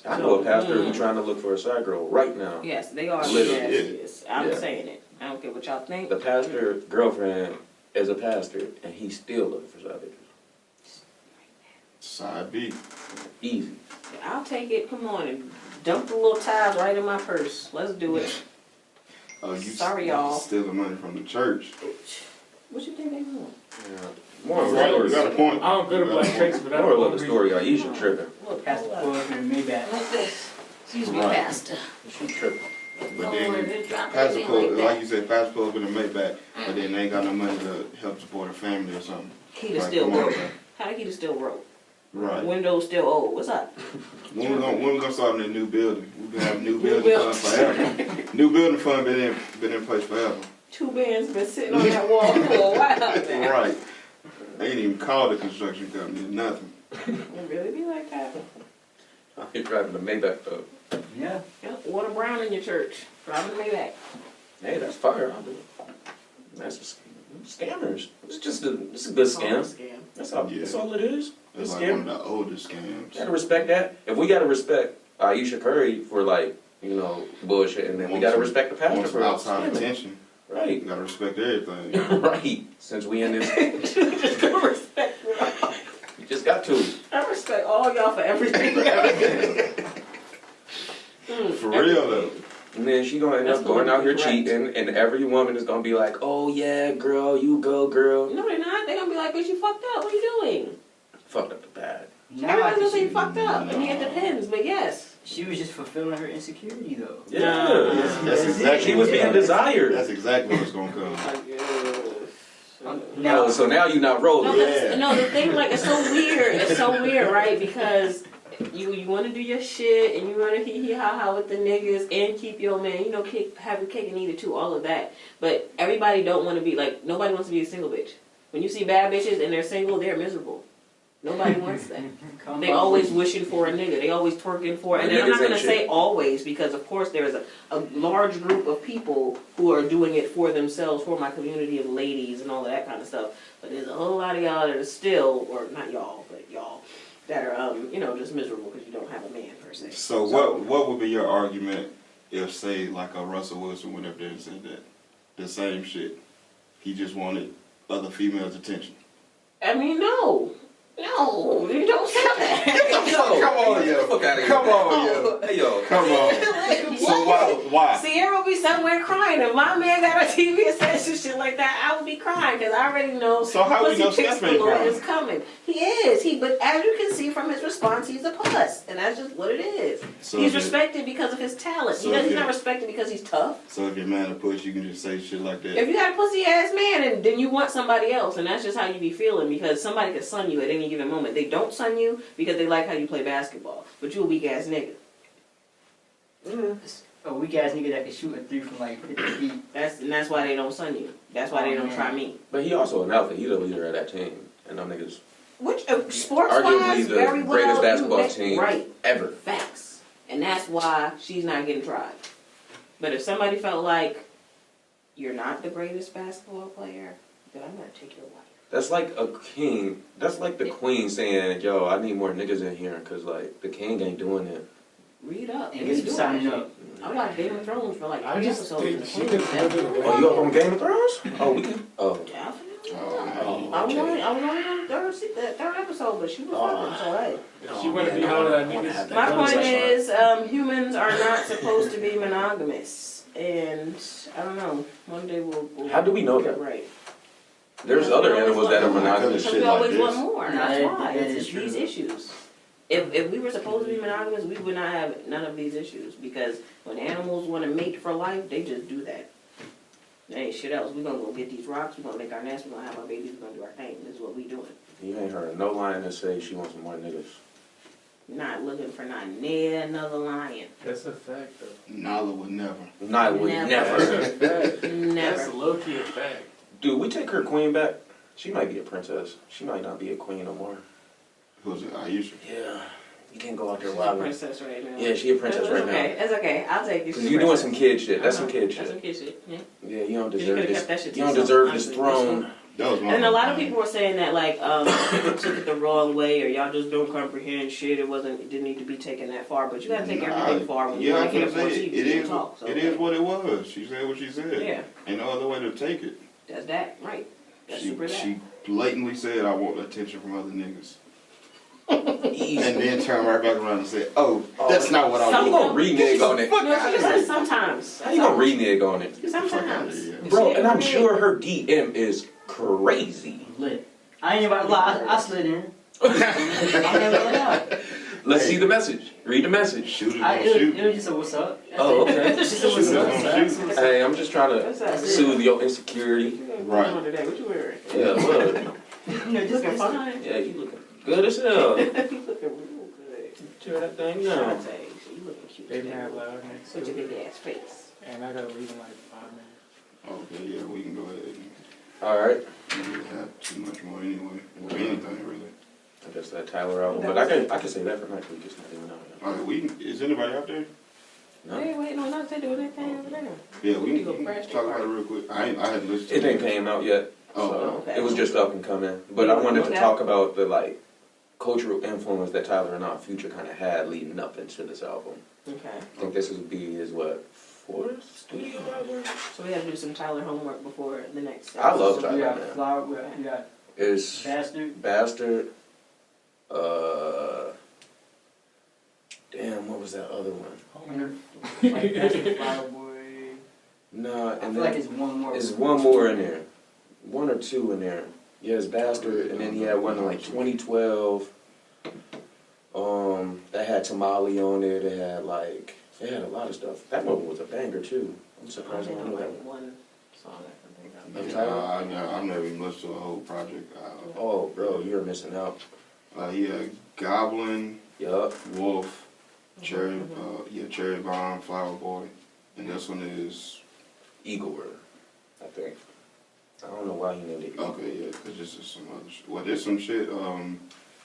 [SPEAKER 1] I know a pastor who's trying to look for a side girl right now.
[SPEAKER 3] Yes, they are
[SPEAKER 1] Literally,
[SPEAKER 3] nastiest. I'm
[SPEAKER 1] yeah.
[SPEAKER 3] saying it. I don't care what y'all think.
[SPEAKER 1] The pastor girlfriend is a pastor, and he's still looking for side bitches.
[SPEAKER 2] Side B.
[SPEAKER 1] Easy.
[SPEAKER 3] I'll take it. Come on and dump the little ties right in my purse. Let's do it.
[SPEAKER 2] Oh, you
[SPEAKER 3] Sorry, y'all.
[SPEAKER 2] stealing money from the church.
[SPEAKER 3] What you think they want?
[SPEAKER 1] Yeah. More
[SPEAKER 2] You got a point.
[SPEAKER 5] I don't go to Black Church, but I
[SPEAKER 1] Moral of
[SPEAKER 5] don't
[SPEAKER 1] the story, Aisha tripping.
[SPEAKER 3] Look,
[SPEAKER 4] Has to
[SPEAKER 3] hold
[SPEAKER 4] pull
[SPEAKER 3] up.
[SPEAKER 4] up in the Maybach.
[SPEAKER 3] Like this. Excuse me,
[SPEAKER 2] Right.
[SPEAKER 3] Pastor.
[SPEAKER 1] She tripping.
[SPEAKER 2] But then Pastor pull, like you said, Pastor pull up in the Maybach, but then they ain't got no money to help support a family or something.
[SPEAKER 3] Keita
[SPEAKER 2] Like,
[SPEAKER 3] still
[SPEAKER 2] come on,
[SPEAKER 3] broke.
[SPEAKER 2] man.
[SPEAKER 3] How the Keita still broke?
[SPEAKER 2] Right.
[SPEAKER 3] Windows still old. What's up?
[SPEAKER 2] When we gonna start in a new building? We've been having new building
[SPEAKER 3] building.
[SPEAKER 2] fund forever. New building fund been in place forever.
[SPEAKER 3] 2 bands been sitting on that wall for a while now.
[SPEAKER 2] Right. They ain't even called a construction company, nothing.
[SPEAKER 3] It really be like that.
[SPEAKER 1] You're driving the Maybach though.
[SPEAKER 4] Yeah.
[SPEAKER 3] Yep. Water Brown in your church. Driving the Maybach.
[SPEAKER 1] Hey, that's fire. I'll do it. That's a scammers. It's just it's a good scam.
[SPEAKER 3] Scam.
[SPEAKER 1] That's all.
[SPEAKER 2] Yeah.
[SPEAKER 1] That's all it is.
[SPEAKER 2] It's
[SPEAKER 1] It's
[SPEAKER 2] like
[SPEAKER 1] scam.
[SPEAKER 2] one of the oldest scams.
[SPEAKER 1] Gotta respect that. If we gotta respect Aisha Curry for like, you know, bullshit, and then we
[SPEAKER 2] Want
[SPEAKER 1] gotta
[SPEAKER 2] some-
[SPEAKER 1] respect the pastor
[SPEAKER 2] Want some
[SPEAKER 1] for
[SPEAKER 2] outside
[SPEAKER 1] scamming.
[SPEAKER 2] attention. You
[SPEAKER 1] Right.
[SPEAKER 2] gotta respect everything.
[SPEAKER 1] Right. Since we in this,
[SPEAKER 3] I respect
[SPEAKER 1] you just got to.
[SPEAKER 3] I respect all y'all for everything.
[SPEAKER 2] For real though.
[SPEAKER 1] And then she gonna end
[SPEAKER 3] That's
[SPEAKER 1] up going out here
[SPEAKER 3] politically correct.
[SPEAKER 1] cheating, and every woman is gonna be like, "Oh yeah, girl, you go, girl."
[SPEAKER 3] No, they're not. They're gonna be like, bitch, you fucked up. What are you doing?
[SPEAKER 1] Fucked up the bad.
[SPEAKER 4] Now I
[SPEAKER 3] Everybody's
[SPEAKER 4] think
[SPEAKER 3] gonna say
[SPEAKER 4] she,
[SPEAKER 3] you fucked up. I mean, it depends, but yes.
[SPEAKER 4] she was just fulfilling her insecurity though.
[SPEAKER 1] Yeah.
[SPEAKER 2] That's exactly
[SPEAKER 1] She was being desired.
[SPEAKER 2] That's exactly what's gonna come.
[SPEAKER 1] No, so now you not rolling.
[SPEAKER 3] No, the thing, like, it's so weird. It's so weird, right? Because you want to do your shit and you want to hee hee ha ha with the niggas and keep your man, you know, have your cake and eat it too, all of that. But everybody don't want to be like, nobody wants to be a single bitch. When you see bad bitches and they're single, they're miserable. Nobody wants that. They always wishing for a nigga. They always twerking for, and I'm not gonna say always because of course there is a large group of people who are doing it for themselves, for my community of ladies and all of that kind of stuff. But there's a whole lot of y'all that are still, or not y'all, but y'all that are you know, just miserable because you don't have a man per se.
[SPEAKER 2] So what would be your argument if, say, like a Russell Wilson went up there and said that the same shit? He just wanted other females' attention.
[SPEAKER 3] I mean, no, you don't say that.
[SPEAKER 2] Come on, yo.
[SPEAKER 1] Fuck out of here.
[SPEAKER 2] Come on, yo.
[SPEAKER 1] Hey, yo.
[SPEAKER 2] Come on. So why?
[SPEAKER 3] Sierra will be somewhere crying. If my man got on TV and said some shit like that, I would be crying because I already know.
[SPEAKER 2] So how we know Steph ain't crying?
[SPEAKER 3] Is coming. He is. But as you can see from his response, he's a puss, and that's just what it is.
[SPEAKER 2] So
[SPEAKER 3] He's respected because of his talent.
[SPEAKER 2] So
[SPEAKER 3] He's not respected because he's tough.
[SPEAKER 2] So if your man a push, you can just say shit like that.
[SPEAKER 3] If you got a pussy ass man, and then you want somebody else, and that's just how you be feeling because somebody could sun you at any given moment. They don't sun you because they like how you play basketball, but you a weak ass nigga.
[SPEAKER 4] A weak ass nigga that can shoot a 3 from like 50 feet.
[SPEAKER 3] That's why they don't sun you. That's why they don't try me.
[SPEAKER 1] But he also an alpha. He the leader of that team, and them niggas
[SPEAKER 3] Which sports
[SPEAKER 1] arguably
[SPEAKER 3] wise,
[SPEAKER 1] the
[SPEAKER 3] very well,
[SPEAKER 1] greatest basketball
[SPEAKER 3] you make-
[SPEAKER 1] team
[SPEAKER 3] right?
[SPEAKER 1] ever.
[SPEAKER 3] Facts, and that's why she's not getting tried. But if somebody felt like you're not the greatest basketball player, then I'm gonna take your wife.
[SPEAKER 1] That's like a king. That's like the queen saying, "Yo, I need more niggas in here," because like the king ain't doing it.
[SPEAKER 3] Read up.
[SPEAKER 4] And get some signing up.
[SPEAKER 3] I watched Game of Thrones for like
[SPEAKER 5] I
[SPEAKER 3] 3
[SPEAKER 5] just
[SPEAKER 3] episodes.
[SPEAKER 5] think
[SPEAKER 3] and
[SPEAKER 5] she
[SPEAKER 3] the
[SPEAKER 5] could
[SPEAKER 3] queen
[SPEAKER 5] have
[SPEAKER 3] was
[SPEAKER 5] it away.
[SPEAKER 1] Oh, you up on Game of Thrones? Oh, we can. Oh,
[SPEAKER 3] definitely.
[SPEAKER 2] Oh,
[SPEAKER 3] I was only on the third episode, but she was fucking, so hey.
[SPEAKER 5] If she wanna be all that niggas.
[SPEAKER 3] My point is, humans are not supposed to be monogamous, and I don't know. One day we'll
[SPEAKER 1] How do we know that?
[SPEAKER 3] Right.
[SPEAKER 1] there's other animals that are
[SPEAKER 2] Because
[SPEAKER 1] monogamous.
[SPEAKER 3] Because
[SPEAKER 2] shit
[SPEAKER 3] we
[SPEAKER 2] like
[SPEAKER 3] always
[SPEAKER 2] this.
[SPEAKER 3] want more.
[SPEAKER 4] Nah,
[SPEAKER 3] That's
[SPEAKER 4] that-
[SPEAKER 3] why.
[SPEAKER 4] that
[SPEAKER 3] It's
[SPEAKER 4] is
[SPEAKER 3] these
[SPEAKER 4] true.
[SPEAKER 3] issues. If we were supposed to be monogamous, we would not have none of these issues. Because when animals want to mate for life, they just do that. There ain't shit else. We're gonna go get these rocks. We're gonna make our nest. We're gonna have our babies. We're gonna do our thing. This is what we doing.
[SPEAKER 1] You ain't heard no lion that say she wants some more niggas.
[SPEAKER 3] Not looking for not near another lion.
[SPEAKER 5] That's a fact though.
[SPEAKER 2] Nala would never.
[SPEAKER 1] No, would
[SPEAKER 3] Never.
[SPEAKER 1] never.
[SPEAKER 5] That's a fact. That's
[SPEAKER 3] Never.
[SPEAKER 5] low key a fact.
[SPEAKER 1] Dude, we take her queen back. She might be a princess. She might not be a queen no more.
[SPEAKER 2] Who's it? Aisha.
[SPEAKER 1] Yeah, you can't go out there
[SPEAKER 3] She's a
[SPEAKER 1] wilding.
[SPEAKER 3] princess right now.
[SPEAKER 1] Yeah, she a princess
[SPEAKER 3] It's
[SPEAKER 1] right
[SPEAKER 3] okay.
[SPEAKER 1] now.
[SPEAKER 3] It's okay. I'll take it.
[SPEAKER 1] Cause
[SPEAKER 3] She's
[SPEAKER 1] you
[SPEAKER 3] a
[SPEAKER 1] doing
[SPEAKER 3] princess.
[SPEAKER 1] some kid shit. That's some
[SPEAKER 3] I know.
[SPEAKER 1] kid
[SPEAKER 3] That's
[SPEAKER 1] shit.
[SPEAKER 3] some kid shit. Yeah.
[SPEAKER 1] Yeah, you don't
[SPEAKER 3] You
[SPEAKER 1] deserve
[SPEAKER 3] could've
[SPEAKER 1] this.
[SPEAKER 3] kept that shit to
[SPEAKER 1] You don't
[SPEAKER 3] yourself,
[SPEAKER 1] deserve this
[SPEAKER 3] honestly.
[SPEAKER 1] throne.
[SPEAKER 2] That was my
[SPEAKER 3] And a lot of
[SPEAKER 2] whole
[SPEAKER 3] people were saying that like people took it the wrong way or y'all just don't comprehend shit. It didn't need to be taken that far, but you gotta take everything far when you
[SPEAKER 2] Yeah,
[SPEAKER 3] want
[SPEAKER 2] I
[SPEAKER 3] to get
[SPEAKER 2] can
[SPEAKER 3] up on
[SPEAKER 2] say
[SPEAKER 3] TV
[SPEAKER 2] it
[SPEAKER 3] and
[SPEAKER 2] is.
[SPEAKER 3] talk. So
[SPEAKER 2] It is what it was. She said what she said.
[SPEAKER 3] yeah,
[SPEAKER 2] Ain't no other way to take it.
[SPEAKER 3] that's that right. That's super that.
[SPEAKER 2] She blatantly said, "I want attention from other niggas,"
[SPEAKER 1] Easy.
[SPEAKER 2] and then turned right back around and said, "Oh, that's not what I
[SPEAKER 3] Some
[SPEAKER 1] You
[SPEAKER 2] want."
[SPEAKER 1] gonna renege on it?
[SPEAKER 3] No, she said sometimes.
[SPEAKER 1] How you gonna renege on it?
[SPEAKER 3] Sometimes.
[SPEAKER 1] Bro, and I'm sure her DM is crazy.
[SPEAKER 4] Lit. I ain't about to lie. I slid in. I never let out.
[SPEAKER 1] Let's see the message. Read the message.
[SPEAKER 2] Shoot it,
[SPEAKER 4] It
[SPEAKER 2] don't shoot.
[SPEAKER 4] was just a what's up. That's
[SPEAKER 1] Oh,
[SPEAKER 4] it.
[SPEAKER 1] okay.
[SPEAKER 4] Just a what's
[SPEAKER 2] Shoot it,
[SPEAKER 4] up.
[SPEAKER 2] don't shoot.
[SPEAKER 1] Hey, I'm just trying to
[SPEAKER 3] What's that?
[SPEAKER 1] soothe your insecurity.
[SPEAKER 2] Right.
[SPEAKER 3] What you wearing?
[SPEAKER 1] Yeah, look.
[SPEAKER 4] You know, just
[SPEAKER 3] Looking fine.
[SPEAKER 1] Yeah, you looking good as hell.
[SPEAKER 3] You looking real good.
[SPEAKER 1] Tear that thing down.
[SPEAKER 3] Shantae, you looking cute.
[SPEAKER 5] They
[SPEAKER 3] today.
[SPEAKER 5] mad loud next to
[SPEAKER 3] Such a
[SPEAKER 5] it.
[SPEAKER 3] big ass face.
[SPEAKER 5] And I gotta leave in like 5 minutes.
[SPEAKER 2] Okay, yeah, we can go ahead.
[SPEAKER 1] Alright.
[SPEAKER 2] We don't have too much more anyway. Or anything really.
[SPEAKER 1] I guess that Tyler album. But I can say that for next week. It's not even out yet.
[SPEAKER 2] All right, is anybody out there?
[SPEAKER 1] No?
[SPEAKER 3] Hey, wait, no, not to do anything over there.
[SPEAKER 2] Yeah, we
[SPEAKER 3] You go
[SPEAKER 2] can
[SPEAKER 3] crash
[SPEAKER 2] talk
[SPEAKER 3] the
[SPEAKER 2] about it real quick. I hadn't listened to
[SPEAKER 1] It didn't came out yet.
[SPEAKER 2] Oh,
[SPEAKER 1] So
[SPEAKER 3] okay.
[SPEAKER 1] it was just up and coming. But I wanted to
[SPEAKER 3] Okay.
[SPEAKER 1] talk about the like cultural influence that Tyler and our Future kind of had leading up into this album.
[SPEAKER 3] Okay.
[SPEAKER 1] I think this would be his fourth studio album.
[SPEAKER 3] So we have to do some Tyler homework before the next.
[SPEAKER 1] I love
[SPEAKER 4] We
[SPEAKER 1] Tyler,
[SPEAKER 4] got
[SPEAKER 1] man.
[SPEAKER 4] Flower, we got
[SPEAKER 1] It's
[SPEAKER 4] Bastard.
[SPEAKER 1] Bastard. Damn, what was that other one?
[SPEAKER 4] Like Bastard, Flower Boy.
[SPEAKER 1] Nah,
[SPEAKER 4] I
[SPEAKER 1] and
[SPEAKER 4] feel like
[SPEAKER 1] then
[SPEAKER 4] it's one more.
[SPEAKER 1] it's one more in there. One or two in there. Yeah, it's Bastard, and then he had one in like 2012. That had Tamale on it. It had a lot of stuff. That one was a banger too. I'm
[SPEAKER 3] I
[SPEAKER 1] surprised I
[SPEAKER 3] think
[SPEAKER 1] don't know that
[SPEAKER 3] like
[SPEAKER 1] one.
[SPEAKER 3] one song I can think of.
[SPEAKER 2] I've never even listened to a whole project.
[SPEAKER 1] Oh, bro, you're missing out.
[SPEAKER 2] He had Goblin,
[SPEAKER 1] Yup.
[SPEAKER 2] Wolf, Cherry, Cherry Bomb, Flower Boy, and this one is
[SPEAKER 1] Eagle Word, I think. I don't know why he named it Eagle.
[SPEAKER 2] okay, yeah, because this is some other shit. Well, there's some shit.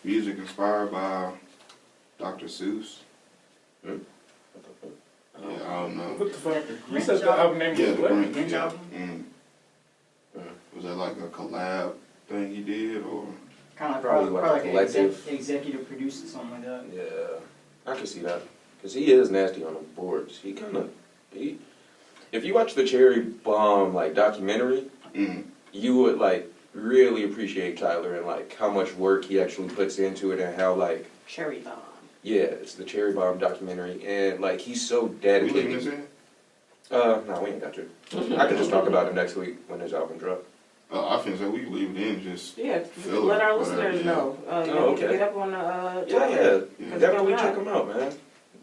[SPEAKER 2] Music inspired by Dr. Seuss. Yeah, I don't know.
[SPEAKER 5] What the fuck?
[SPEAKER 4] The
[SPEAKER 5] You said the album name
[SPEAKER 2] Yeah,
[SPEAKER 5] was
[SPEAKER 2] the
[SPEAKER 5] what?
[SPEAKER 2] Grinch.
[SPEAKER 4] Grinch
[SPEAKER 2] Yeah.
[SPEAKER 4] album?
[SPEAKER 2] Was that like a collab thing he did, or?
[SPEAKER 4] Kind of
[SPEAKER 1] Probably like a
[SPEAKER 4] like an
[SPEAKER 1] collective.
[SPEAKER 4] executive producer, something like that.
[SPEAKER 1] Yeah, I can see that. Because he is nasty on the boards. He kind of, if you watch the Cherry Bomb, like, documentary, you would, like, really appreciate Tyler and, like, how much work he actually puts into it and how, like,
[SPEAKER 3] Cherry Bomb.
[SPEAKER 1] yeah, it's the Cherry Bomb documentary. And, like, he's so
[SPEAKER 2] We leaving
[SPEAKER 1] dedicated.
[SPEAKER 2] this in?
[SPEAKER 1] No, we ain't got to. I can just talk about him next week when his album drop.
[SPEAKER 2] I think so. We leave it in just.
[SPEAKER 3] Yeah,
[SPEAKER 2] Filler,
[SPEAKER 3] let our
[SPEAKER 2] whatever,
[SPEAKER 3] listeners
[SPEAKER 2] yeah.
[SPEAKER 3] know. You
[SPEAKER 1] Oh,
[SPEAKER 3] need to
[SPEAKER 1] okay.
[SPEAKER 3] get up on the
[SPEAKER 1] Yeah, definitely
[SPEAKER 3] coming
[SPEAKER 1] check
[SPEAKER 3] up.
[SPEAKER 1] him out, man.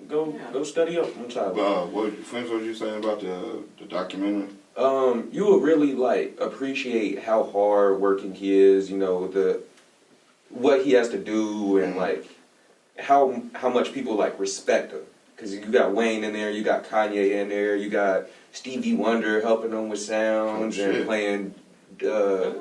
[SPEAKER 1] Go study up on Tyler.
[SPEAKER 2] Friends, what you saying about the documentary?
[SPEAKER 1] You would really like appreciate how hard working he is, you know, what he has to do and like how much people like respect him. Cause you got Wayne in there, you got Kanye in there, you got Stevie Wonder helping him with sounds and playing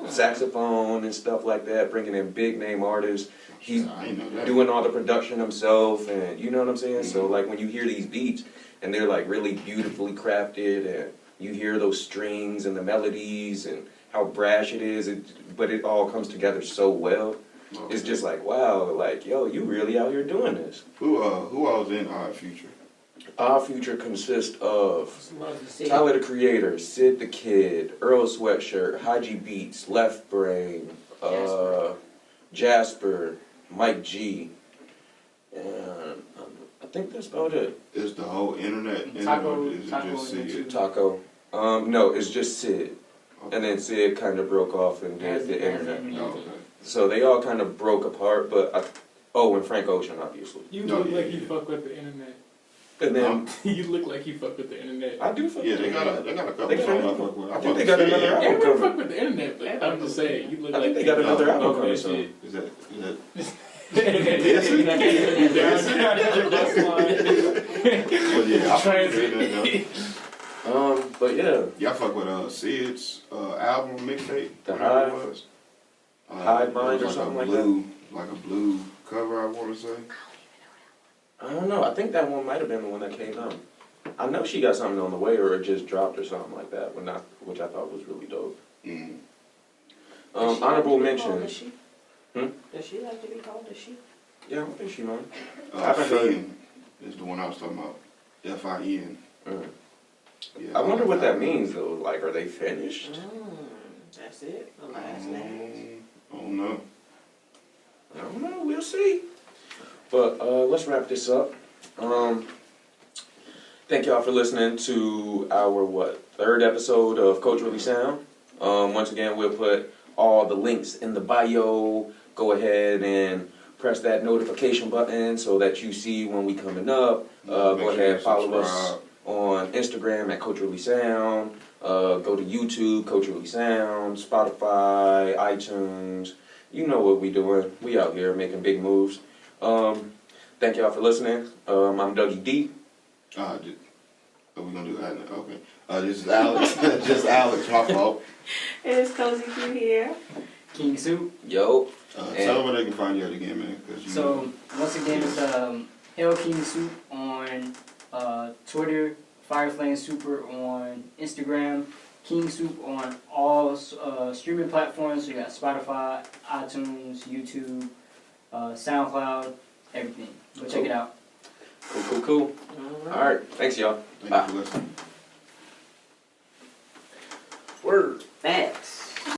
[SPEAKER 1] saxophone and stuff like that, bringing in big name artists. He's
[SPEAKER 2] I ain't know that.
[SPEAKER 1] doing all the production himself, and you know what I'm saying? So like when you hear these beats and they're like really beautifully crafted and you hear those strings and the melodies and how brash it is, but it all comes together so well.
[SPEAKER 2] Okay.
[SPEAKER 1] It's just like, wow, like, yo, you really out here doing this.
[SPEAKER 2] Who else in Odd Future?
[SPEAKER 1] Our future consists of
[SPEAKER 6] Love to see.
[SPEAKER 1] Tyler the Creator, Sid the Kid, Earl Sweatshirt, Haji Beats, Left Brain, Jasper, Mike G, and I think that's about it.
[SPEAKER 2] Is the whole internet in
[SPEAKER 4] Taco-
[SPEAKER 2] it, or is it
[SPEAKER 4] Taco
[SPEAKER 2] just
[SPEAKER 4] in it
[SPEAKER 2] Sid?
[SPEAKER 4] too.
[SPEAKER 1] Taco. No, it's just Sid. And then Sid kind of broke off and did the internet.
[SPEAKER 2] Oh, okay.
[SPEAKER 1] So they all kind of broke apart, but and Frank Ocean, obviously.
[SPEAKER 5] You
[SPEAKER 2] No,
[SPEAKER 5] look
[SPEAKER 2] yeah,
[SPEAKER 5] like you
[SPEAKER 2] yeah.
[SPEAKER 5] fuck with the internet.
[SPEAKER 1] And then
[SPEAKER 5] You look like you fuck with the internet.
[SPEAKER 1] I do fuck
[SPEAKER 2] Yeah,
[SPEAKER 1] with
[SPEAKER 2] they
[SPEAKER 1] the
[SPEAKER 2] got
[SPEAKER 1] internet.
[SPEAKER 2] a couple
[SPEAKER 1] They got
[SPEAKER 2] songs I
[SPEAKER 1] another-
[SPEAKER 2] fuck with.
[SPEAKER 1] I think they got another album.
[SPEAKER 5] Everybody
[SPEAKER 1] coming.
[SPEAKER 5] fuck with the internet, but I'm just saying, you look
[SPEAKER 1] I
[SPEAKER 5] like
[SPEAKER 1] think they
[SPEAKER 5] you
[SPEAKER 1] got
[SPEAKER 5] fuck
[SPEAKER 1] another
[SPEAKER 5] with
[SPEAKER 1] album
[SPEAKER 5] that
[SPEAKER 1] coming
[SPEAKER 5] shit.
[SPEAKER 1] soon.
[SPEAKER 2] Is that But yeah, I fuck with the internet though.
[SPEAKER 1] But yeah,
[SPEAKER 2] Y'all fuck with Sid's album mixtape.
[SPEAKER 1] The
[SPEAKER 2] whatever
[SPEAKER 1] High-
[SPEAKER 2] it was.
[SPEAKER 1] High
[SPEAKER 2] It
[SPEAKER 1] Mind
[SPEAKER 2] was
[SPEAKER 1] or
[SPEAKER 2] like
[SPEAKER 1] something
[SPEAKER 2] a
[SPEAKER 1] like
[SPEAKER 2] blue, like a blue cover. I want to say.
[SPEAKER 1] I don't know. I think that one might have been the one that came out. I know she got something on the way, or it just dropped, or something like that. Which I thought was really dope.
[SPEAKER 2] Mm.
[SPEAKER 3] Does she
[SPEAKER 1] Honorable
[SPEAKER 3] like to be called a
[SPEAKER 1] mention.
[SPEAKER 3] she?
[SPEAKER 1] Hmm?
[SPEAKER 3] Does she like to be called a she?
[SPEAKER 1] Yeah, I don't think she knows. I haven't heard-
[SPEAKER 2] Fin is the one I was talking about. Fin.
[SPEAKER 1] Mm.
[SPEAKER 2] Yeah,
[SPEAKER 1] I wonder
[SPEAKER 2] like
[SPEAKER 1] what that means though. Like, are they
[SPEAKER 3] Mm.
[SPEAKER 1] finished?
[SPEAKER 3] That's it. The last name.
[SPEAKER 2] I don't know.
[SPEAKER 1] I don't know. We'll see. But let's wrap this up. Thank y'all for listening to our third episode of Culturally Sound. Once again, we'll put all the links in the bio. Go ahead and press that notification button so that you see when we coming up.
[SPEAKER 2] Make
[SPEAKER 1] Go
[SPEAKER 2] sure
[SPEAKER 1] ahead
[SPEAKER 2] you
[SPEAKER 1] and follow us
[SPEAKER 2] subscribe.
[SPEAKER 1] on Instagram at Culturally Sound. Go to YouTube, Culturally Sound, Spotify, iTunes. You know what we doing. We out here making big moves. Thank y'all for listening. I'm Dougie D.
[SPEAKER 2] Are we gonna do that? Okay. This is Alex. Just Alex. My fault.
[SPEAKER 3] It's Kozy Q here.
[SPEAKER 4] King Soup.
[SPEAKER 1] Yo.
[SPEAKER 2] Tell them where they can find you at again, man. 'Cause you
[SPEAKER 4] So once again, it's Hail King Soup on Twitter, Fireflame Super on Instagram, King Soup on all streaming platforms. So you got Spotify, iTunes, YouTube, SoundCloud, everything. Go check it out.
[SPEAKER 1] Cool. All right. Thank y'all.
[SPEAKER 2] Thank you for listening.
[SPEAKER 1] Word.
[SPEAKER 3] That.